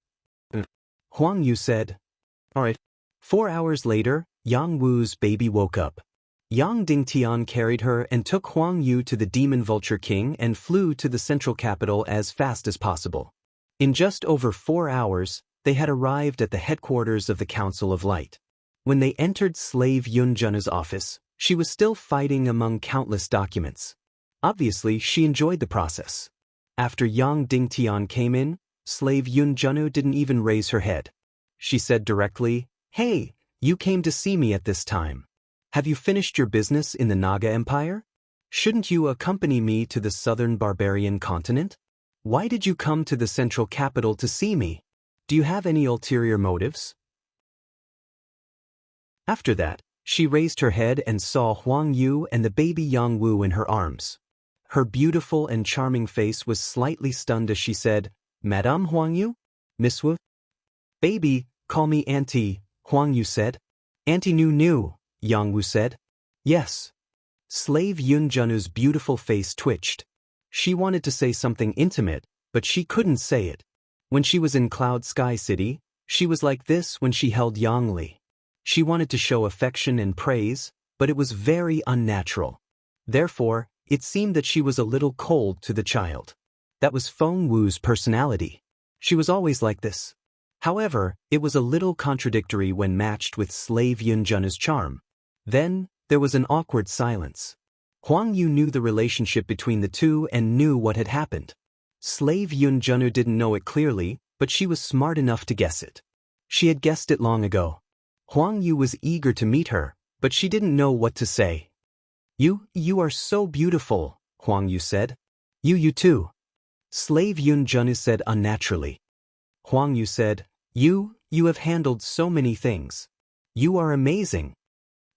Huang Yu said, "All right." 4 hours later, Yang Wu's baby woke up. Yang Dingtian carried her and took Huang Yu to the Demon Vulture King and flew to the central capital as fast as possible. In just over 4 hours, they had arrived at the headquarters of the Council of Light. When they entered Slave Yunjuna's office, she was still fighting among countless documents. Obviously, she enjoyed the process. After Yang Dingtian came in, Slave Yunjunu didn't even raise her head. She said directly, "Hey, you came to see me at this time. Have you finished your business in the Naga Empire? Shouldn't you accompany me to the southern barbarian continent? Why did you come to the central capital to see me? Do you have any ulterior motives?" After that, she raised her head and saw Huang Yu and the baby Yang Wu in her arms. Her beautiful and charming face was slightly stunned as she said, "Madame Huang Yu? Miss Wu?" "Baby, call me Auntie," Huang Yu said. "Auntie Nu, Yang Wu said. "Yes." Slave Yunjunu's beautiful face twitched. She wanted to say something intimate, but she couldn't say it. When she was in Cloud Sky City, she was like this when she held Yang Li. She wanted to show affection and praise, but it was very unnatural. Therefore, it seemed that she was a little cold to the child. That was Feng Wu's personality. She was always like this. However, it was a little contradictory when matched with Slave Yunjunu's charm. Then, there was an awkward silence. Huang Yu knew the relationship between the two and knew what had happened. Slave Yunjunu didn't know it clearly, but she was smart enough to guess it. She had guessed it long ago. Huang Yu was eager to meet her, but she didn't know what to say. You are so beautiful," Huang Yu said. You too," Slave Yunjunu said unnaturally. Huang Yu said, You have handled so many things. You are amazing."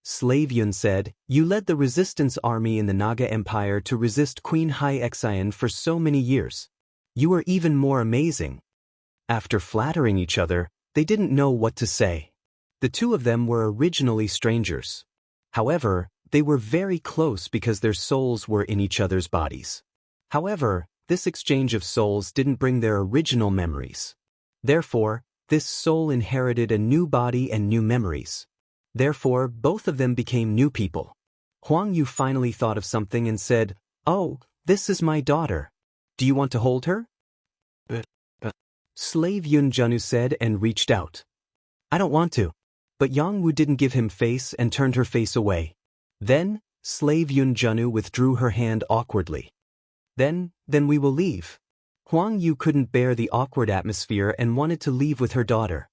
Slave Yun said, "You led the resistance army in the Naga Empire to resist Queen Hai Xian for so many years. You are even more amazing." After flattering each other, they didn't know what to say. The two of them were originally strangers. However, they were very close because their souls were in each other's bodies. However, this exchange of souls didn't bring their original memories. Therefore, this soul inherited a new body and new memories. Therefore, both of them became new people. Huang Yu finally thought of something and said, "Oh, this is my daughter. Do you want to hold her?" Slave Yunjunu said and reached out. "I don't want to." But Yang Wu didn't give him face and turned her face away. Then, Slave Yunjunu withdrew her hand awkwardly. Then we will leave." Huang Yu couldn't bear the awkward atmosphere and wanted to leave with her daughter.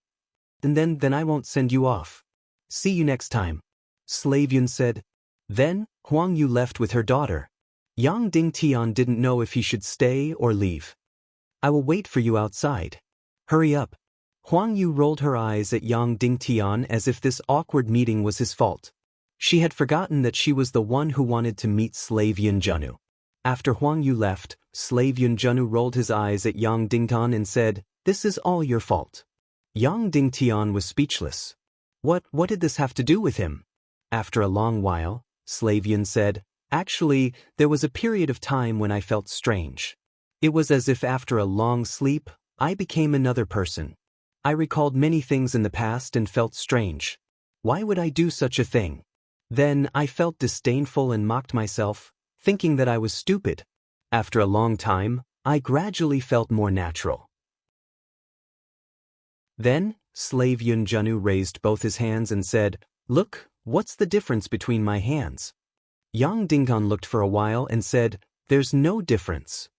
"And then I won't send you off. See you next time," Slave Yun said. Then, Huang Yu left with her daughter. Yang Dingtian didn't know if he should stay or leave. I will wait for you outside. Hurry up. Huang Yu rolled her eyes at Yang Dingtian as if this awkward meeting was his fault. She had forgotten that she was the one who wanted to meet Slave Yunjanu. After Huang Yu left, Slave Yunjanu rolled his eyes at Yang Dingtian and said, "This is all your fault." Yang Dingtian was speechless. What did this have to do with him? After a long while, Slave Yun said, "Actually, there was a period of time when I felt strange. It was as if after a long sleep, I became another person. I recalled many things in the past and felt strange. Why would I do such a thing? Then I felt disdainful and mocked myself, thinking that I was stupid. After a long time, I gradually felt more natural." Then, Slave Yunjanu raised both his hands and said, "Look, what's the difference between my hands?" Yang Dingtian looked for a while and said, "There's no difference."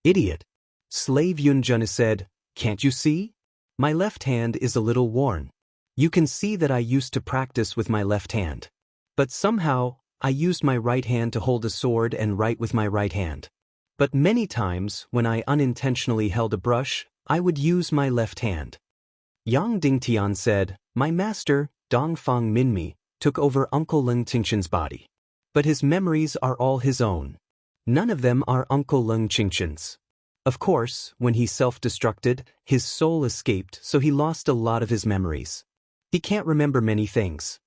"Idiot." Slave Yunjanu said, "Can't you see? My left hand is a little worn. You can see that I used to practice with my left hand. But somehow, I used my right hand to hold a sword and write with my right hand. But many times, when I unintentionally held a brush, I would use my left hand." Yang Dingtian said, "My master, Dongfang Minmi, took over Uncle Leng Qingshan's body. But his memories are all his own. None of them are Uncle Leng Qingshan's. Of course, when he self-destructed, his soul escaped, so he lost a lot of his memories. He can't remember many things."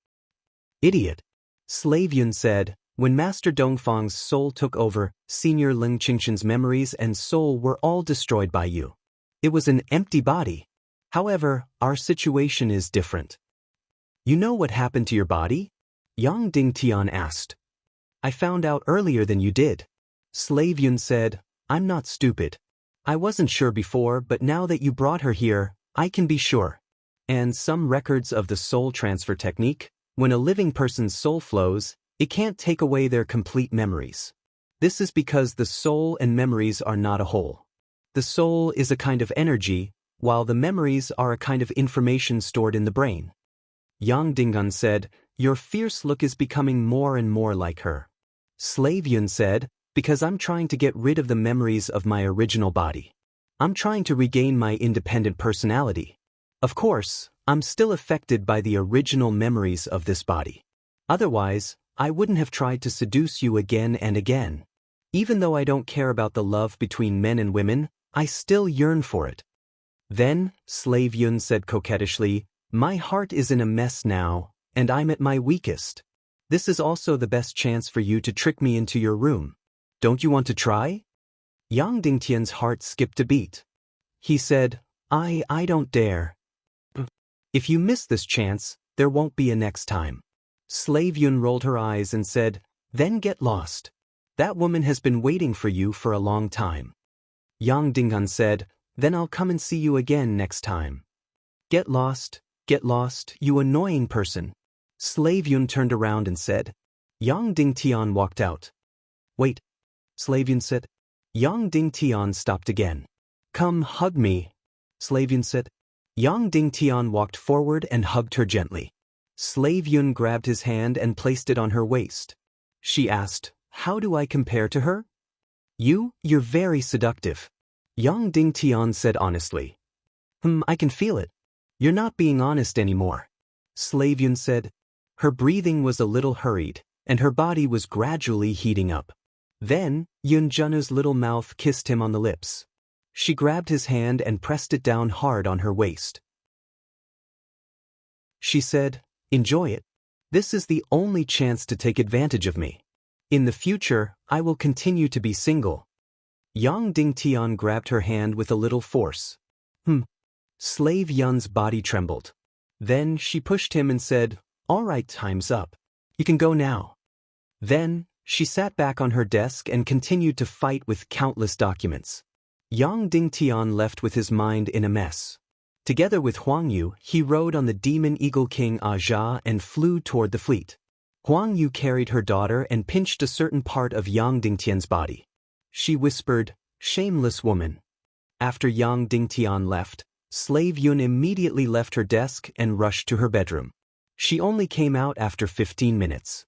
"Idiot." Slave Yun said, "When Master Dongfang's soul took over, Senior Leng Qingshan's memories and soul were all destroyed by you. It was an empty body. However, our situation is different." "You know what happened to your body?" Yang Dingtian asked. "I found out earlier than you did." Slave Yun said, "I'm not stupid. I wasn't sure before, but now that you brought her here, I can be sure." And some records of the soul transfer technique, when a living person's soul flows, it can't take away their complete memories. This is because the soul and memories are not a whole. The soul is a kind of energy, while the memories are a kind of information stored in the brain. Yang Dingtian said, "Your fierce look is becoming more and more like her." Slave Yun said, "Because I'm trying to get rid of the memories of my original body. I'm trying to regain my independent personality. Of course, I'm still affected by the original memories of this body. Otherwise, I wouldn't have tried to seduce you again and again. Even though I don't care about the love between men and women, I still yearn for it." Then, Slave Yun said coquettishly, "My heart is in a mess now, and I'm at my weakest. This is also the best chance for you to trick me into your room. Don't you want to try?" Yang Dingtian's heart skipped a beat. He said, I don't dare. "If you miss this chance, there won't be a next time." Slave Yun rolled her eyes and said, "Then get lost. That woman has been waiting for you for a long time." Yang Dingtian said, "Then I'll come and see you again next time." Get lost, you annoying person." Slave Yun turned around and said. Yang Dingtian walked out. "Wait," Slave Yun said. Yang Dingtian stopped again. "Come hug me," Slave Yun said. Yang Dingtian walked forward and hugged her gently. Slave Yun grabbed his hand and placed it on her waist. She asked, "How do I compare to her?" You're very seductive," Yang Dingtian said honestly. I can feel it. You're not being honest anymore," Slave Yun said. Her breathing was a little hurried, and her body was gradually heating up. Then, Yunjunu's little mouth kissed him on the lips. She grabbed his hand and pressed it down hard on her waist. She said, "Enjoy it. This is the only chance to take advantage of me. In the future, I will continue to be single." Yang Dingtian grabbed her hand with a little force. Slave Yun's body trembled. Then she pushed him and said, "All right, time's up. You can go now." Then, she sat back on her desk and continued to fight with countless documents. Yang Dingtian left with his mind in a mess. Together with Huang Yu, he rode on the demon eagle king Aja and flew toward the fleet. Huang Yu carried her daughter and pinched a certain part of Yang Dingtian's body. She whispered, "Shameless woman." After Yang Dingtian left, Slave Yun immediately left her desk and rushed to her bedroom. She only came out after 15 minutes.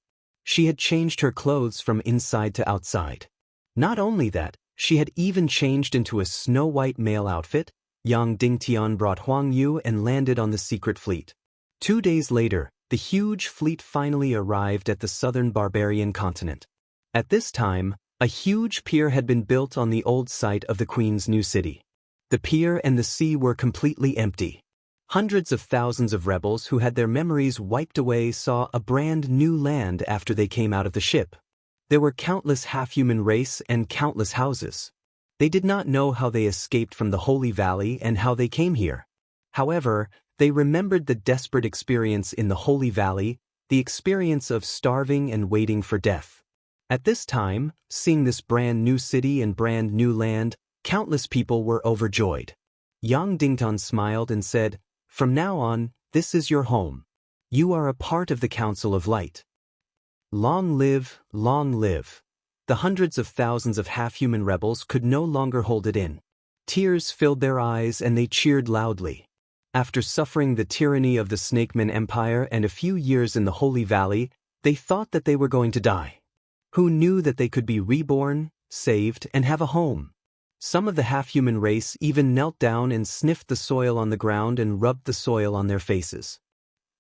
She had changed her clothes from inside to outside. Not only that, she had even changed into a snow-white male outfit. Yang Dingtian brought Huang Yu and landed on the secret fleet. 2 days later, the huge fleet finally arrived at the southern barbarian continent. At this time, a huge pier had been built on the old site of the Queen's new city. The pier and the sea were completely empty. Hundreds of thousands of rebels who had their memories wiped away saw a brand new land after they came out of the ship. There were countless half-human race and countless houses. They did not know how they escaped from the Holy Valley and how they came here. However, they remembered the desperate experience in the Holy Valley, the experience of starving and waiting for death. At this time, seeing this brand new city and brand new land, countless people were overjoyed. Yang Dingtan smiled and said, "From now on, this is your home. You are a part of the Council of Light." Long live, long live. The hundreds of thousands of half-human rebels could no longer hold it in. Tears filled their eyes and they cheered loudly. After suffering the tyranny of the Snakeman Empire and a few years in the Holy Valley, they thought that they were going to die. Who knew that they could be reborn, saved, and have a home? Some of the half-human race even knelt down and sniffed the soil on the ground and rubbed the soil on their faces.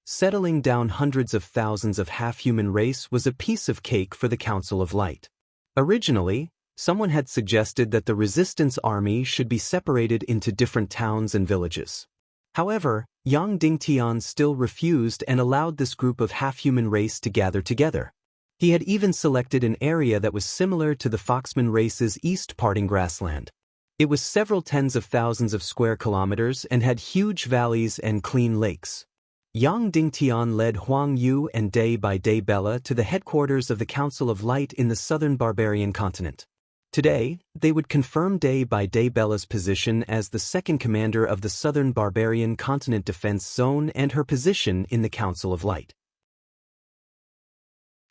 Settling down hundreds of thousands of half-human race was a piece of cake for the Council of Light. Originally, someone had suggested that the resistance army should be separated into different towns and villages. However, Yang Dingtian still refused and allowed this group of half-human race to gather together. He had even selected an area that was similar to the Foxman race's east parting grassland. It was several tens of thousands of square kilometers and had huge valleys and clean lakes. Yang Dingtian led Huang Yu and day by day Bella to the headquarters of the Council of Light in the southern barbarian continent. Today, they would confirm day by day Bella's position as the second commander of the southern barbarian continent defense zone and her position in the Council of Light.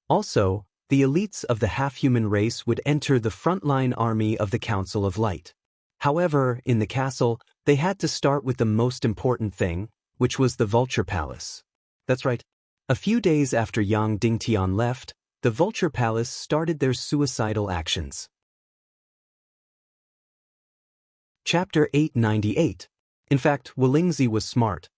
Also, the elites of the half-human race would enter the frontline army of the Council of Light. However, in the castle, they had to start with the most important thing, which was the Vulture Palace. That's right. A few days after Yang Dingtian left, the Vulture Palace started their suicidal actions. Chapter 898. In fact, Wolingzi was smart.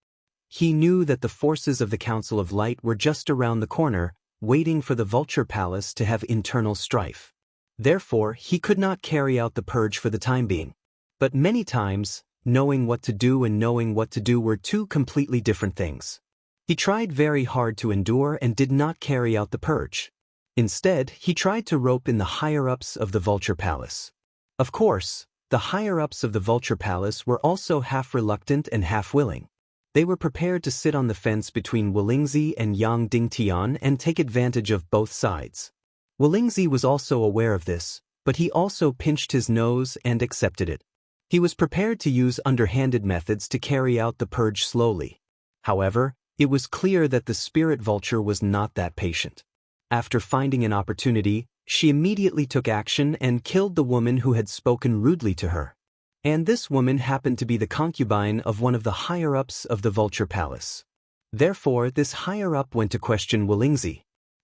He knew that the forces of the Council of Light were just around the corner, waiting for the Vulture Palace to have internal strife. Therefore, he could not carry out the purge for the time being. But many times, knowing what to do and knowing what to do were two completely different things. He tried very hard to endure and did not carry out the purge. Instead, he tried to rope in the higher-ups of the Vulture Palace. Of course, the higher-ups of the Vulture Palace were also half reluctant and half willing. They were prepared to sit on the fence between Wolingzi and Yang Dingtian and take advantage of both sides. Wolingzi was also aware of this, but he also pinched his nose and accepted it. He was prepared to use underhanded methods to carry out the purge slowly. However, it was clear that the spirit vulture was not that patient. After finding an opportunity, she immediately took action and killed the woman who had spoken rudely to her. And this woman happened to be the concubine of one of the higher-ups of the Vulture Palace. Therefore, this higher-up went to question Wolingzi.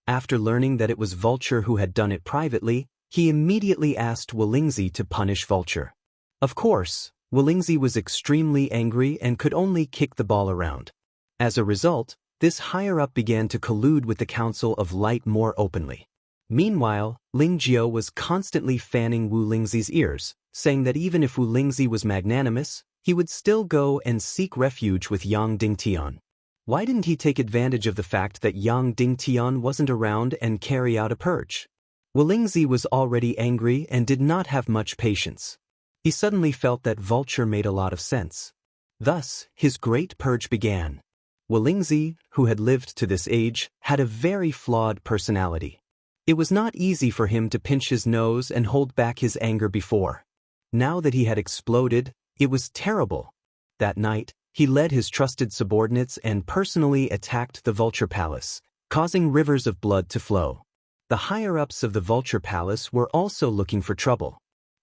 After learning that it was Vulture who had done it privately, he immediately asked Wolingzi to punish Vulture. Of course, Wolingzi was extremely angry and could only kick the ball around. As a result, this higher-up began to collude with the Council of Light more openly. Meanwhile, Ling Jiao was constantly fanning Wu Lingzi's ears, saying that even if Wu Lingzi was magnanimous, he would still go and seek refuge with Yang Dingtian. Why didn't he take advantage of the fact that Yang Dingtian wasn't around and carry out a purge? Wu Lingzi was already angry and did not have much patience. He suddenly felt that Vulture made a lot of sense. Thus, his great purge began. Wolingzi, who had lived to this age, had a very flawed personality. It was not easy for him to pinch his nose and hold back his anger before. Now that he had exploded, it was terrible. That night, he led his trusted subordinates and personally attacked the Vulture Palace, causing rivers of blood to flow. The higher-ups of the Vulture Palace were also looking for trouble.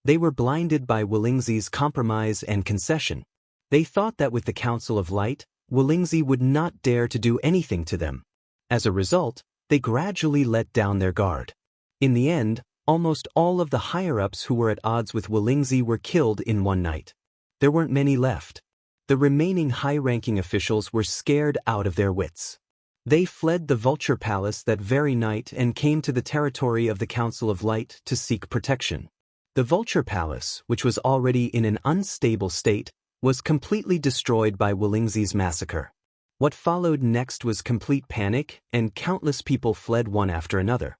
They were blinded by Wolingzi's compromise and concession. They thought that with the Council of Light, Wolingzi would not dare to do anything to them. As a result, they gradually let down their guard. In the end, almost all of the higher-ups who were at odds with Wolingzi were killed in one night. There weren't many left. The remaining high-ranking officials were scared out of their wits. They fled the Vulture Palace that very night and came to the territory of the Council of Light to seek protection. The Vulture Palace, which was already in an unstable state, was completely destroyed by Wolingzi's massacre. What followed next was complete panic, and countless people fled one after another.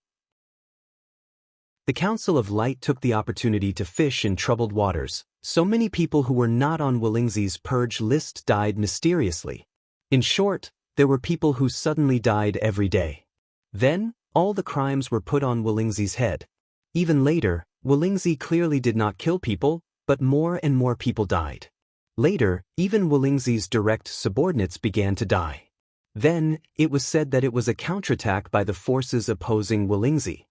The Council of Light took the opportunity to fish in troubled waters. So many people who were not on Wolingzi's purge list died mysteriously. In short, there were people who suddenly died every day. Then, all the crimes were put on Wolingzi's head. Even later, Wolingzi clearly did not kill people, but more and more people died. Later, even Wolingzi's direct subordinates began to die. Then, it was said that it was a counterattack by the forces opposing Wolingzi.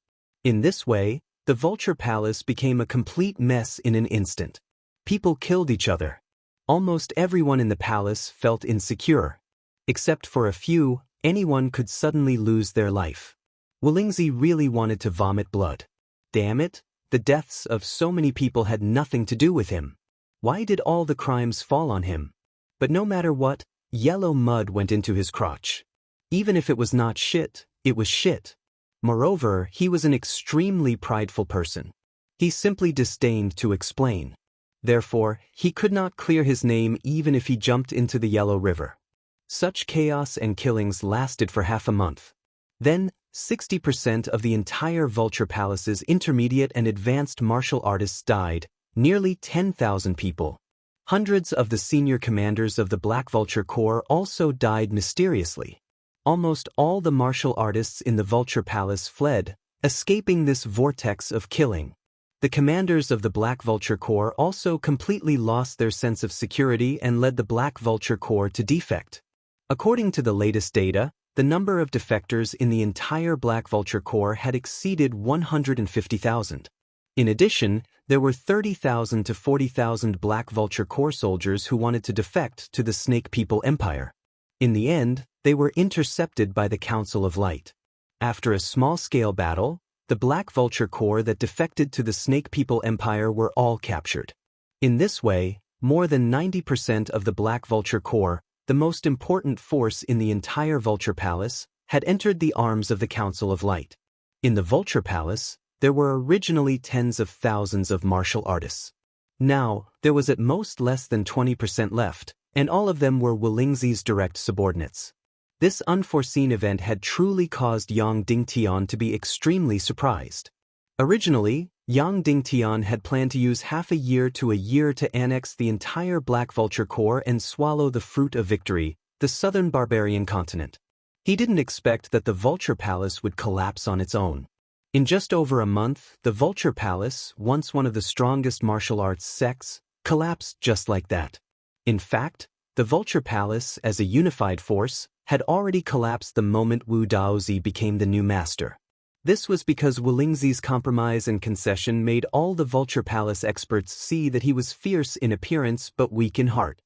In this way, the Vulture Palace became a complete mess in an instant. People killed each other. Almost everyone in the palace felt insecure. Except for a few, anyone could suddenly lose their life. Wolingzi really wanted to vomit blood. Damn it, the deaths of so many people had nothing to do with him. Why did all the crimes fall on him? But no matter what, yellow mud went into his crotch. Even if it was not shit, it was shit. Moreover, he was an extremely prideful person. He simply disdained to explain. Therefore, he could not clear his name even if he jumped into the Yellow River. Such chaos and killings lasted for half a month. Then, 60% of the entire Vulture Palace's intermediate and advanced martial artists died, nearly 10,000 people. Hundreds of the senior commanders of the Black Vulture Corps also died mysteriously. Almost all the martial artists in the Vulture Palace fled, escaping this vortex of killing. The commanders of the Black Vulture Corps also completely lost their sense of security and led the Black Vulture Corps to defect. According to the latest data, the number of defectors in the entire Black Vulture Corps had exceeded 150,000. In addition, there were 30,000 to 40,000 Black Vulture Corps soldiers who wanted to defect to the Snake People Empire. In the end, they were intercepted by the Council of Light. After a small-scale battle, the Black Vulture Corps that defected to the Snake People Empire were all captured. In this way, more than 90% of the Black Vulture Corps, the most important force in the entire Vulture Palace, had entered the arms of the Council of Light. In the Vulture Palace, there were originally tens of thousands of martial artists. Now, there was at most less than 20% left, and all of them were Wolingzi's direct subordinates. This unforeseen event had truly caused Yang Dingtian to be extremely surprised. Originally, Yang Dingtian had planned to use half a year to annex the entire Black Vulture Corps and swallow the fruit of victory, the southern barbarian continent. He didn't expect that the Vulture Palace would collapse on its own. In just over a month, the Vulture Palace, once one of the strongest martial arts sects, collapsed just like that. In fact, the Vulture Palace, as a unified force, had already collapsed the moment Wu Daozi became the new master. This was because Wolingzi's compromise and concession made all the Vulture Palace experts see that he was fierce in appearance but weak in heart.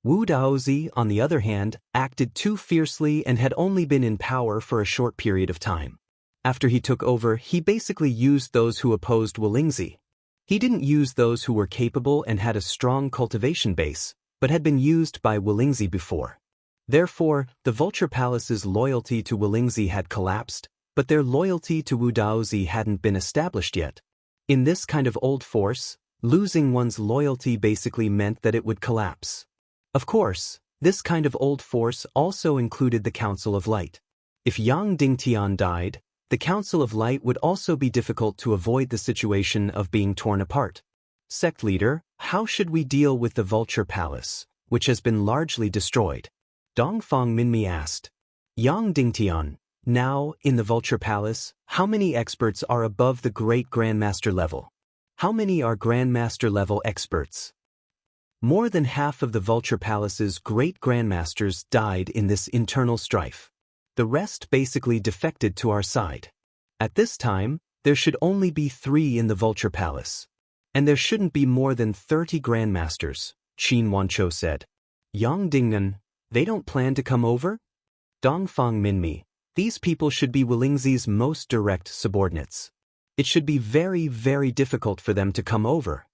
Wu Daozi, on the other hand, acted too fiercely and had only been in power for a short period of time. After he took over, he basically used those who opposed Wolingzi. He didn't use those who were capable and had a strong cultivation base, but had been used by Wolingzi before. Therefore, the Vulture Palace's loyalty to Wolingzi had collapsed, but their loyalty to Wu Daozi hadn't been established yet. In this kind of old force, losing one's loyalty basically meant that it would collapse. Of course, this kind of old force also included the Council of Light. If Yang Dingtian died, the Council of Light would also be difficult to avoid the situation of being torn apart. Sect leader, how should we deal with the Vulture Palace, which has been largely destroyed? Dongfang Minmi asked. Yang Dingtian, now, in the Vulture Palace, how many experts are above the Great Grandmaster level? How many are Grandmaster level experts? More than half of the Vulture Palace's great grandmasters died in this internal strife. The rest basically defected to our side. At this time, there should only be 3 in the Vulture Palace. And there shouldn't be more than 30 grandmasters, Qin Wancho said. Yang Dingnan, they don't plan to come over? Dongfang Minmi, these people should be Willingzi's most direct subordinates. It should be very, very difficult for them to come over.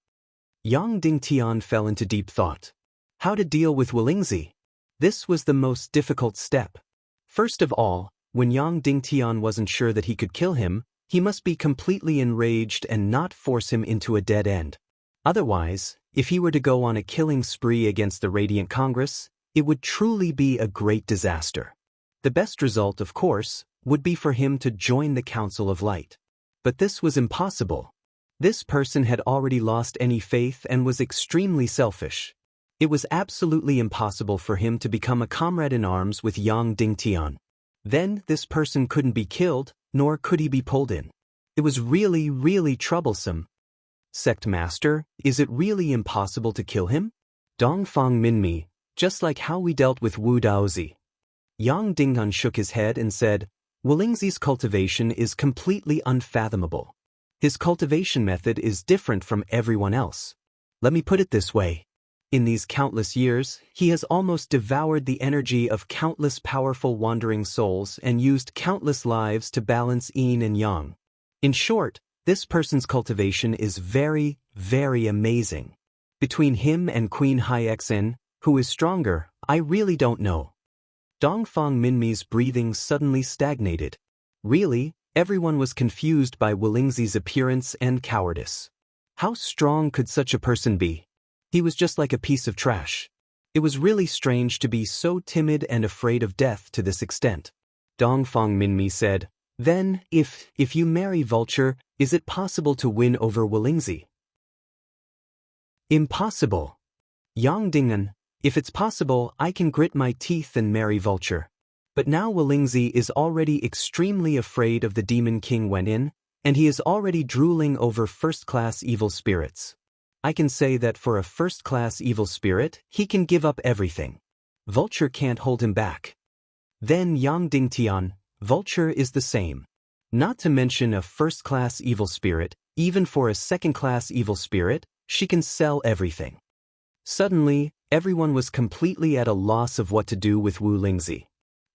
Yang Dingtian fell into deep thought. How to deal with Willingzi? This was the most difficult step. First of all, when Yang Dingtian wasn't sure that he could kill him, he must be completely enraged and not force him into a dead end. Otherwise, if he were to go on a killing spree against the Radiant Congress, it would truly be a great disaster. The best result, of course, would be for him to join the Council of Light. But this was impossible. This person had already lost any faith and was extremely selfish. It was absolutely impossible for him to become a comrade in arms with Yang Dingtian. Then this person couldn't be killed, nor could he be pulled in. It was really, really troublesome. Sect Master, is it really impossible to kill him? Dongfang Minmi, just like how we dealt with Wu Daozi. Yang Dinghan shook his head and said, Willingzi's cultivation is completely unfathomable. His cultivation method is different from everyone else. Let me put it this way. In these countless years, he has almost devoured the energy of countless powerful wandering souls and used countless lives to balance yin and yang. In short, this person's cultivation is very, very amazing. Between him and Queen Hyexin, who is stronger, I really don't know. Dongfang Minmi's breathing suddenly stagnated. Really, everyone was confused by Willingzi's appearance and cowardice. How strong could such a person be? He was just like a piece of trash. It was really strange to be so timid and afraid of death to this extent. Dongfang Minmi said, Then, if you marry Vulture, is it possible to win over Willingzi? Impossible. Yang Dinghan, if it's possible, I can grit my teeth and marry Vulture. But now Willingzi is already extremely afraid of the Demon King Wenin, and he is already drooling over first-class evil spirits. I can say that for a first-class evil spirit, he can give up everything. Vulture can't hold him back. Then Yang Dingtian, Vulture is the same. Not to mention a first-class evil spirit, even for a second-class evil spirit, she can sell everything. Suddenly, everyone was completely at a loss of what to do with Wu Lingzi.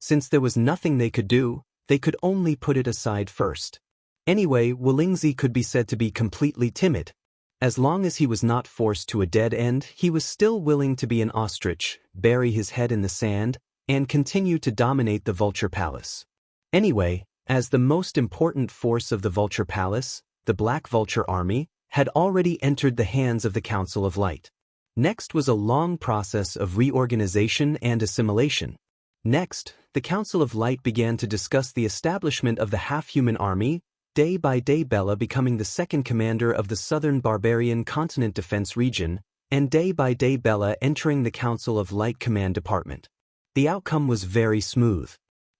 Since there was nothing they could do, they could only put it aside first. Anyway, Wu Lingzi could be said to be completely timid. As long as he was not forced to a dead end, he was still willing to be an ostrich, bury his head in the sand, and continue to dominate the Vulture Palace. Anyway, as the most important force of the Vulture Palace, the Black Vulture Army, had already entered the hands of the Council of Light. Next was a long process of reorganization and assimilation. Next, the Council of Light began to discuss the establishment of the half-human army, day by day Bella becoming the second commander of the Southern Barbarian Continent Defense Region, and day by day Bella entering the Council of Light Command Department. The outcome was very smooth.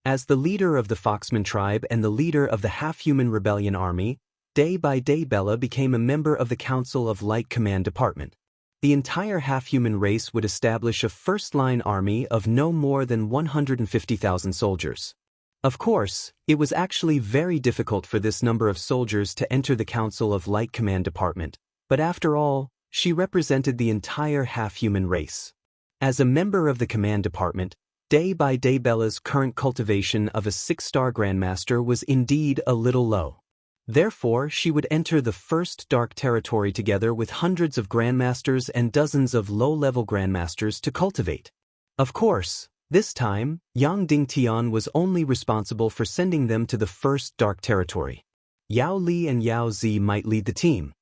As the leader of the Foxman tribe and the leader of the half-human rebellion army, day by day Bella became a member of the Council of Light Command Department. The entire half-human race would establish a first-line army of no more than 150,000 soldiers. Of course, it was actually very difficult for this number of soldiers to enter the Council of Light Command Department, but after all, she represented the entire half-human race. As a member of the command department, day by day Bella's current cultivation of a 6-star Grandmaster was indeed a little low. Therefore, she would enter the first dark territory together with hundreds of Grandmasters and dozens of low-level Grandmasters to cultivate. Of course, this time, Yang Dingtian was only responsible for sending them to the first dark territory. Yao Li and Yao Zi might lead the team.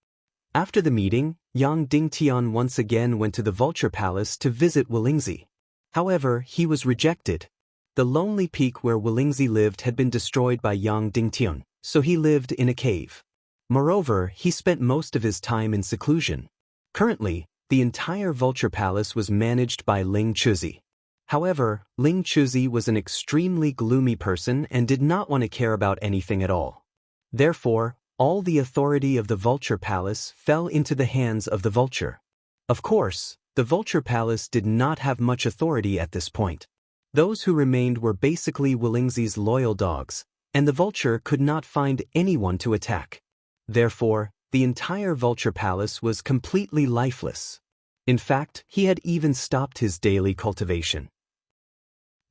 After the meeting, Yang Dingtian once again went to the Vulture Palace to visit Willingzi. However, he was rejected. The lonely peak where Willingzi lived had been destroyed by Yang Dingtian, so he lived in a cave. Moreover, he spent most of his time in seclusion. Currently, the entire Vulture Palace was managed by Ling Chuzi. However, Ling Chuzi was an extremely gloomy person and did not want to care about anything at all. Therefore, all the authority of the Vulture Palace fell into the hands of the Vulture. Of course, the Vulture Palace did not have much authority at this point. Those who remained were basically Willingzi's loyal dogs, and the Vulture could not find anyone to attack. Therefore, the entire Vulture Palace was completely lifeless. In fact, he had even stopped his daily cultivation.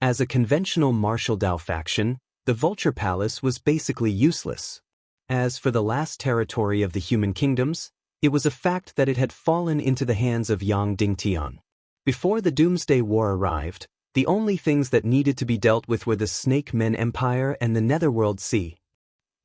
As a conventional martial Dao faction, the Vulture Palace was basically useless. As for the last territory of the human kingdoms, it was a fact that it had fallen into the hands of Yang Dingtian. Before the Doomsday War arrived, the only things that needed to be dealt with were the Snake Men Empire and the Netherworld Sea.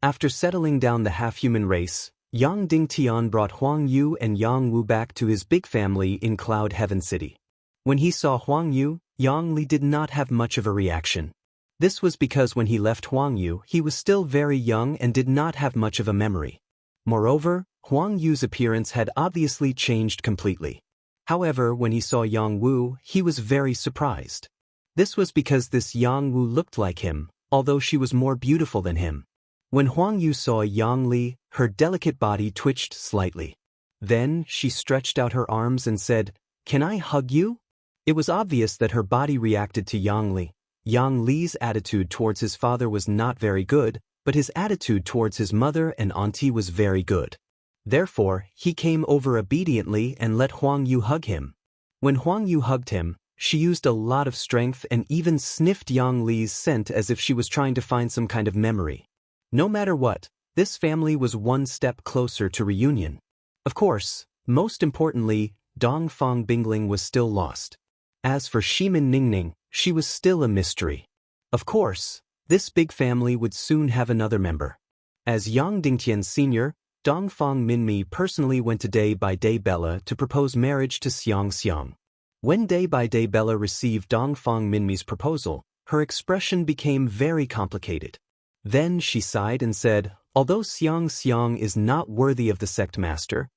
After settling down the half-human race, Yang Dingtian brought Huang Yu and Yang Wu back to his big family in Cloud Heaven City. When he saw Huang Yu, Yang Li did not have much of a reaction. This was because when he left Huang Yu, he was still very young and did not have much of a memory. Moreover, Huang Yu's appearance had obviously changed completely. However, when he saw Yang Wu, he was very surprised. This was because this Yang Wu looked like him, although she was more beautiful than him. When Huang Yu saw Yang Li, her delicate body twitched slightly. Then, she stretched out her arms and said, "Can I hug you?" It was obvious that her body reacted to Yang Li. Yang Li's attitude towards his father was not very good, but his attitude towards his mother and auntie was very good. Therefore, he came over obediently and let Huang Yu hug him. When Huang Yu hugged him, she used a lot of strength and even sniffed Yang Li's scent as if she was trying to find some kind of memory. No matter what, this family was one step closer to reunion. Of course, most importantly, Dongfang Bingling was still lost. As for Shimin Ningning, she was still a mystery. Of course, this big family would soon have another member. As Yang Dingtian Sr., Dongfang Minmi personally went to Day by Day Bella to propose marriage to Xiang Xiang. When Day by Day Bella received Dongfang Minmi's proposal, her expression became very complicated. Then she sighed and said, "Although Xiang Xiang is not worthy of the sect master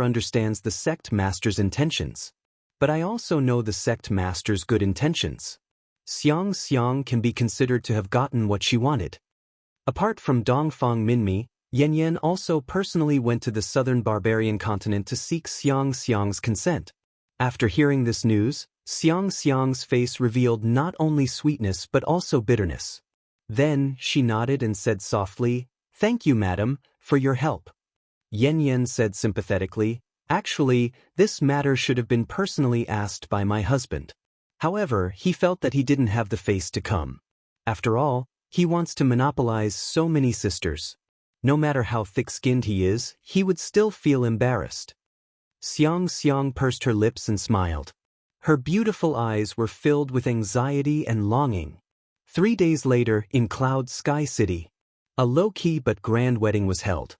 understands the sect master's intentions. But I also know the sect master's good intentions. Xiang Xiang can be considered to have gotten what she wanted." Apart from Dongfang Minmi, Yan Yan also personally went to the southern barbarian continent to seek Xiang Xiang's consent. After hearing this news, Xiang Xiang's face revealed not only sweetness but also bitterness. Then, she nodded and said softly, "Thank you, madam, for your help." Yan Yan said sympathetically, "Actually, this matter should have been personally asked by my husband. However, he felt that he didn't have the face to come. After all, he wants to monopolize so many sisters. No matter how thick-skinned he is, he would still feel embarrassed." Xiang Xiang pursed her lips and smiled. Her beautiful eyes were filled with anxiety and longing. 3 days later, in Cloud Sky City, a low-key but grand wedding was held.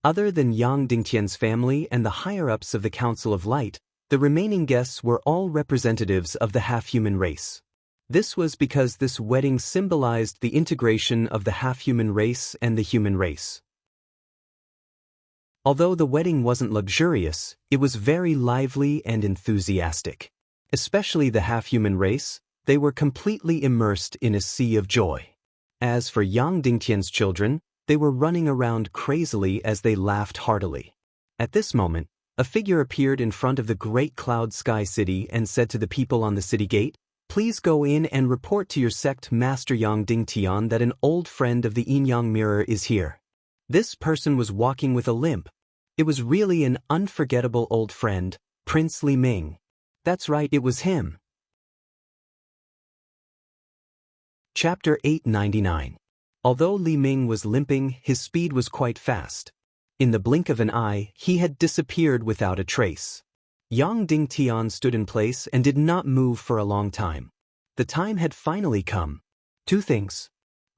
Other than Yang Dingtian's family and the higher-ups of the Council of Light, the remaining guests were all representatives of the half-human race. This was because this wedding symbolized the integration of the half-human race and the human race. Although the wedding wasn't luxurious, it was very lively and enthusiastic. Especially the half-human race, they were completely immersed in a sea of joy. As for Yang Dingtian's children, they were running around crazily as they laughed heartily. At this moment, a figure appeared in front of the great Cloud Sky City and said to the people on the city gate, "Please go in and report to your sect master Yang Dingtian that an old friend of the Yin-Yang Mirror is here." This person was walking with a limp. It was really an unforgettable old friend, Prince Li Ming. That's right, it was him. Chapter 899. Although Li Ming was limping, his speed was quite fast. In the blink of an eye, he had disappeared without a trace. Yang Dingtian stood in place and did not move for a long time. The time had finally come. 2 things.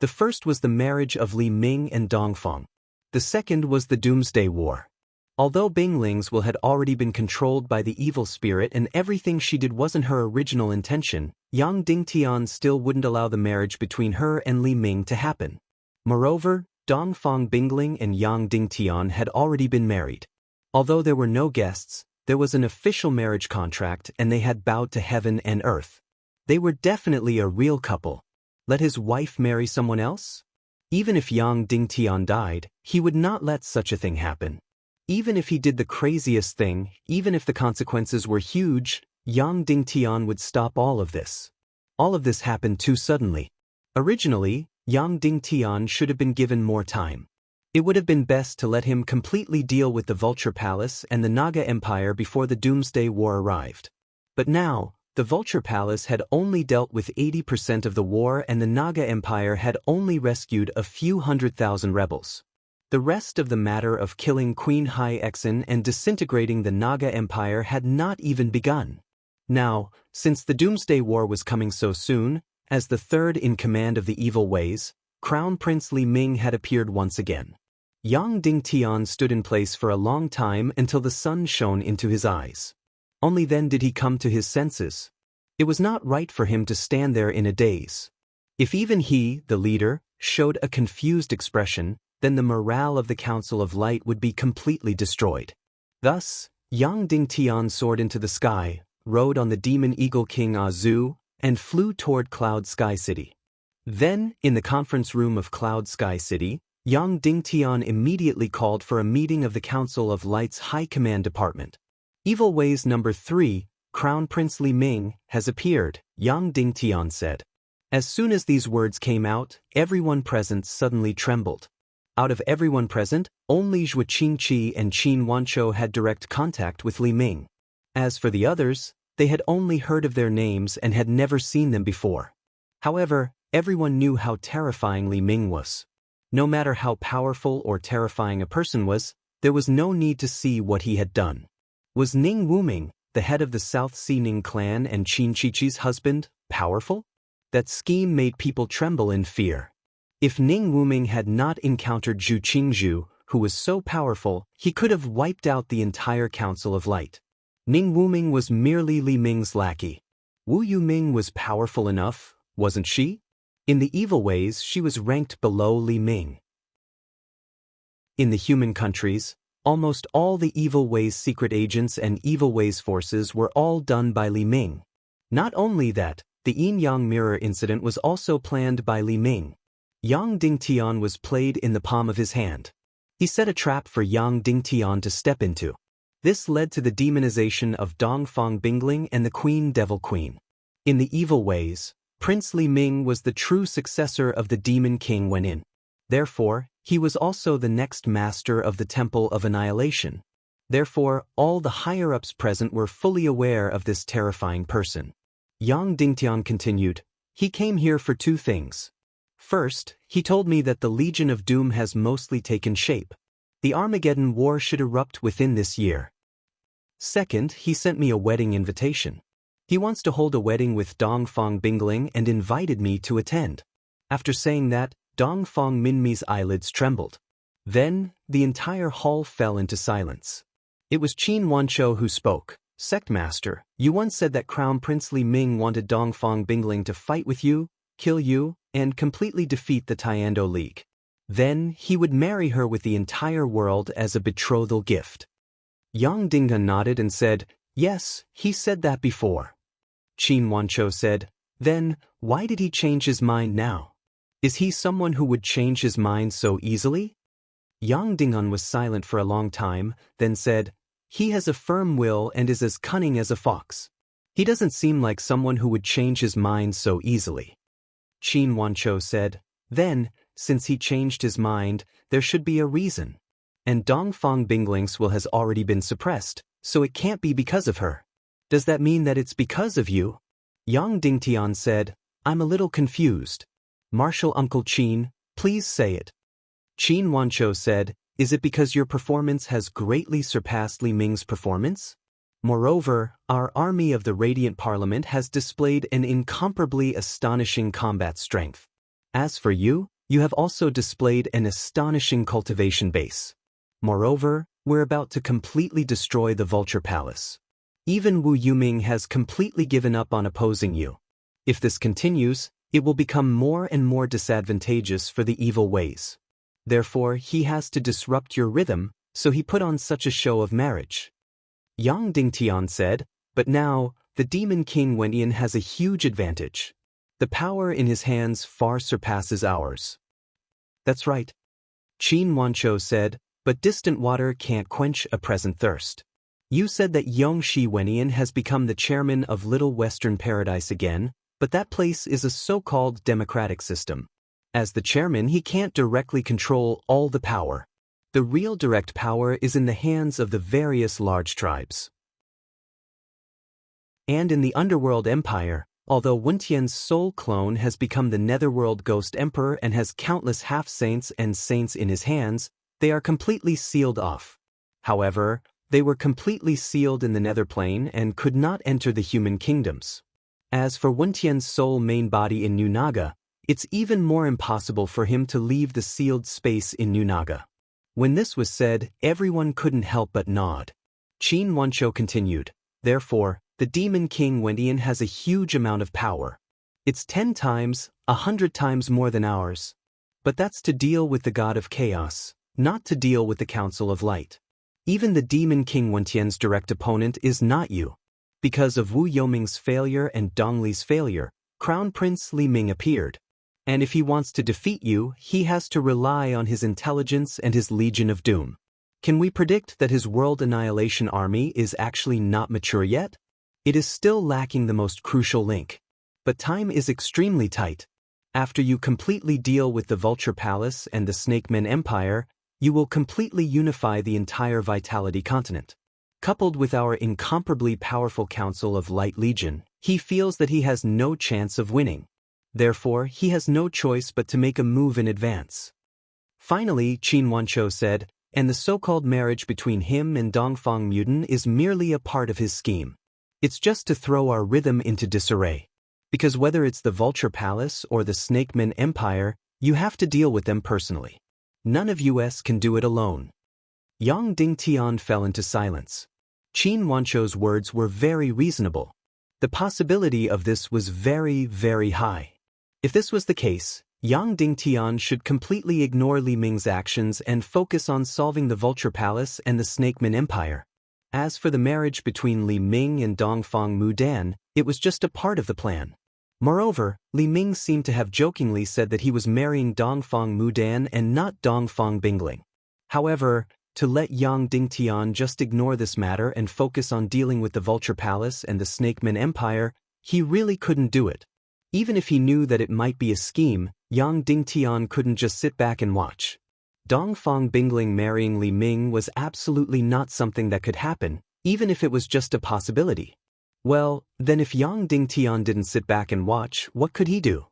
The first was the marriage of Li Ming and Dongfang. The second was the Doomsday War. Although Bingling's will had already been controlled by the evil spirit and everything she did wasn't her original intention, Yang Dingtian still wouldn't allow the marriage between her and Li Ming to happen. Moreover, Dongfang Bingling and Yang Dingtian had already been married. Although there were no guests, there was an official marriage contract and they had bowed to heaven and earth. They were definitely a real couple. Let his wife marry someone else? Even if Yang Dingtian died, he would not let such a thing happen. Even if he did the craziest thing, even if the consequences were huge, Yang Dingtian would stop all of this. All of this happened too suddenly. Originally, Yang Dingtian should have been given more time. It would have been best to let him completely deal with the Vulture Palace and the Naga Empire before the Doomsday War arrived. But now, The Vulture Palace had only dealt with 80% of the war, and the Naga Empire had only rescued a few 100,000 rebels. The rest of the matter of killing Queen Hai Exin and disintegrating the Naga Empire had not even begun. Now, since the Doomsday War was coming so soon, as the third in command of the evil ways, Crown Prince Li Ming had appeared once again. Yang Dingtian stood in place for a long time until the sun shone into his eyes. Only then did he come to his senses. It was not right for him to stand there in a daze. If even he, the leader, showed a confused expression, then the morale of the Council of Light would be completely destroyed. Thus, Yang Dingtian soared into the sky, rode on the demon eagle King Azu, and flew toward Cloud Sky City. Then, in the conference room of Cloud Sky City, Yang Dingtian immediately called for a meeting of the Council of Light's High Command Department. Evil Ways Number 3, Crown Prince Li Ming, has appeared, Yang Dingtian said. As soon as these words came out, everyone present suddenly trembled. Out of everyone present, only Zhou Qingqi and Qin Wanchou had direct contact with Li Ming. As for the others, they had only heard of their names and had never seen them before. However, everyone knew how terrifying Li Ming was. No matter how powerful or terrifying a person was, there was no need to see what he had done. Was Ning Wuming, the head of the South Sea Ning clan and Qin Chichi's husband, powerful? That scheme made people tremble in fear. If Ning Wuming had not encountered Zhu Qingzhu, who was so powerful, he could have wiped out the entire Council of Light. Ning Wuming was merely Li Ming's lackey. Wu Yuming was powerful enough, wasn't she? In the evil ways, she was ranked below Li Ming. In the human countries, almost all the evil ways secret agents and evil ways forces were all done by Li Ming. Not only that, the yin-yang mirror incident was also planned by Li Ming. Yang Dingtian was played in the palm of his hand. He set a trap for Yang Dingtian to step into. This led to the demonization of Dongfang Bingling and the Queen Devil Queen. In the evil ways, Prince Li Ming was the true successor of the Demon King Wenin. Therefore, he was also the next master of the Temple of Annihilation. Therefore, all the higher-ups present were fully aware of this terrifying person. Yang Dingtian continued, "He came here for two things. First, he told me that the Legion of Doom has mostly taken shape. The Armageddon War should erupt within this year. Second, he sent me a wedding invitation. He wants to hold a wedding with Dongfang Bingling and invited me to attend." After saying that, Dongfang Minmi's eyelids trembled. Then, the entire hall fell into silence. It was Qin Wanchou who spoke. "Sectmaster, you once said that Crown Prince Li Ming wanted Dongfang Bingling to fight with you, kill you, and completely defeat the Tiando League. Then, he would marry her with the entire world as a betrothal gift." Yang Dingtian nodded and said, "Yes, he said that before." Qin Wanchou said, "Then, why did he change his mind now? Is he someone who would change his mind so easily?" Yang Dingtian was silent for a long time, then said, "He has a firm will and is as cunning as a fox. He doesn't seem like someone who would change his mind so easily." Qin Wanchou said, "Then, since he changed his mind, there should be a reason. And Dongfang Bingling's will has already been suppressed, so it can't be because of her. Does that mean that it's because of you?" Yang Dingtian said, "I'm a little confused. Marshal Uncle Qin, please say it." Qin Wanchou said, "Is it because your performance has greatly surpassed Li Ming's performance? Moreover, our army of the Radiant Parliament has displayed an incomparably astonishing combat strength. As for you, you have also displayed an astonishing cultivation base. Moreover, we're about to completely destroy the Vulture Palace. Even Wu Yuming has completely given up on opposing you. If this continues, it will become more and more disadvantageous for the evil ways. Therefore, he has to disrupt your rhythm, so he put on such a show of marriage." Yang Dingtian said, "But now, the Demon King Wenin has a huge advantage. The power in his hands far surpasses ours." "That's right." Qin Wanchou said, "But distant water can't quench a present thirst. You said that Yongshi Wenin has become the chairman of Little Western Paradise again, but that place is a so-called democratic system. As the chairman, he can't directly control all the power. The real direct power is in the hands of the various large tribes. And in the Underworld Empire, although Wuntian's soul clone has become the Netherworld Ghost Emperor and has countless half-saints and saints in his hands, they are completely sealed off. However, they were completely sealed in the Netherplane and could not enter the human kingdoms. As for Wuntian's soul main body in New Naga, it's even more impossible for him to leave the sealed space in New Naga. When this was said, everyone couldn't help but nod. Qin Wanshou continued, therefore, the Demon King Wendian has a huge amount of power. It's 10 times, 100 times more than ours. But that's to deal with the God of Chaos, not to deal with the Council of Light. Even the Demon King Wentian's direct opponent is not you. Because of Wu Yoming's failure and Dong Li's failure, Crown Prince Li Ming appeared. And if he wants to defeat you, he has to rely on his intelligence and his Legion of Doom. Can we predict that his World Annihilation Army is actually not mature yet? It is still lacking the most crucial link. But time is extremely tight. After you completely deal with the Vulture Palace and the Snake Men Empire, you will completely unify the entire Vitality continent. Coupled with our incomparably powerful Council of Light Legion, he feels that he has no chance of winning. Therefore, he has no choice but to make a move in advance. Finally, Qin Wanshou said, and the so-called marriage between him and Dongfang Mutant is merely a part of his scheme. It's just to throw our rhythm into disarray. Because whether it's the Vulture Palace or the Snake Men Empire, you have to deal with them personally. None of us can do it alone. Yang Dingtian fell into silence. Qin Wanshou's words were very reasonable. The possibility of this was very, very high. If this was the case, Yang Dingtian should completely ignore Li Ming's actions and focus on solving the Vulture Palace and the Snake Men Empire. As for the marriage between Li Ming and Dongfang Mudan, it was just a part of the plan. Moreover, Li Ming seemed to have jokingly said that he was marrying Dongfang Mudan and not Dongfang Bingling. However, to let Yang Dingtian just ignore this matter and focus on dealing with the Vulture Palace and the Snake Men Empire, he really couldn't do it. Even if he knew that it might be a scheme, Yang Dingtian couldn't just sit back and watch. Dongfang Bingling marrying Li Ming was absolutely not something that could happen, even if it was just a possibility. Well, then if Yang Dingtian didn't sit back and watch, what could he do?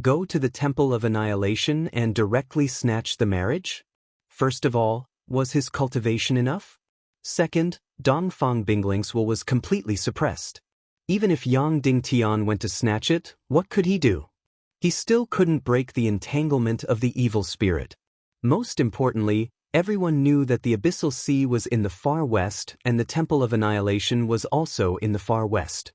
Go to the Temple of Annihilation and directly snatch the marriage? First of all, was his cultivation enough? Second, Dongfang Bingling's will was completely suppressed. Even if Yang Dingtian went to snatch it, what could he do? He still couldn't break the entanglement of the evil spirit. Most importantly, everyone knew that the Abyssal Sea was in the far west and the Temple of Annihilation was also in the far west.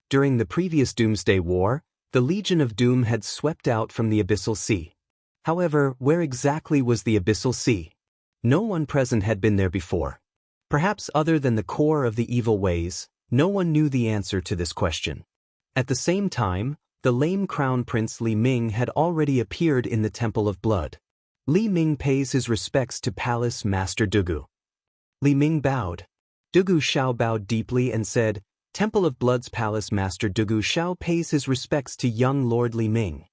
During the previous Doomsday War, the Legion of Doom had swept out from the Abyssal Sea. However, where exactly was the Abyssal Sea? No one present had been there before. Perhaps other than the core of the evil ways, no one knew the answer to this question. At the same time, the lame Crown Prince Li Ming had already appeared in the Temple of Blood. Li Ming pays his respects to Palace Master Dugu. Li Ming bowed. Dugu Shao bowed deeply and said, Temple of Blood's Palace Master Dugu Shao pays his respects to young Lord Li Ming.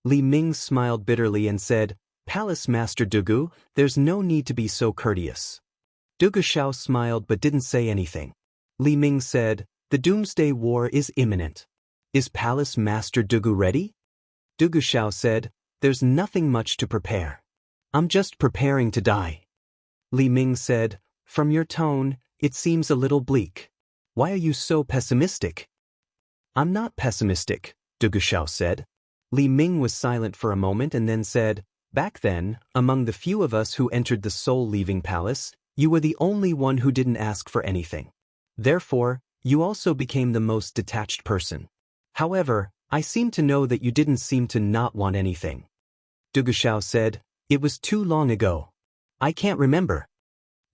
Li Ming smiled bitterly and said, Palace Master Dugu, there's no need to be so courteous. Dugu Shao smiled but didn't say anything. Li Ming said, the Doomsday War is imminent. Is Palace Master Dugu ready? Dugu Shao said, there's nothing much to prepare. I'm just preparing to die. Li Ming said, from your tone, it seems a little bleak. Why are you so pessimistic? I'm not pessimistic, Dugu Shao said. Li Ming was silent for a moment and then said, back then, among the few of us who entered the soul-leaving palace, you were the only one who didn't ask for anything. Therefore, you also became the most detached person. However, I seem to know that you didn't seem to not want anything. Dugu Shao said, it was too long ago. I can't remember.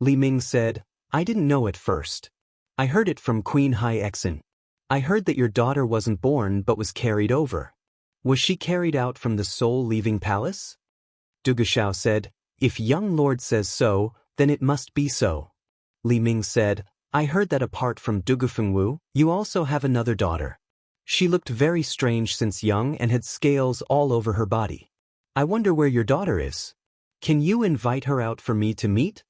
Li Ming said, I didn't know at first. I heard it from Queen Hai Exin. I heard that your daughter wasn't born but was carried over. Was she carried out from the soul-leaving palace? Dugu Shao said, if young lord says so, then it must be so. Li Ming said, I heard that apart from Dugu Fengwu, you also have another daughter. She looked very strange since young and had scales all over her body. I wonder where your daughter is. Can you invite her out for me to meet?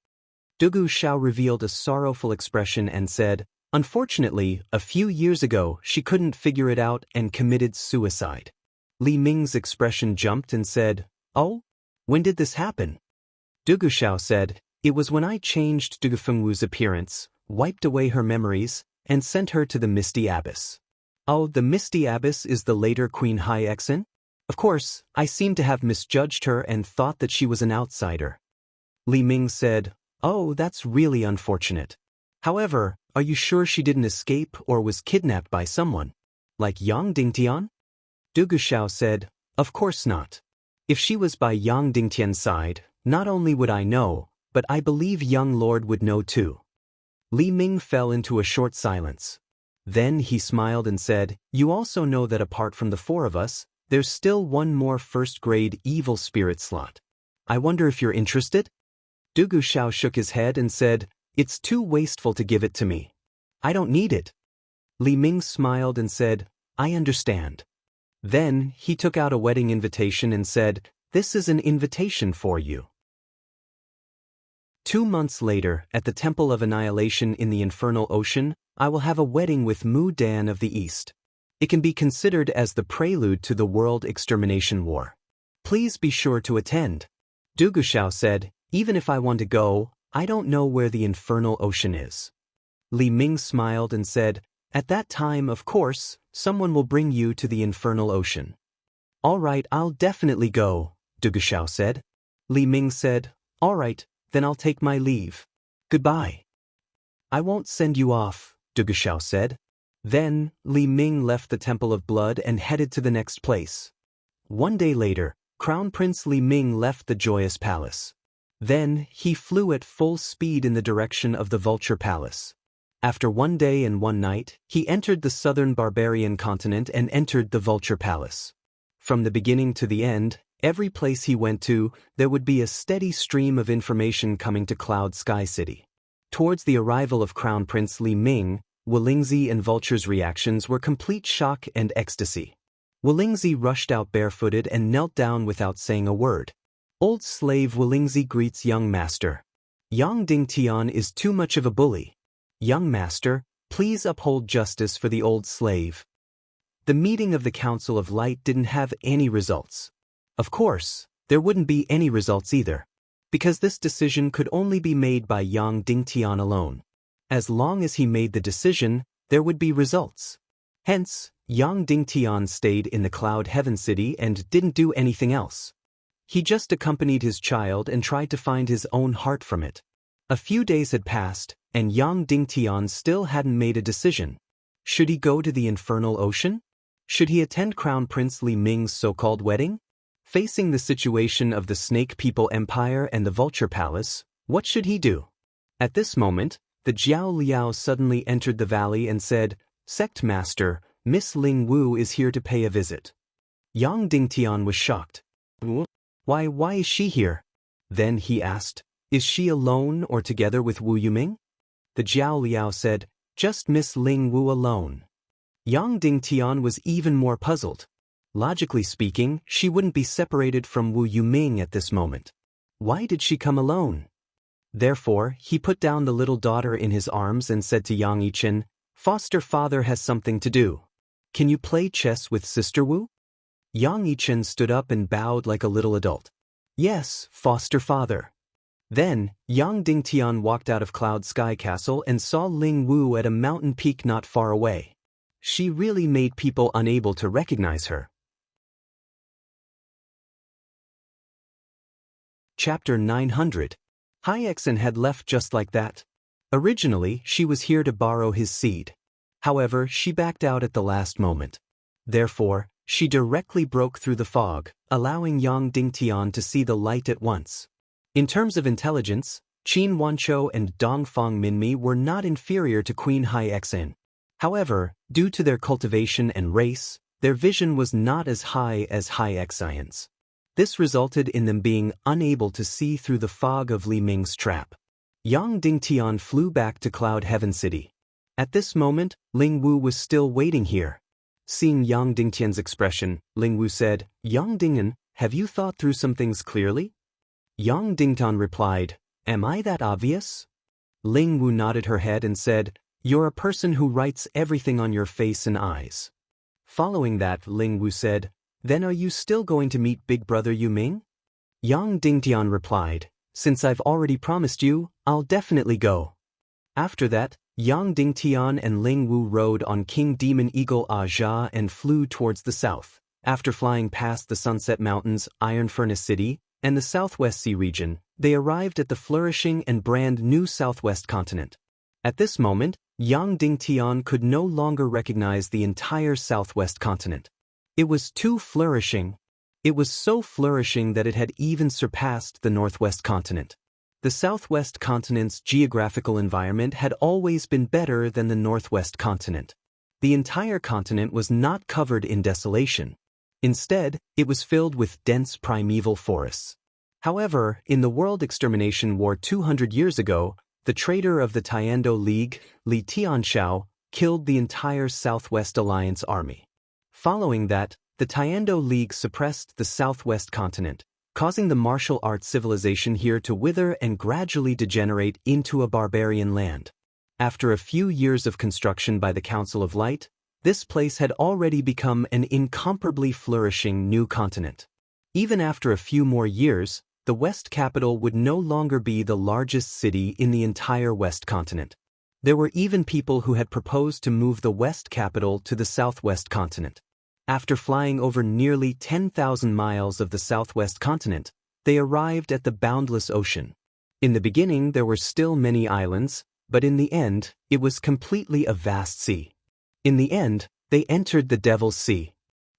Dugu Shao revealed a sorrowful expression and said, Unfortunately, a few years ago she couldn't figure it out and committed suicide. Li Ming's expression jumped and said, "Oh? When did this happen?" Du Guxiao said, "It was when I changed Du Fengwu's appearance, wiped away her memories, and sent her to the Misty Abyss." "Oh, the Misty Abyss is the later Queen Hai Exin? Of course, I seem to have misjudged her and thought that she was an outsider." Li Ming said, "Oh, that's really unfortunate. However, are you sure she didn't escape or was kidnapped by someone? Like Yang Dingtian?" Du Guxiao said, "Of course not. If she was by Yang Dingtian's side, not only would I know, but I believe young lord would know too." Li Ming fell into a short silence. Then he smiled and said, "You also know that apart from the four of us, there's still one more first-grade evil spirit slot. I wonder if you're interested?" Du Guxiao shook his head and said, "It's too wasteful to give it to me. I don't need it." Li Ming smiled and said, "I understand." Then he took out a wedding invitation and said, "This is an invitation for you." 2 months later, at the Temple of Annihilation in the Infernal Ocean, I will have a wedding with Mu Dan of the East. It can be considered as the prelude to the World Extermination War. Please be sure to attend. Du Guxiao said, "Even if I want to go, I don't know where the Infernal Ocean is." Li Ming smiled and said, "At that time, of course, someone will bring you to the Infernal Ocean." "All right, I'll definitely go," Du Guxiao said. Li Ming said, "All right, then I'll take my leave. Goodbye." "I won't send you off," Du Guxiao said. Then, Li Ming left the Temple of Blood and headed to the next place. 1 day later, Crown Prince Li Ming left the Joyous Palace. Then, he flew at full speed in the direction of the Vulture Palace. After 1 day and 1 night, he entered the southern barbarian continent and entered the Vulture Palace. From the beginning to the end, every place he went to, there would be a steady stream of information coming to Cloud Sky City. Towards the arrival of Crown Prince Li Ming, Wulingzi and Vulture's reactions were complete shock and ecstasy. Wulingzi rushed out barefooted and knelt down without saying a word. "Old slave Wulingzi greets young master. Yang Dingtian is too much of a bully. Young master, please uphold justice for the old slave." The meeting of the Council of Light didn't have any results. Of course, there wouldn't be any results either, because this decision could only be made by Yang Dingtian alone. As long as he made the decision, there would be results. Hence, Yang Dingtian stayed in the Cloud Heaven City and didn't do anything else. He just accompanied his child and tried to find his own heart from it. A few days had passed, and Yang Dingtian still hadn't made a decision. Should he go to the Infernal Ocean? Should he attend Crown Prince Li Ming's so-called wedding? Facing the situation of the Snake People Empire and the Vulture Palace, what should he do? At this moment, the Jiao Liao suddenly entered the valley and said, "Sect Master, Miss Ling Wu is here to pay a visit." Yang Dingtian was shocked. Why is she here?" Then he asked, "Is she alone or together with Wu Yuming?" The Jiao Liao said, "Just Miss Ling Wu alone." Yang Dingtian was even more puzzled. Logically speaking, she wouldn't be separated from Wu Yuming at this moment. Why did she come alone? Therefore, he put down the little daughter in his arms and said to Yang Yichen, "Foster father has something to do. Can you play chess with Sister Wu?" Yang Yichen stood up and bowed like a little adult. "Yes, foster father." Then, Yang Dingtian walked out of Cloud Sky Castle and saw Ling Wu at a mountain peak not far away. She really made people unable to recognize her. Chapter 900. Hai Exin had left just like that. Originally, she was here to borrow his seed. However, she backed out at the last moment. Therefore, she directly broke through the fog, allowing Yang Dingtian to see the light at once. In terms of intelligence, Qin Wanchou and Dongfang Minmi were not inferior to Queen Hai Exin. However, due to their cultivation and race, their vision was not as high as Hai Exin's. This resulted in them being unable to see through the fog of Li Ming's trap. Yang Dingtian flew back to Cloud Heaven City. At this moment, Ling Wu was still waiting here. Seeing Yang Dingtian's expression, Ling Wu said, "Yang Dingen, have you thought through some things clearly?" Yang Dingtian replied, "Am I that obvious?" Ling Wu nodded her head and said, You're a person who writes everything on your face and eyes. Following that, Ling Wu said, Then are you still going to meet Big Brother Yu Ming? Yang Dingtian replied, Since I've already promised you, I'll definitely go. After that, Yang Dingtian and Ling Wu rode on King Demon Eagle Aja and flew towards the south. After flying past the Sunset Mountains, Iron Furnace City, and the Southwest Sea region, they arrived at the flourishing and brand new Southwest continent. At this moment, Yang Dingtian could no longer recognize the entire Southwest continent. It was too flourishing. It was so flourishing that it had even surpassed the Northwest continent. The Southwest continent's geographical environment had always been better than the Northwest continent. The entire continent was not covered in desolation. Instead, it was filled with dense primeval forests. However, in the World Extermination War 200 years ago, the traitor of the Tiando League, Li Tianxiao, killed the entire Southwest Alliance army. Following that, the Tiando League suppressed the Southwest continent, causing the martial arts civilization here to wither and gradually degenerate into a barbarian land. After a few years of construction by the Council of Light, this place had already become an incomparably flourishing new continent. Even after a few more years, the West capital would no longer be the largest city in the entire West continent. There were even people who had proposed to move the West capital to the Southwest continent. After flying over nearly 10,000 miles of the Southwest continent, they arrived at the boundless ocean. In the beginning, there were still many islands, but in the end, it was completely a vast sea. In the end, they entered the Devil's Sea.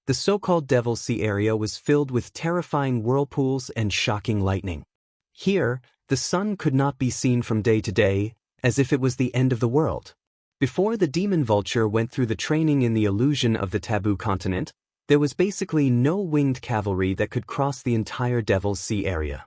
The so-called Devil's Sea area was filled with terrifying whirlpools and shocking lightning. Here, the sun could not be seen from day to day, as if it was the end of the world. Before the demon vulture went through the training in the illusion of the taboo continent, there was basically no winged cavalry that could cross the entire Devil's Sea area.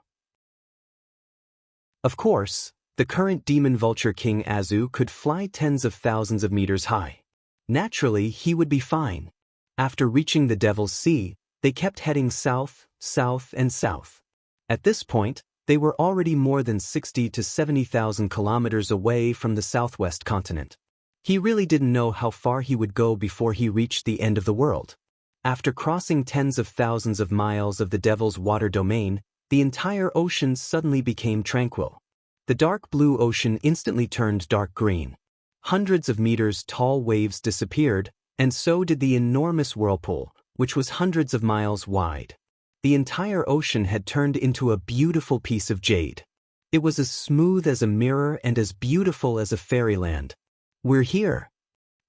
Of course, the current demon vulture King Azu could fly tens of thousands of meters high. Naturally, he would be fine. After reaching the Devil's Sea, they kept heading south, south, and south. At this point, they were already more than 60 to 70,000 kilometers away from the Southwest continent. He really didn't know how far he would go before he reached the end of the world. After crossing tens of thousands of miles of the Devil's Water domain, the entire ocean suddenly became tranquil. The dark blue ocean instantly turned dark green. Hundreds of meters tall waves disappeared, and so did the enormous whirlpool, which was hundreds of miles wide. The entire ocean had turned into a beautiful piece of jade. It was as smooth as a mirror and as beautiful as a fairyland. We're here.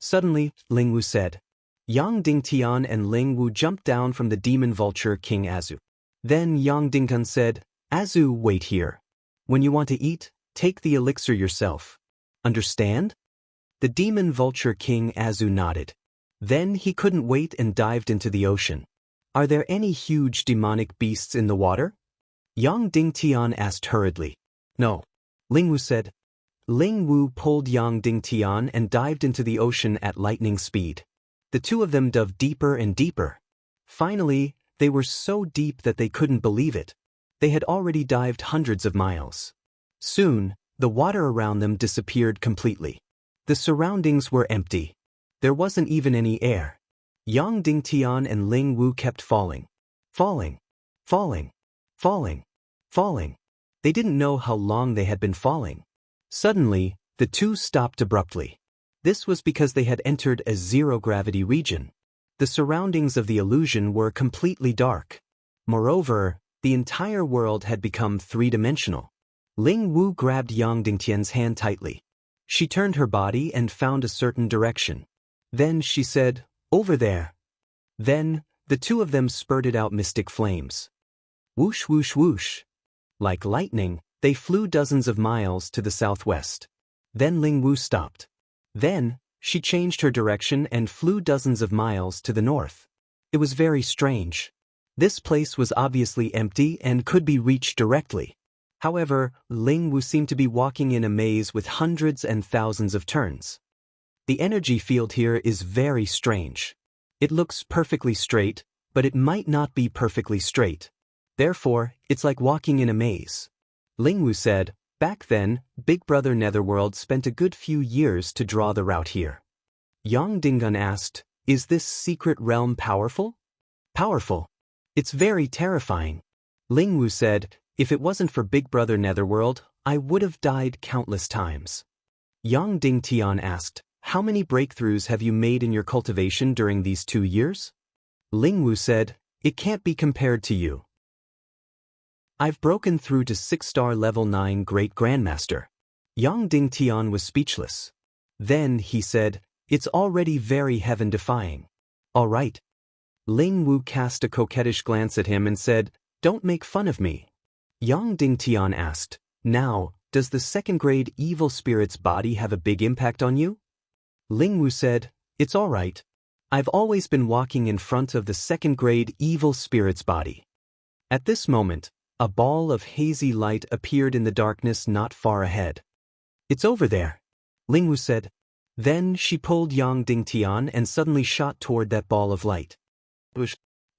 Suddenly, Ling Wu said. Yang Dingtian and Ling Wu jumped down from the demon vulture King Azu. Then Yang Dingtian said, Azu, wait here. When you want to eat, take the elixir yourself. Understand? The demon vulture King Azu nodded. Then he couldn't wait and dived into the ocean. Are there any huge demonic beasts in the water? Yang Dingtian asked hurriedly. No. Ling Wu said. Ling Wu pulled Yang Dingtian and dived into the ocean at lightning speed. The two of them dove deeper and deeper. Finally, they were so deep that they couldn't believe it. They had already dived hundreds of miles. Soon, the water around them disappeared completely. The surroundings were empty. There wasn't even any air. Yang Dingtian and Ling Wu kept falling. Falling. Falling. Falling. Falling. They didn't know how long they had been falling. Suddenly, the two stopped abruptly. This was because they had entered a zero-gravity region. The surroundings of the illusion were completely dark. Moreover, the entire world had become three-dimensional. Ling Wu grabbed Yang Dingtian's hand tightly. She turned her body and found a certain direction. Then she said, Over there. Then, the two of them spurted out mystic flames. Whoosh, whoosh, whoosh. Like lightning, they flew dozens of miles to the southwest. Then Ling Wu stopped. Then, she changed her direction and flew dozens of miles to the north. It was very strange. This place was obviously empty and could be reached directly. However, Ling Wu seemed to be walking in a maze with hundreds and thousands of turns. The energy field here is very strange. It looks perfectly straight, but it might not be perfectly straight. Therefore, it's like walking in a maze. Ling Wu said, Back then, Big Brother Netherworld spent a good few years to draw the route here. Yang Dingun asked, "Is this secret realm powerful?" "Powerful. It's very terrifying." Ling Wu said, "If it wasn't for Big Brother Netherworld, I would have died countless times." Yang Dingtian asked, "How many breakthroughs have you made in your cultivation during these 2 years?" Ling Wu said, "It can't be compared to you. I've broken through to 6-star level 9 Great Grandmaster." Yang Dingtian was speechless. Then he said, "It's already very heaven-defying." "All right." Ling Wu cast a coquettish glance at him and said, "Don't make fun of me." Yang Dingtian asked, "Now, does the second-grade evil spirit's body have a big impact on you?" Ling Wu said, "It's all right. I've always been walking in front of the second-grade evil spirit's body." At this moment, a ball of hazy light appeared in the darkness not far ahead. "It's over there," Ling Wu said. Then she pulled Yang Dingtian and suddenly shot toward that ball of light.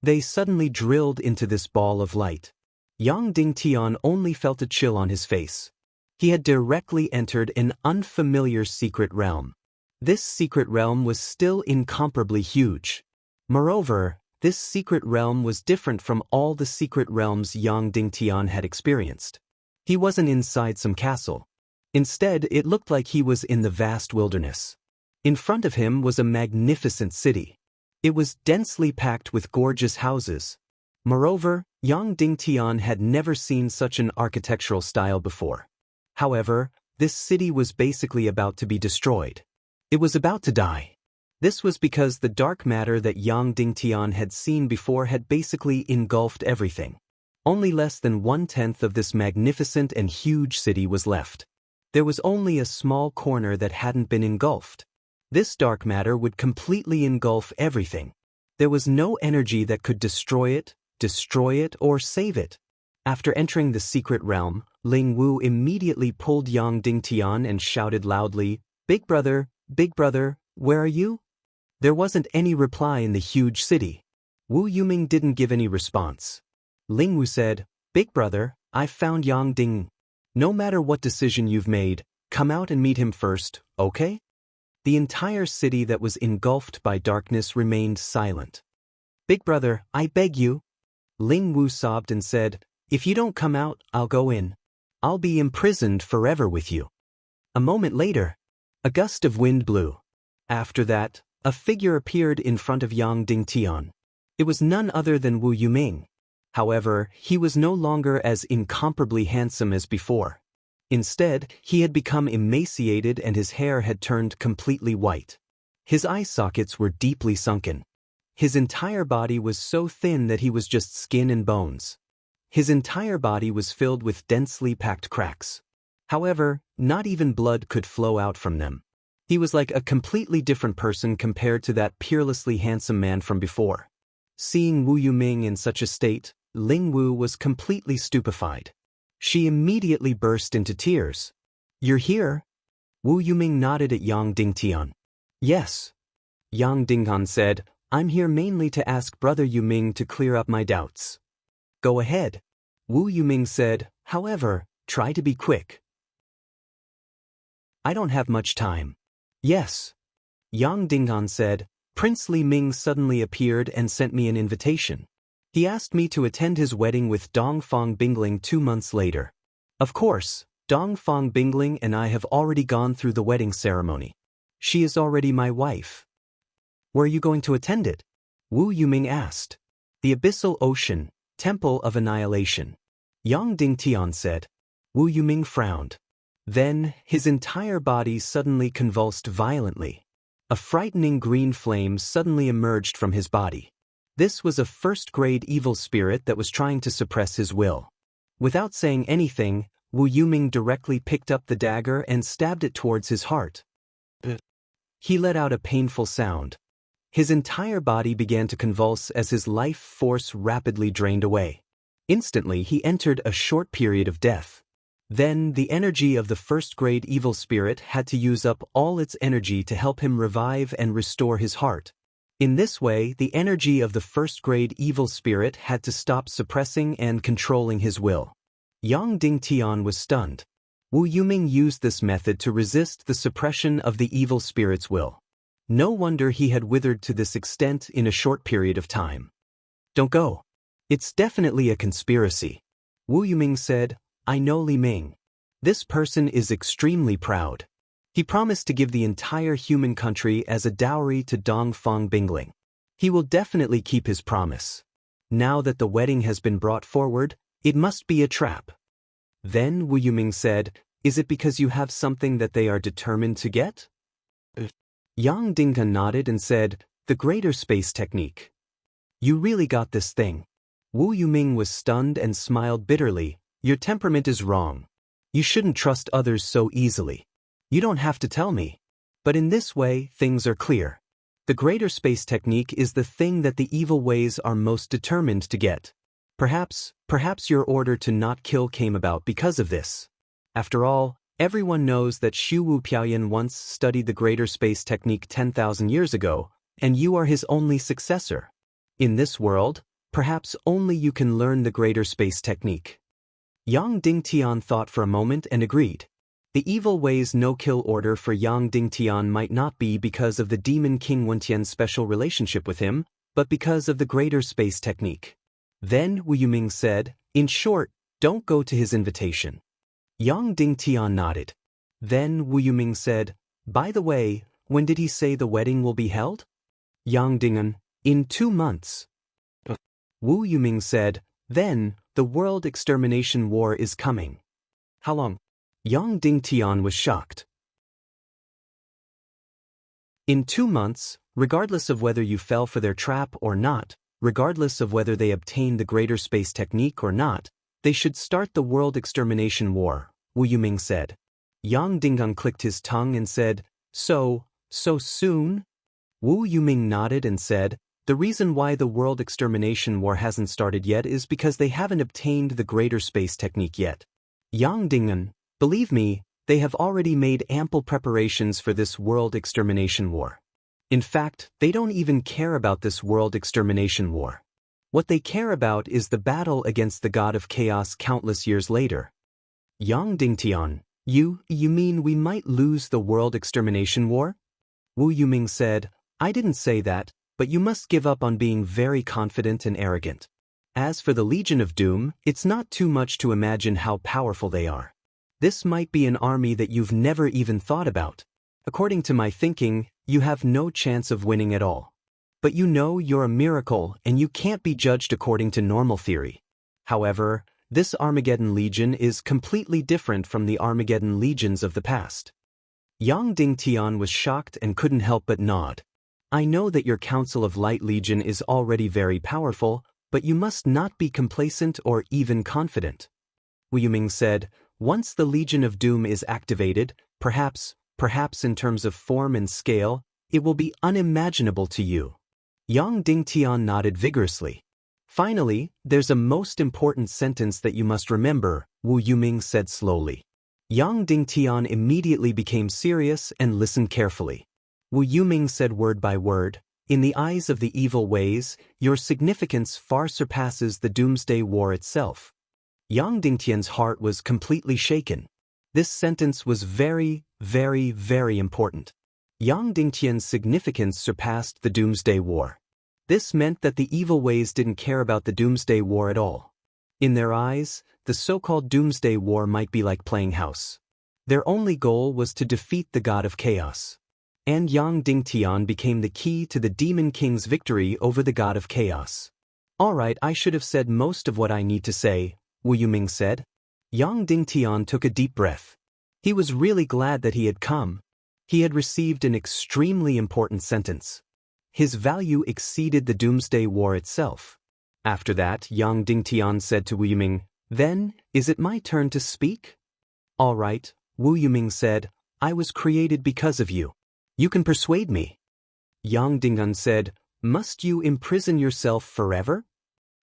They suddenly drilled into this ball of light. Yang Dingtian only felt a chill on his face. He had directly entered an unfamiliar secret realm. This secret realm was still incomparably huge. Moreover, this secret realm was different from all the secret realms Yang Dingtian had experienced. He wasn't inside some castle. Instead, it looked like he was in the vast wilderness. In front of him was a magnificent city. It was densely packed with gorgeous houses. Moreover, Yang Dingtian had never seen such an architectural style before. However, this city was basically about to be destroyed. It was about to die. This was because the dark matter that Yang Dingtian had seen before had basically engulfed everything. Only less than 1/10 of this magnificent and huge city was left. There was only a small corner that hadn't been engulfed. This dark matter would completely engulf everything. There was no energy that could destroy it, or save it. After entering the secret realm, Ling Wu immediately pulled Yang Dingtian and shouted loudly, Big Brother, where are you?" There wasn't any reply in the huge city. Wu Yuming didn't give any response. Ling Wu said, "Big Brother, I've found Yang Ding. No matter what decision you've made, come out and meet him first, okay?" The entire city that was engulfed by darkness remained silent. "Big Brother, I beg you." Ling Wu sobbed and said, "If you don't come out, I'll go in. I'll be imprisoned forever with you." A moment later, a gust of wind blew. After that, a figure appeared in front of Yang Dingtian. It was none other than Wu Yuming. However, he was no longer as incomparably handsome as before. Instead, he had become emaciated and his hair had turned completely white. His eye sockets were deeply sunken. His entire body was so thin that he was just skin and bones. His entire body was filled with densely packed cracks. However, not even blood could flow out from them. He was like a completely different person compared to that peerlessly handsome man from before. Seeing Wu Yuming in such a state, Ling Wu was completely stupefied. She immediately burst into tears. "You're here?" Wu Yuming nodded at Yang Dingtian. "Yes." Yang Dingtian said, "I'm here mainly to ask Brother Yuming to clear up my doubts." "Go ahead." Wu Yuming said, "However, try to be quick. I don't have much time." "Yes." Yang Dingtian said, "Prince Li Ming suddenly appeared and sent me an invitation. He asked me to attend his wedding with Dongfang Bingling 2 months later. Of course, Dongfang Bingling and I have already gone through the wedding ceremony. She is already my wife." "Where are you going to attend it?" Wu Yuming asked. "The Abyssal Ocean, Temple of Annihilation." Yang Dingtian said. Wu Yuming frowned. Then, his entire body suddenly convulsed violently. A frightening green flame suddenly emerged from his body. This was a first-grade evil spirit that was trying to suppress his will. Without saying anything, Wu Yuming directly picked up the dagger and stabbed it towards his heart. He let out a painful sound. His entire body began to convulse as his life force rapidly drained away. Instantly, he entered a short period of death. Then, the energy of the first-grade evil spirit had to use up all its energy to help him revive and restore his heart. In this way, the energy of the first-grade evil spirit had to stop suppressing and controlling his will. Yang Dingtian was stunned. Wu Yuming used this method to resist the suppression of the evil spirit's will. No wonder he had withered to this extent in a short period of time. Don't go. It's definitely a conspiracy. Wu Yuming said, I know Li Ming. This person is extremely proud. He promised to give the entire human country as a dowry to Dongfang Bingling. He will definitely keep his promise. Now that the wedding has been brought forward, it must be a trap. Then Wu Yuming said, is it because you have something that they are determined to get? Yang Dinghan nodded and said, the greater space technique. You really got this thing. Wu Yuming was stunned and smiled bitterly. Your temperament is wrong. You shouldn't trust others so easily. You don't have to tell me. But in this way, things are clear. The greater space technique is the thing that the evil ways are most determined to get. Perhaps your order to not kill came about because of this. After all, everyone knows that Xu Wu Piaoyan once studied the greater space technique 10,000 years ago, and you are his only successor. In this world, perhaps only you can learn the greater space technique. Yang Dingtian thought for a moment and agreed. The evil ways no-kill order for Yang Dingtian might not be because of the demon King Wentian's special relationship with him, but because of the greater space technique. Then Wu Yuming said, in short, don't go to his invitation. Yang Dingtian nodded. Then Wu Yuming said, by the way, when did he say the wedding will be held? Yang Dinghan, in 2 months. Wu Yuming said, then, the world extermination war is coming. How long? Yang Dingtian was shocked. In 2 months, regardless of whether you fell for their trap or not, regardless of whether they obtained the greater space technique or not, they should start the world extermination war, Wu Yuming said. Yang Dinghan clicked his tongue and said, so soon? Wu Yuming nodded and said, the reason why the world extermination war hasn't started yet is because they haven't obtained the greater space technique yet. Yang Dinghan, believe me, they have already made ample preparations for this world extermination war. In fact, they don't even care about this world extermination war. What they care about is the battle against the god of chaos countless years later. Yang Dingtian, you mean we might lose the world extermination war? Wu Yuming said, I didn't say that, but you must give up on being very confident and arrogant. As for the Legion of Doom, it's not too much to imagine how powerful they are. This might be an army that you've never even thought about. According to my thinking, you have no chance of winning at all. But you know you're a miracle and you can't be judged according to normal theory. However, this Armageddon Legion is completely different from the Armageddon Legions of the past. Yang Dingtian was shocked and couldn't help but nod. I know that your Council of Light Legion is already very powerful, but you must not be complacent or even confident. Wu Yuming said, once the Legion of Doom is activated, perhaps in terms of form and scale, it will be unimaginable to you. Yang Dingtian nodded vigorously. Finally, there's a most important sentence that you must remember, Wu Yuming said slowly. Yang Dingtian immediately became serious and listened carefully. Wu Yuming said word by word, in the eyes of the evil ways, your significance far surpasses the Doomsday War itself. Yang Dingtian's heart was completely shaken. This sentence was very, very, very important. Yang Dingtian's significance surpassed the Doomsday War. This meant that the evil ways didn't care about the Doomsday War at all. In their eyes, the so-called Doomsday War might be like playing house. Their only goal was to defeat the god of chaos. And Yang Dingtian became the key to the Demon King's victory over the god of chaos. Alright, I should have said most of what I need to say, Wu Yuming said. Yang Dingtian took a deep breath. He was really glad that he had come. He had received an extremely important sentence. His value exceeded the Doomsday War itself. After that, Yang Dingtian said to Wu Yuming, then, is it my turn to speak? Alright, Wu Yuming said, I was created because of you. You can persuade me. Yang Dinghan said, must you imprison yourself forever?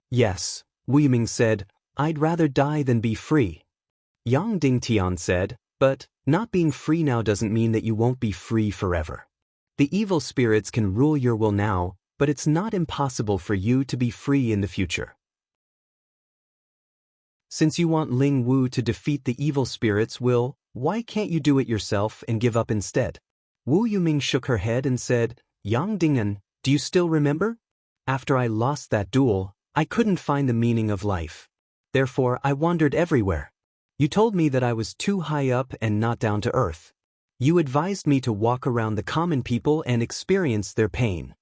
Yes, Wu Yuming said, I'd rather die than be free. Yang Dingtian said, but, not being free now doesn't mean that you won't be free forever. The evil spirits can rule your will now, but it's not impossible for you to be free in the future. Since you want Ling Wu to defeat the evil spirits, why can't you do it yourself and give up instead? Wu Yuming shook her head and said, Yang Dingan, do you still remember? After I lost that duel, I couldn't find the meaning of life. Therefore, I wandered everywhere. You told me that I was too high up and not down to earth. You advised me to walk around the common people and experience their pain.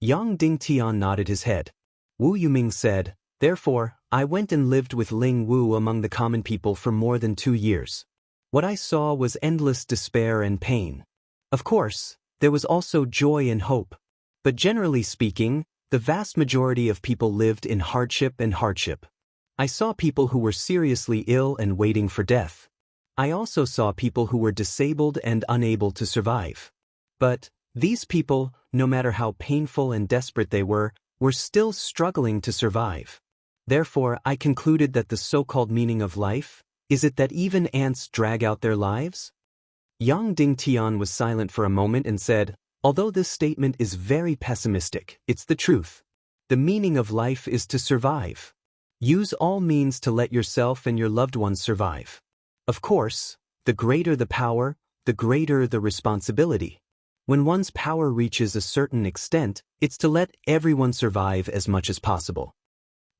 Yang Dingtian nodded his head. Wu Yuming said, Therefore, I went and lived with Ling Wu among the common people for more than 2 years. What I saw was endless despair and pain. Of course, there was also joy and hope. But generally speaking, the vast majority of people lived in hardship and hardship. I saw people who were seriously ill and waiting for death. I also saw people who were disabled and unable to survive. But these people, no matter how painful and desperate they were still struggling to survive. Therefore, I concluded that the so-called meaning of life, is it that even ants drag out their lives? Yang Dingtian was silent for a moment and said, Although this statement is very pessimistic, it's the truth. The meaning of life is to survive. Use all means to let yourself and your loved ones survive. Of course, the greater the power, the greater the responsibility. When one's power reaches a certain extent, it's to let everyone survive as much as possible.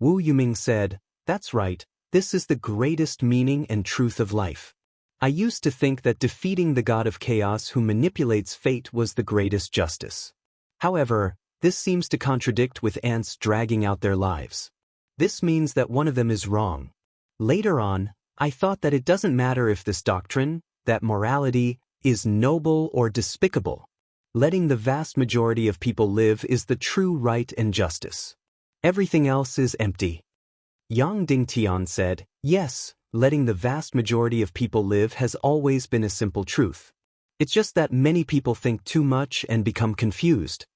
Wu Yuming said, That's right, this is the greatest meaning and truth of life. I used to think that defeating the god of chaos who manipulates fate was the greatest justice. However, this seems to contradict with ants dragging out their lives. This means that one of them is wrong. Later on, I thought that it doesn't matter if this doctrine, that morality, is noble or despicable. Letting the vast majority of people live is the true right and justice. Everything else is empty. Yang Dingtian said, Yes, letting the vast majority of people live has always been a simple truth. It's just that many people think too much and become confused.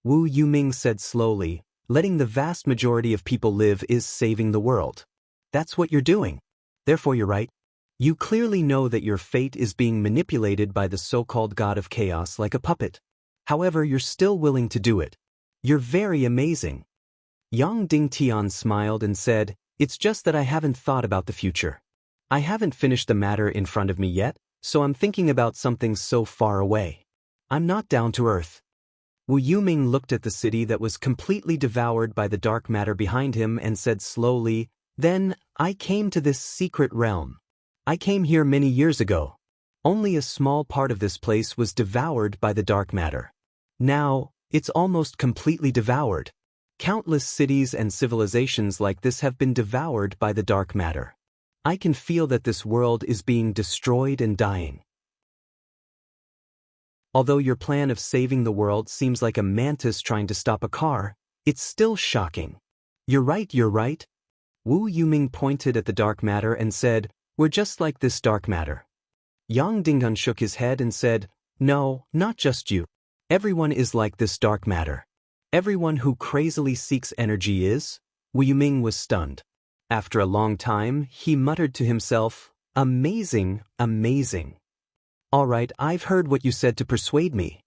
Wu Yuming said slowly, Letting the vast majority of people live is saving the world. That's what you're doing. Therefore you're right. You clearly know that your fate is being manipulated by the so-called god of chaos like a puppet. However, you're still willing to do it. You're very amazing. Yang Dingtian smiled and said, It's just that I haven't thought about the future. I haven't finished the matter in front of me yet, so I'm thinking about something so far away. I'm not down to earth. Wu Yuming looked at the city that was completely devoured by the dark matter behind him and said slowly, Then, I came to this secret realm. I came here many years ago. Only a small part of this place was devoured by the dark matter. Now, it's almost completely devoured. Countless cities and civilizations like this have been devoured by the dark matter. I can feel that this world is being destroyed and dying. Although your plan of saving the world seems like a mantis trying to stop a car, it's still shocking. You're right. Wu Yuming pointed at the dark matter and said, We're just like this dark matter. Yang Dingun shook his head and said, No, not just you. Everyone is like this dark matter. Everyone who crazily seeks energy is. Wu Yuming was stunned. After a long time, he muttered to himself, Amazing. All right, I've heard what you said to persuade me.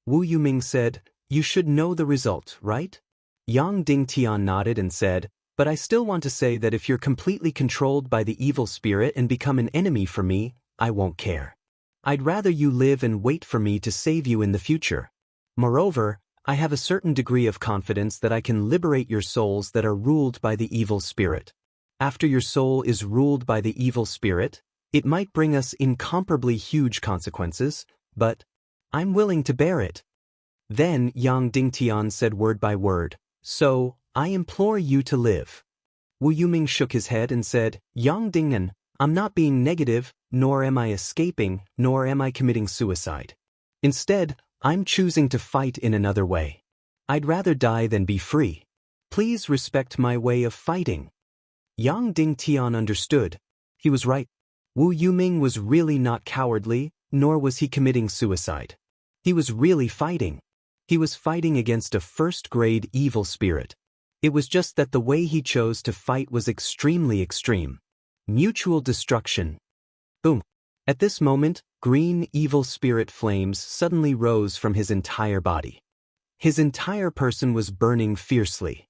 Wu Yuming said, You should know the result, right? Yang Dingtian nodded and said, But I still want to say that if you're completely controlled by the evil spirit and become an enemy for me, I won't care. I'd rather you live and wait for me to save you in the future. Moreover, I have a certain degree of confidence that I can liberate your souls that are ruled by the evil spirit. After your soul is ruled by the evil spirit, it might bring us incomparably huge consequences, but I'm willing to bear it. Then Yang Dingtian said word by word, So, I implore you to live. Wu Yuming shook his head and said, Yang Dingen, I'm not being negative, nor am I escaping, nor am I committing suicide. Instead, I'm choosing to fight in another way. I'd rather die than be free. Please respect my way of fighting. Yang Dingtian understood. He was right. Wu Yuming was really not cowardly, nor was he committing suicide. He was really fighting. He was fighting against a first-grade evil spirit. It was just that the way he chose to fight was extremely extreme. Mutual destruction. Boom. At this moment, green evil spirit flames suddenly rose from his entire body. His entire person was burning fiercely.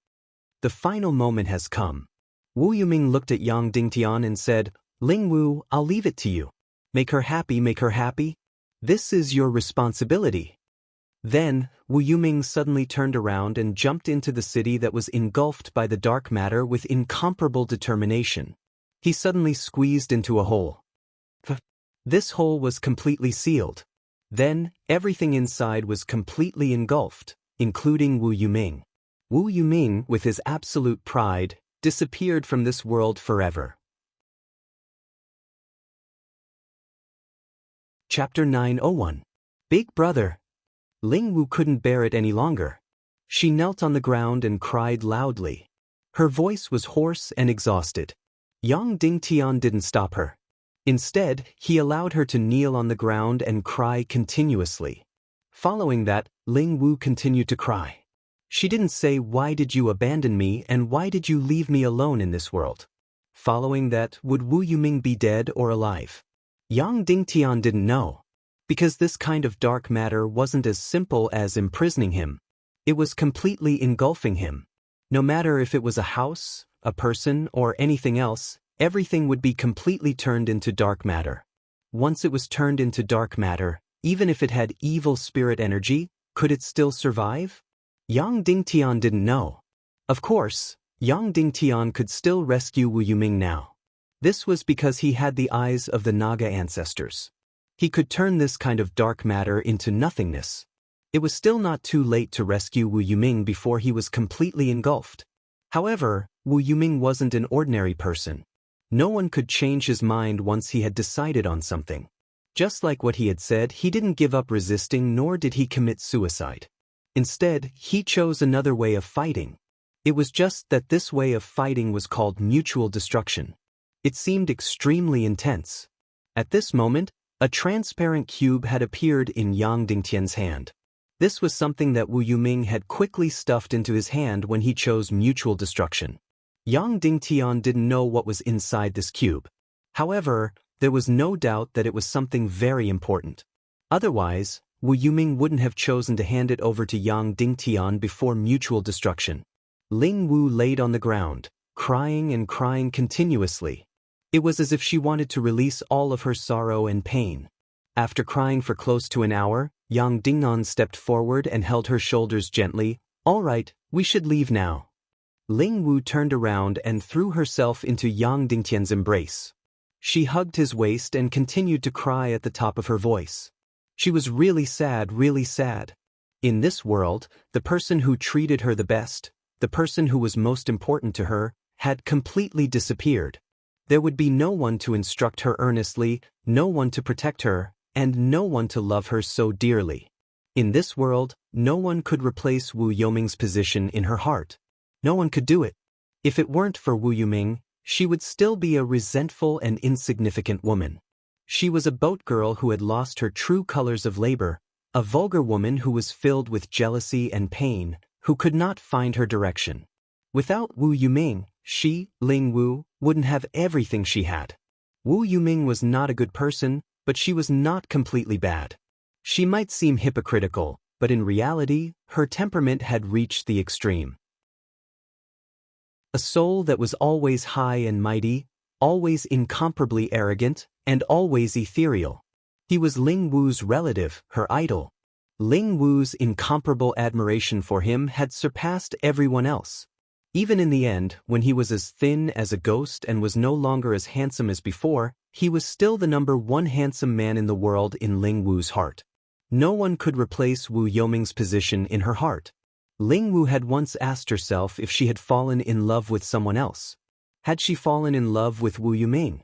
The final moment has come. Wu Yuming looked at Yang Dingtian and said, Ling Wu, I'll leave it to you. Make her happy, make her happy. This is your responsibility. Then, Wu Yuming suddenly turned around and jumped into the city that was engulfed by the dark matter with incomparable determination. He suddenly squeezed into a hole. This hole was completely sealed. Then, everything inside was completely engulfed, including Wu Yuming. Wu Yuming, with his absolute pride, disappeared from this world forever. Chapter 901. Big Brother. Ling Wu couldn't bear it any longer. She knelt on the ground and cried loudly. Her voice was hoarse and exhausted. Yang Dingtian didn't stop her. Instead, he allowed her to kneel on the ground and cry continuously. Following that, Ling Wu continued to cry. She didn't say, "Why did you abandon me and why did you leave me alone in this world?" Following that, would Wu Yuming be dead or alive? Yang Dingtian didn't know. Because this kind of dark matter wasn't as simple as imprisoning him. It was completely engulfing him. No matter if it was a house, a person, or anything else, everything would be completely turned into dark matter. Once it was turned into dark matter, even if it had evil spirit energy, could it still survive? Yang Dingtian didn't know. Of course, Yang Dingtian could still rescue Wu Yuming now. This was because he had the eyes of the Naga ancestors. He could turn this kind of dark matter into nothingness. It was still not too late to rescue Wu Yuming before he was completely engulfed. However, Wu Yuming wasn't an ordinary person. No one could change his mind once he had decided on something. Just like what he had said, he didn't give up resisting nor did he commit suicide. Instead, he chose another way of fighting. It was just that this way of fighting was called mutual destruction. It seemed extremely intense. At this moment, a transparent cube had appeared in Yang Dingtian's hand. This was something that Wu Yuming had quickly stuffed into his hand when he chose mutual destruction. Yang Dingtian didn't know what was inside this cube. However, there was no doubt that it was something very important. Otherwise, Wu Yuming wouldn't have chosen to hand it over to Yang Dingtian before mutual destruction. Ling Wu laid on the ground, crying and crying continuously. It was as if she wanted to release all of her sorrow and pain. After crying for close to an hour, Yang Dingnan stepped forward and held her shoulders gently. "All right, we should leave now." Ling Wu turned around and threw herself into Yang Dingtian's embrace. She hugged his waist and continued to cry at the top of her voice. She was really sad, really sad. In this world, the person who treated her the best, the person who was most important to her, had completely disappeared. There would be no one to instruct her earnestly, no one to protect her, and no one to love her so dearly. In this world, no one could replace Wu Yuming's position in her heart. No one could do it. If it weren't for Wu Yuming, she would still be a resentful and insignificant woman. She was a boat girl who had lost her true colors of labor, a vulgar woman who was filled with jealousy and pain, who could not find her direction. Without Wu Yuming, she, Ling Wu, wouldn't have everything she had. Wu Yuming was not a good person, but she was not completely bad. She might seem hypocritical, but in reality, her temperament had reached the extreme. A soul that was always high and mighty, always incomparably arrogant, and always ethereal. He was Ling Wu's relative, her idol. Ling Wu's incomparable admiration for him had surpassed everyone else. Even in the end, when he was as thin as a ghost and was no longer as handsome as before, he was still the #1 handsome man in the world in Ling Wu's heart. No one could replace Wu Yuming's position in her heart. Ling Wu had once asked herself if she had fallen in love with someone else. Had she fallen in love with Wu Yuming?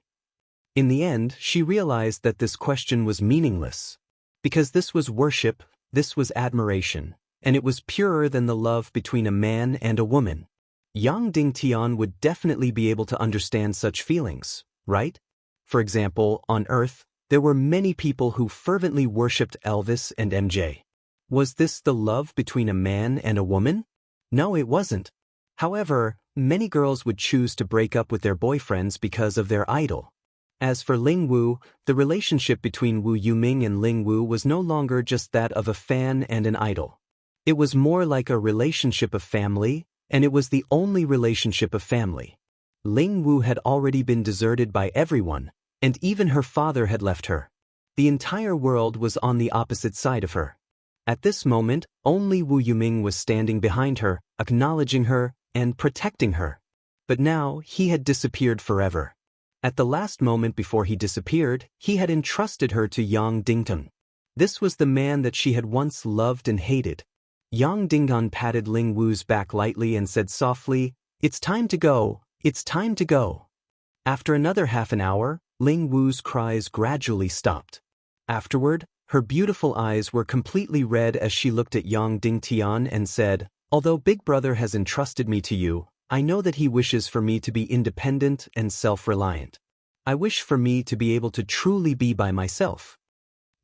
In the end, she realized that this question was meaningless. Because this was worship, this was admiration, and it was purer than the love between a man and a woman. Yang Dingtian would definitely be able to understand such feelings, right? For example, on Earth, there were many people who fervently worshipped Elvis and MJ. Was this the love between a man and a woman? No, it wasn't. However, many girls would choose to break up with their boyfriends because of their idol. As for Ling Wu, the relationship between Wu Yuming and Ling Wu was no longer just that of a fan and an idol. It was more like a relationship of family, and it was the only relationship of family. Ling Wu had already been deserted by everyone, and even her father had left her. The entire world was on the opposite side of her. At this moment, only Wu Yuming was standing behind her, acknowledging her and protecting her. But now, he had disappeared forever. At the last moment before he disappeared, he had entrusted her to Yang Dingteng. This was the man that she had once loved and hated. Yang Dingteng patted Ling Wu's back lightly and said softly, "It's time to go, it's time to go." After another half an hour, Ling Wu's cries gradually stopped. Afterward, her beautiful eyes were completely red as she looked at Yang Dingtian and said, "Although Big Brother has entrusted me to you, I know that he wishes for me to be independent and self-reliant. I wish for me to be able to truly be by myself."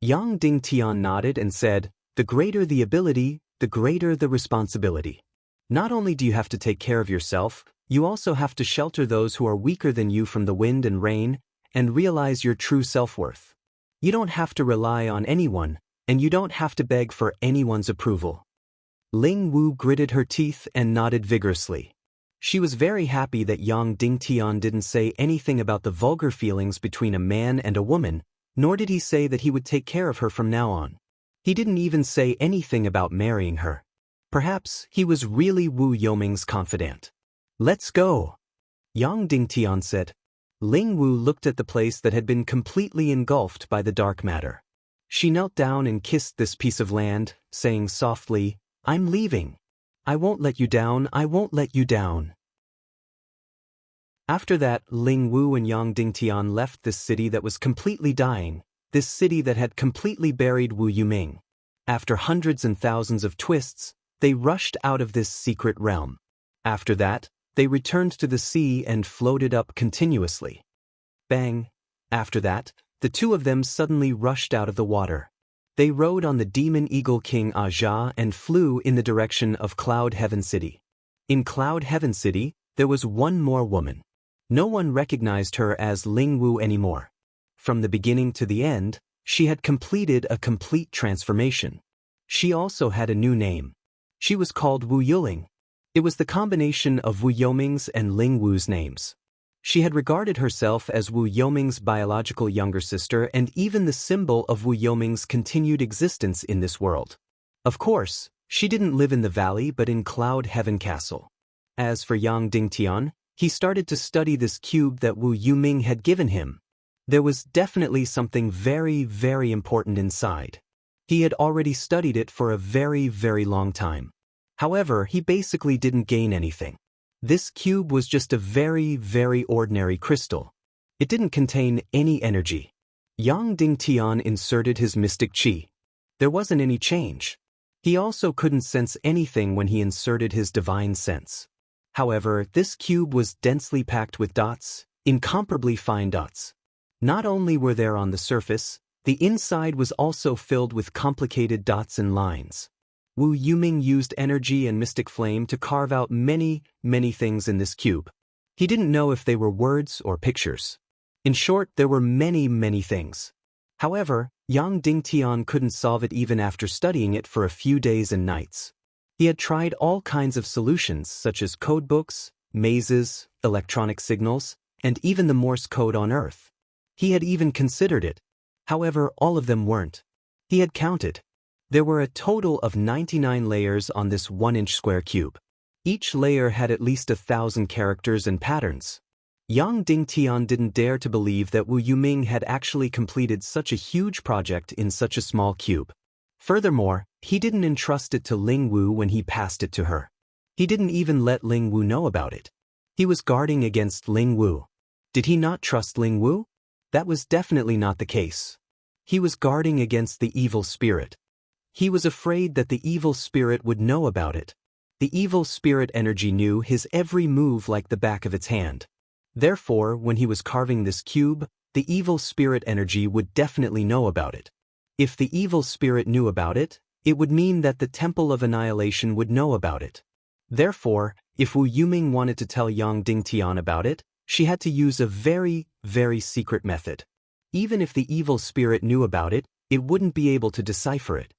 Yang Dingtian nodded and said, "The greater the ability, the greater the responsibility. Not only do you have to take care of yourself, you also have to shelter those who are weaker than you from the wind and rain, and realize your true self-worth. You don't have to rely on anyone, and you don't have to beg for anyone's approval." Ling Wu gritted her teeth and nodded vigorously. She was very happy that Yang Dingtian didn't say anything about the vulgar feelings between a man and a woman, nor did he say that he would take care of her from now on. He didn't even say anything about marrying her. Perhaps he was really Wu Yoming's confidant. "Let's go," Yang Dingtian said. Ling Wu looked at the place that had been completely engulfed by the dark matter. She knelt down and kissed this piece of land, saying softly, "I'm leaving. I won't let you down, I won't let you down." After that, Ling Wu and Yang Dingtian left this city that was completely dying, this city that had completely buried Wu Yuming. After hundreds and thousands of twists, they rushed out of this secret realm. After that, they returned to the sea and floated up continuously. Bang! After that, the two of them suddenly rushed out of the water. They rode on the demon eagle King Aja and flew in the direction of Cloud Heaven City. In Cloud Heaven City, there was one more woman. No one recognized her as Ling Wu anymore. From the beginning to the end, she had completed a complete transformation. She also had a new name. She was called Wu Yuling. It was the combination of Wu Yoming's and Ling Wu's names. She had regarded herself as Wu Yoming's biological younger sister and even the symbol of Wu Yoming's continued existence in this world. Of course, she didn't live in the valley but in Cloud Heaven Castle. As for Yang Dingtian, he started to study this cube that Wu Yuming had given him. There was definitely something very, very important inside. He had already studied it for a very, very long time. However, he basically didn't gain anything. This cube was just a very, very ordinary crystal. It didn't contain any energy. Yang Dingtian inserted his mystic qi. There wasn't any change. He also couldn't sense anything when he inserted his divine sense. However, this cube was densely packed with dots, incomparably fine dots. Not only were there on the surface, the inside was also filled with complicated dots and lines. Wu Yuming used energy and mystic flame to carve out many, many things in this cube. He didn't know if they were words or pictures. In short, there were many, many things. However, Yang Dingtian couldn't solve it even after studying it for a few days and nights. He had tried all kinds of solutions such as codebooks, mazes, electronic signals, and even the Morse code on Earth. He had even considered it. However, all of them weren't. He had counted. There were a total of 99 layers on this 1-inch square cube. Each layer had at least 1,000 characters and patterns. Yang Dingtian didn't dare to believe that Wu Yuming had actually completed such a huge project in such a small cube. Furthermore, he didn't entrust it to Ling Wu when he passed it to her. He didn't even let Ling Wu know about it. He was guarding against Ling Wu. Did he not trust Ling Wu? That was definitely not the case. He was guarding against the evil spirit. He was afraid that the evil spirit would know about it. The evil spirit energy knew his every move like the back of its hand. Therefore, when he was carving this cube, the evil spirit energy would definitely know about it. If the evil spirit knew about it, it would mean that the Temple of Annihilation would know about it. Therefore, if Wu Yuming wanted to tell Yang Dingtian about it, she had to use a very, very secret method. Even if the evil spirit knew about it, it wouldn't be able to decipher it.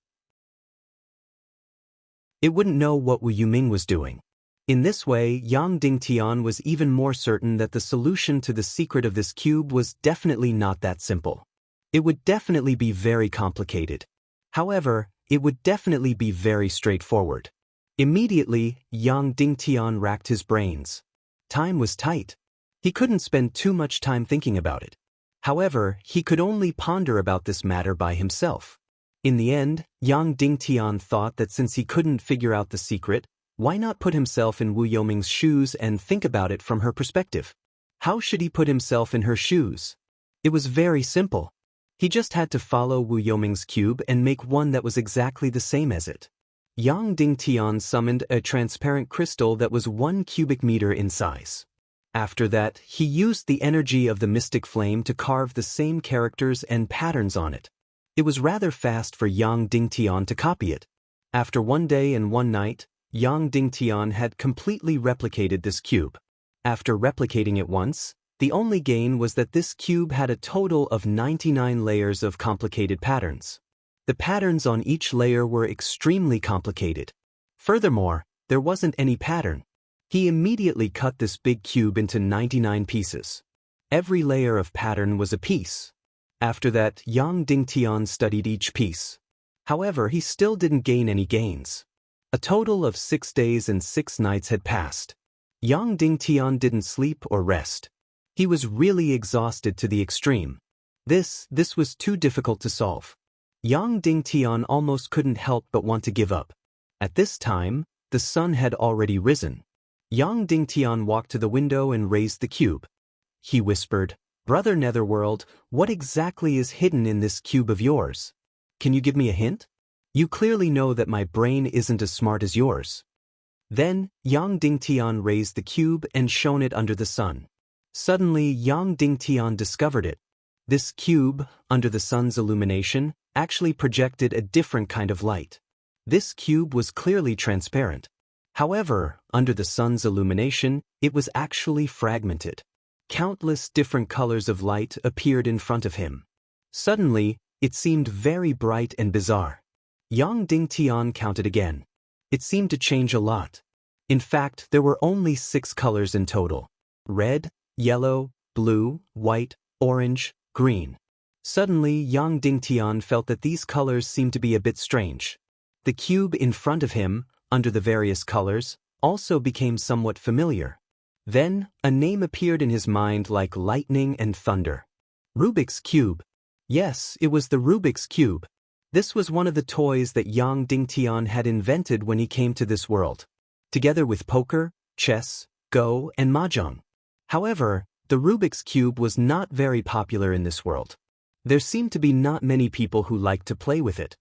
It wouldn't know what Wu Yuming was doing. In this way, Yang Dingtian was even more certain that the solution to the secret of this cube was definitely not that simple. It would definitely be very complicated. However, it would definitely be very straightforward. Immediately, Yang Dingtian racked his brains. Time was tight. He couldn't spend too much time thinking about it. However, he could only ponder about this matter by himself. In the end, Yang Dingtian thought that since he couldn't figure out the secret, why not put himself in Wu Yoming's shoes and think about it from her perspective? How should he put himself in her shoes? It was very simple. He just had to follow Wu Yoming's cube and make one that was exactly the same as it. Yang Dingtian summoned a transparent crystal that was 1 cubic meter in size. After that, he used the energy of the mystic flame to carve the same characters and patterns on it. It was rather fast for Yang Dingtian to copy it. After 1 day and 1 night, Yang Dingtian had completely replicated this cube. After replicating it once, the only gain was that this cube had a total of 99 layers of complicated patterns. The patterns on each layer were extremely complicated. Furthermore, there wasn't any pattern. He immediately cut this big cube into 99 pieces. Every layer of pattern was a piece. After that, Yang Dingtian studied each piece. However, he still didn't gain any gains. A total of 6 days and 6 nights had passed. Yang Dingtian didn't sleep or rest. He was really exhausted to the extreme. This was too difficult to solve. Yang Dingtian almost couldn't help but want to give up. At this time, the sun had already risen. Yang Dingtian walked to the window and raised the cube. He whispered, "Brother Netherworld, what exactly is hidden in this cube of yours? Can you give me a hint? You clearly know that my brain isn't as smart as yours." Then, Yang Dingtian raised the cube and shone it under the sun. Suddenly, Yang Dingtian discovered it. This cube, under the sun's illumination, actually projected a different kind of light. This cube was clearly transparent. However, under the sun's illumination, it was actually fragmented. Countless different colors of light appeared in front of him. Suddenly, it seemed very bright and bizarre. Yang Dingtian counted again. It seemed to change a lot. In fact, there were only 6 colors in total: red, yellow, blue, white, orange, green. Suddenly, Yang Dingtian felt that these colors seemed to be a bit strange. The cube in front of him, under the various colors, also became somewhat familiar. Then, a name appeared in his mind like lightning and thunder. Rubik's Cube. Yes, it was the Rubik's Cube. This was one of the toys that Yang Dingtian had invented when he came to this world, together with poker, chess, Go, and mahjong. However, the Rubik's Cube was not very popular in this world. There seemed to be not many people who liked to play with it.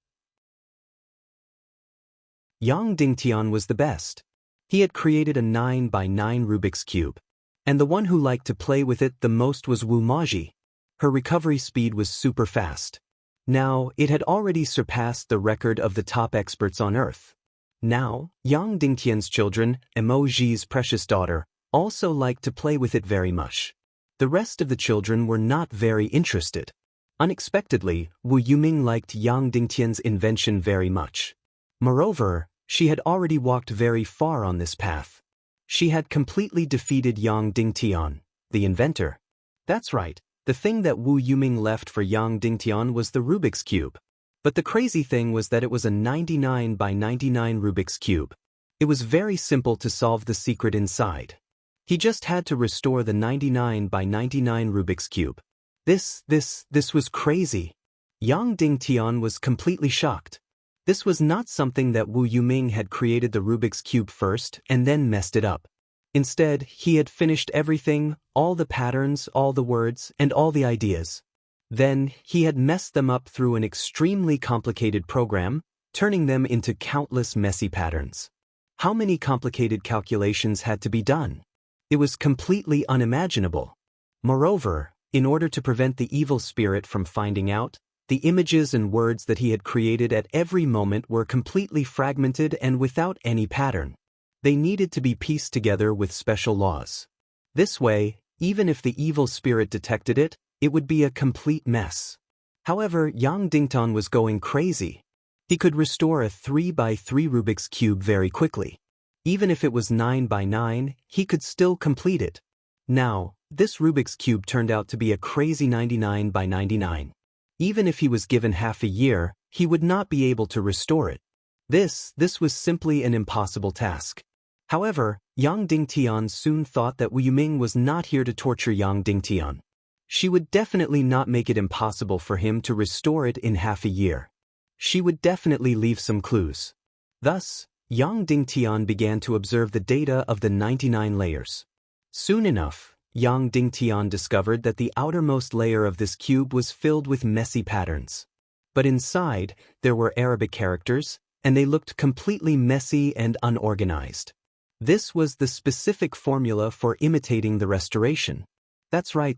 Yang Dingtian was the best. He had created a 9 by 9 Rubik's Cube. And the one who liked to play with it the most was Wu Maji. Her recovery speed was super fast. Now, it had already surpassed the record of the top experts on Earth. Now, Yang Dingtian's children, Emoji's precious daughter, also liked to play with it very much. The rest of the children were not very interested. Unexpectedly, Wu Yuming liked Yang Dingtian's invention very much. Moreover, she had already walked very far on this path. She had completely defeated Yang Dingtian, the inventor. That's right, the thing that Wu Yuming left for Yang Dingtian was the Rubik's Cube. But the crazy thing was that it was a 99 by 99 Rubik's Cube. It was very simple to solve the secret inside. He just had to restore the 99 by 99 Rubik's Cube. This was crazy. Yang Dingtian was completely shocked. This was not something that Wu Yuming had created the Rubik's Cube first and then messed it up. Instead, he had finished everything, all the patterns, all the words, and all the ideas. Then, he had messed them up through an extremely complicated program, turning them into countless messy patterns. How many complicated calculations had to be done? It was completely unimaginable. Moreover, in order to prevent the evil spirit from finding out, the images and words that he had created at every moment were completely fragmented and without any pattern. They needed to be pieced together with special laws. This way, even if the evil spirit detected it, it would be a complete mess. However, Yang Dingtian was going crazy. He could restore a 3 by 3 Rubik's Cube very quickly. Even if it was 9 by 9, he could still complete it. Now, this Rubik's Cube turned out to be a crazy 99 by 99. Even if he was given half a year, he would not be able to restore it. This was simply an impossible task. However, Yang Dingtian soon thought that Wu Yuming was not here to torture Yang Dingtian. She would definitely not make it impossible for him to restore it in half a year. She would definitely leave some clues. Thus, Yang Dingtian began to observe the data of the 99 layers. Soon enough, Yang Dingtian discovered that the outermost layer of this cube was filled with messy patterns. But inside, there were Arabic characters, and they looked completely messy and unorganized. This was the specific formula for imitating the restoration. That's right.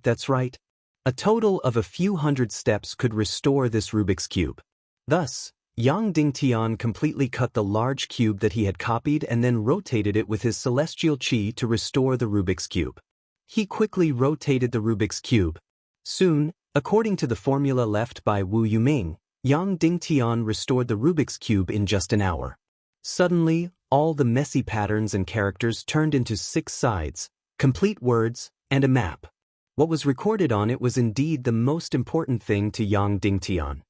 A total of a few hundred steps could restore this Rubik's Cube. Thus, Yang Dingtian completely cut the large cube that he had copied and then rotated it with his celestial chi to restore the Rubik's Cube. He quickly rotated the Rubik's Cube. Soon, according to the formula left by Wu Yuming, Yang Dingtian restored the Rubik's Cube in just an hour. Suddenly, all the messy patterns and characters turned into 6 sides, complete words, and a map. What was recorded on it was indeed the most important thing to Yang Dingtian.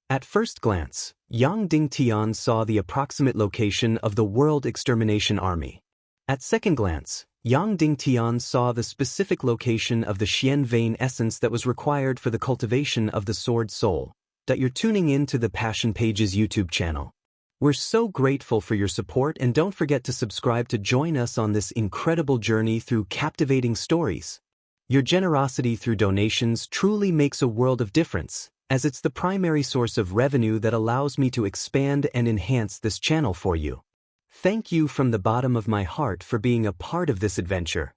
At first glance, Yang Dingtian saw the approximate location of the World Extermination Army. At second glance, Yang Dingtian saw the specific location of the Xian vein essence that was required for the cultivation of the Sword Soul. That you're tuning in to the Passion Pages YouTube channel. We're so grateful for your support, and don't forget to subscribe to join us on this incredible journey through captivating stories. Your generosity through donations truly makes a world of difference, as it's the primary source of revenue that allows me to expand and enhance this channel for you. Thank you from the bottom of my heart for being a part of this adventure.